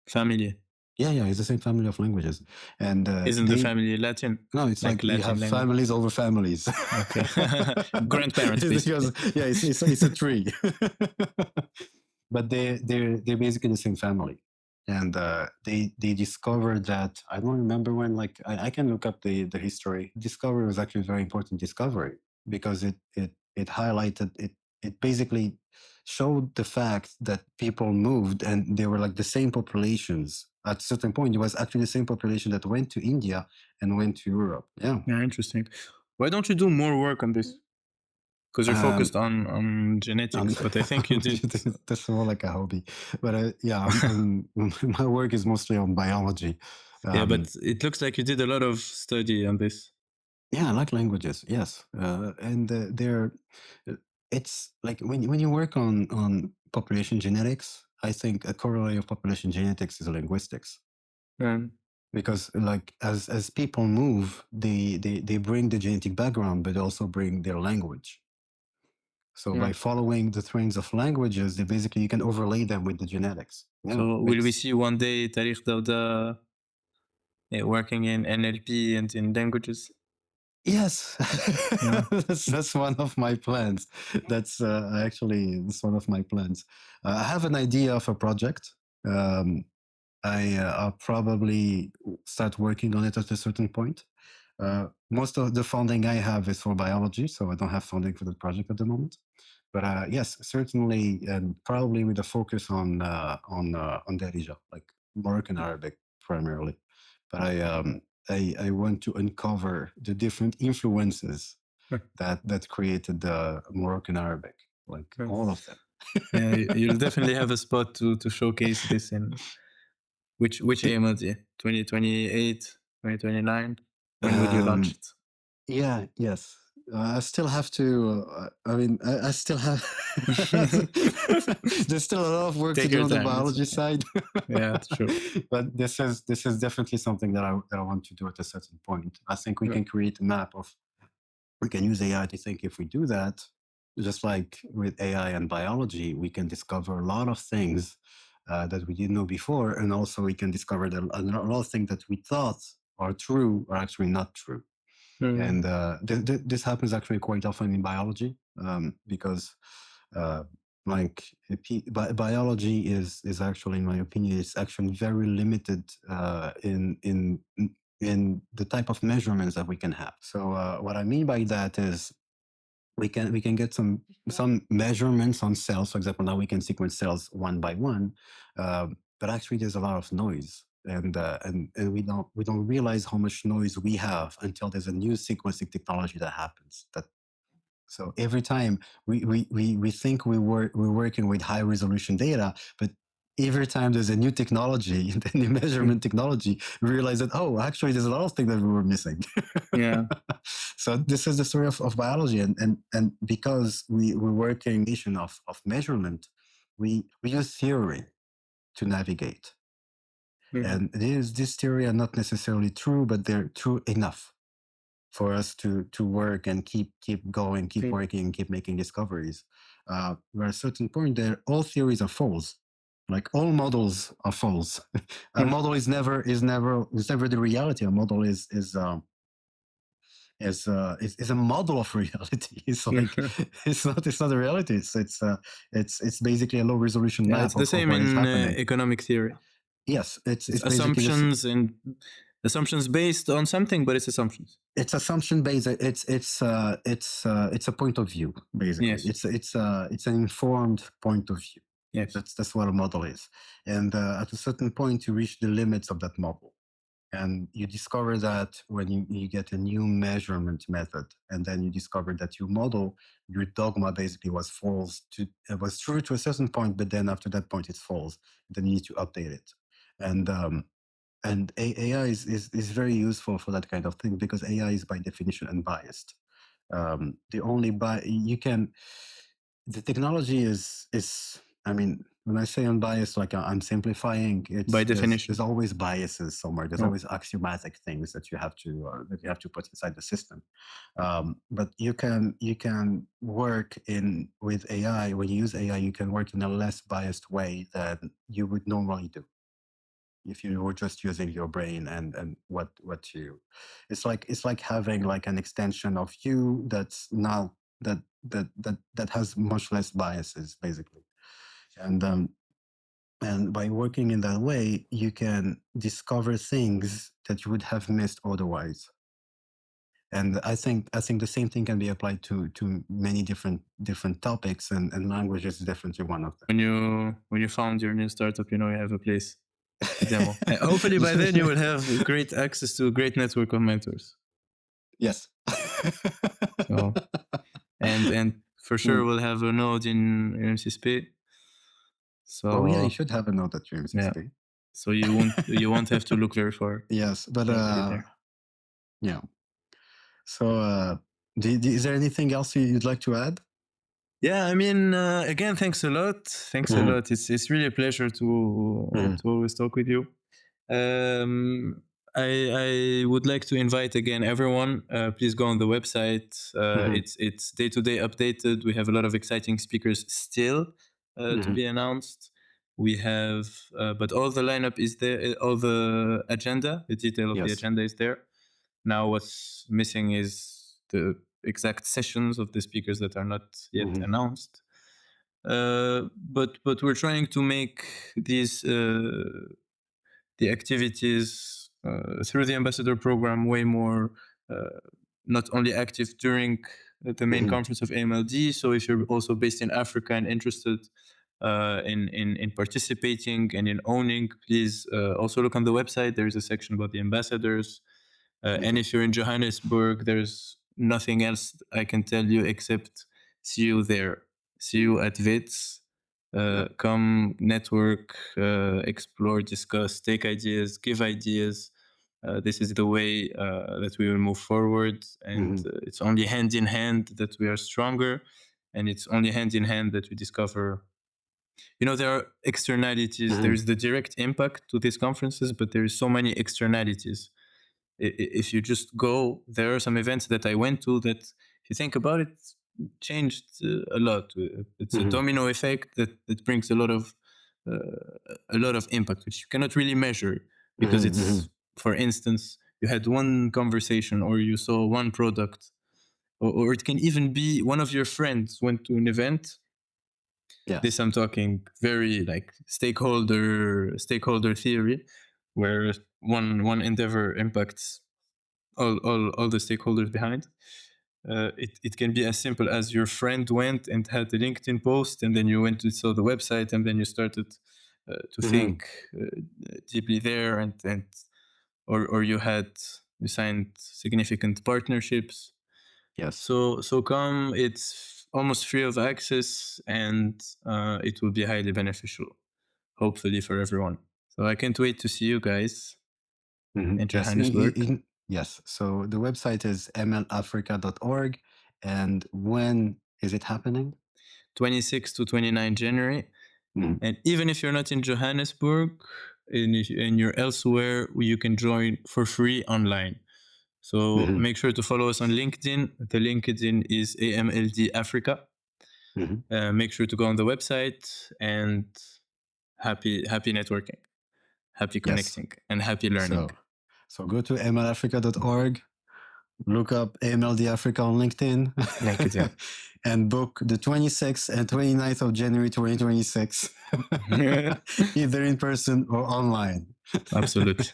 Speaker 2: Family.
Speaker 1: Yeah, it's the same family of languages. And
Speaker 2: Isn't the family Latin?
Speaker 1: No, it's like you have
Speaker 2: Latin
Speaker 1: families over families.
Speaker 2: Okay. Grandparents,
Speaker 1: It's
Speaker 2: basically.
Speaker 1: because, yeah, it's a tree. But they're basically the same family. And they discovered that, I don't remember when, like I can look up the history. Discovery was actually a very important discovery because it highlighted it basically showed the fact that people moved and they were like the same populations. At a certain point, it was actually the same population that went to India and went to Europe. Yeah.
Speaker 2: Yeah, interesting. Why don't you do more work on this? Because you're focused on genetics, but I think you did.
Speaker 1: That's more like a hobby. But yeah, my work is mostly on biology.
Speaker 2: Yeah, but it looks like you did a lot of study on this.
Speaker 1: Yeah, I like languages. Yes, and it's like when you work on population genetics, I think a corollary of population genetics is linguistics. Because like as people move, they bring the genetic background, but also bring their language. So by following the trends of languages, they basically you can overlay them with the genetics. Yeah,
Speaker 2: so will we see one day Tariq Dawda working in NLP and in languages?
Speaker 1: Yes,
Speaker 2: Yeah.
Speaker 1: that's one of my plans. That's that's one of my plans. I have an idea of a project. I'll probably start working on it at a certain point. Most of the funding I have is for biology, so I don't have funding for the project at the moment. But yes, certainly, and probably with a focus on Darija, like Moroccan Arabic primarily. But I want to uncover the different influences that created the Moroccan Arabic, like all of them.
Speaker 2: Yeah, you'll definitely have a spot to showcase this in which AMLD? 2028, 2029? When would you launch it?
Speaker 1: Yeah, yes. I still have to. I mean, I still have. There's still a lot of work
Speaker 2: Take
Speaker 1: to do
Speaker 2: your
Speaker 1: on the
Speaker 2: time, it's
Speaker 1: biology
Speaker 2: okay.
Speaker 1: side.
Speaker 2: Yeah, it's true.
Speaker 1: But this is definitely something that I want to do at a certain point. I think we can create a map of. We can use AI to think if we do that, just like with AI and biology, we can discover a lot of things that we didn't know before, and also we can discover that a lot of things that we thought are true are actually not true. And this happens actually quite often in biology because like biology is actually, in my opinion, it's actually very limited in the type of measurements that we can have. So what I mean by that is we can get some measurements on cells. For example, now we can sequence cells one by one, but actually there's a lot of noise, and we don't realize how much noise we have until there's a new sequencing technology that happens. So every time we think we're working with high resolution data, but every time there's a new technology, a new measurement technology, we realize that, oh, actually there's a lot of things that we were missing.
Speaker 2: Yeah.
Speaker 1: So this is the story of biology, and because we're working of measurement, we use theory to navigate. And this theory are not necessarily true, but they're true enough for us to work and keep going, keep working, keep making discoveries. At a certain point, all theories are false. Like all models are false. A model is never the reality. A model is a model of reality. It's like it's not a reality. It's basically a low resolution map.
Speaker 2: It's the same
Speaker 1: what is
Speaker 2: in
Speaker 1: happening.
Speaker 2: economic theory.
Speaker 1: Yes, it's
Speaker 2: assumptions and assumptions based on something, but it's assumptions.
Speaker 1: It's assumption based. It's a point of view, basically.
Speaker 2: Yes.
Speaker 1: It's an informed point of view.
Speaker 2: Yes.
Speaker 1: That's what a model is. And at a certain point, you reach the limits of that model. And you discover that when you get a new measurement method, and then you discover that your model, your dogma basically was false to, it was true to a certain point, but then after that point it's false. Then you need to update it. And AI is very useful for that kind of thing, because AI is by definition unbiased. The only the technology is I mean, when I say unbiased, like I'm simplifying. It's
Speaker 2: By definition.
Speaker 1: there's always biases somewhere. There's
Speaker 2: Yeah.
Speaker 1: always axiomatic things that you have to put inside the system. But you can work with AI. When you use AI, you can work in a less biased way than you would normally do if you were just using your brain and what you. It's like having like an extension of you that's now that has much less biases, basically. And by working in that way, you can discover things that you would have missed otherwise. And I think the same thing can be applied to many different topics, and language is definitely one of them.
Speaker 2: When you found your new startup, you have a place to demo. And hopefully by then you will have great access to a great network of mentors.
Speaker 1: Yes.
Speaker 2: So, and for sure we'll have a node in MCSP. So
Speaker 1: yeah, you should have a node at your MCSP.
Speaker 2: Yeah. So you won't have to look very far.
Speaker 1: Yes, but yeah. So is there anything else you'd like to add?
Speaker 2: Yeah, I mean, again, thanks a lot. Thanks a lot. It's really a pleasure to always talk with you. I would like to invite again everyone. Please go on the website. It's day-to-day updated. We have a lot of exciting speakers still to be announced. We have, but all the lineup is there. All the agenda, the detail of the agenda is there. Now, what's missing is the exact sessions of the speakers that are not yet announced. But we're trying to make these the activities through the ambassador program way more not only active during the main conference of AMLD. So if you're also based in Africa and interested in participating and in owning, please also look on the website. There's a section about the ambassadors. And if you're in Johannesburg, there's nothing else I can tell you except see you there. See you at Wits. Come, network, explore, discuss, take ideas, give ideas. This is the way that we will move forward. And it's only hand in hand that we are stronger. And it's only hand in hand that we discover. There are externalities. There's the direct impact to these conferences, but there is so many externalities. If you just go, there are some events that I went to that, if you think about it, changed a lot. It's a domino effect that brings a lot of impact, which you cannot really measure because it's, for instance, you had one conversation or you saw one product, or it can even be one of your friends went to an event. This I'm talking very like stakeholder theory, where one endeavor impacts all the stakeholders behind. It can be as simple as your friend went and had a LinkedIn post, and then you went to saw the website, and then you started to think deeply there, and or you signed significant partnerships.
Speaker 1: Yes.
Speaker 2: So come, it's almost free of access, and it will be highly beneficial, hopefully, for everyone. So I can't wait to see you guys in Johannesburg.
Speaker 1: Yes. So the website is mlafrica.org. And when is it happening?
Speaker 2: 26 to 29 January. And even if you're not in Johannesburg and you're elsewhere, you can join for free online. So make sure to follow us on LinkedIn. The LinkedIn is AMLD Africa. Make sure to go on the website, and happy networking, happy connecting, and happy learning.
Speaker 1: So go to mlafrica.org, look up AMLD Africa on LinkedIn, and book the 26th and 29th of January 2026, either in person or online.
Speaker 2: Absolutely.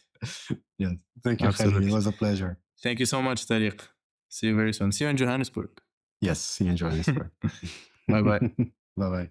Speaker 1: Yes. Thank you, Khalil. It was a pleasure.
Speaker 2: Thank you so much, Tariq. See you very soon. See you in Johannesburg.
Speaker 1: Yes, see you in Johannesburg.
Speaker 2: Bye-bye.
Speaker 1: Bye-bye.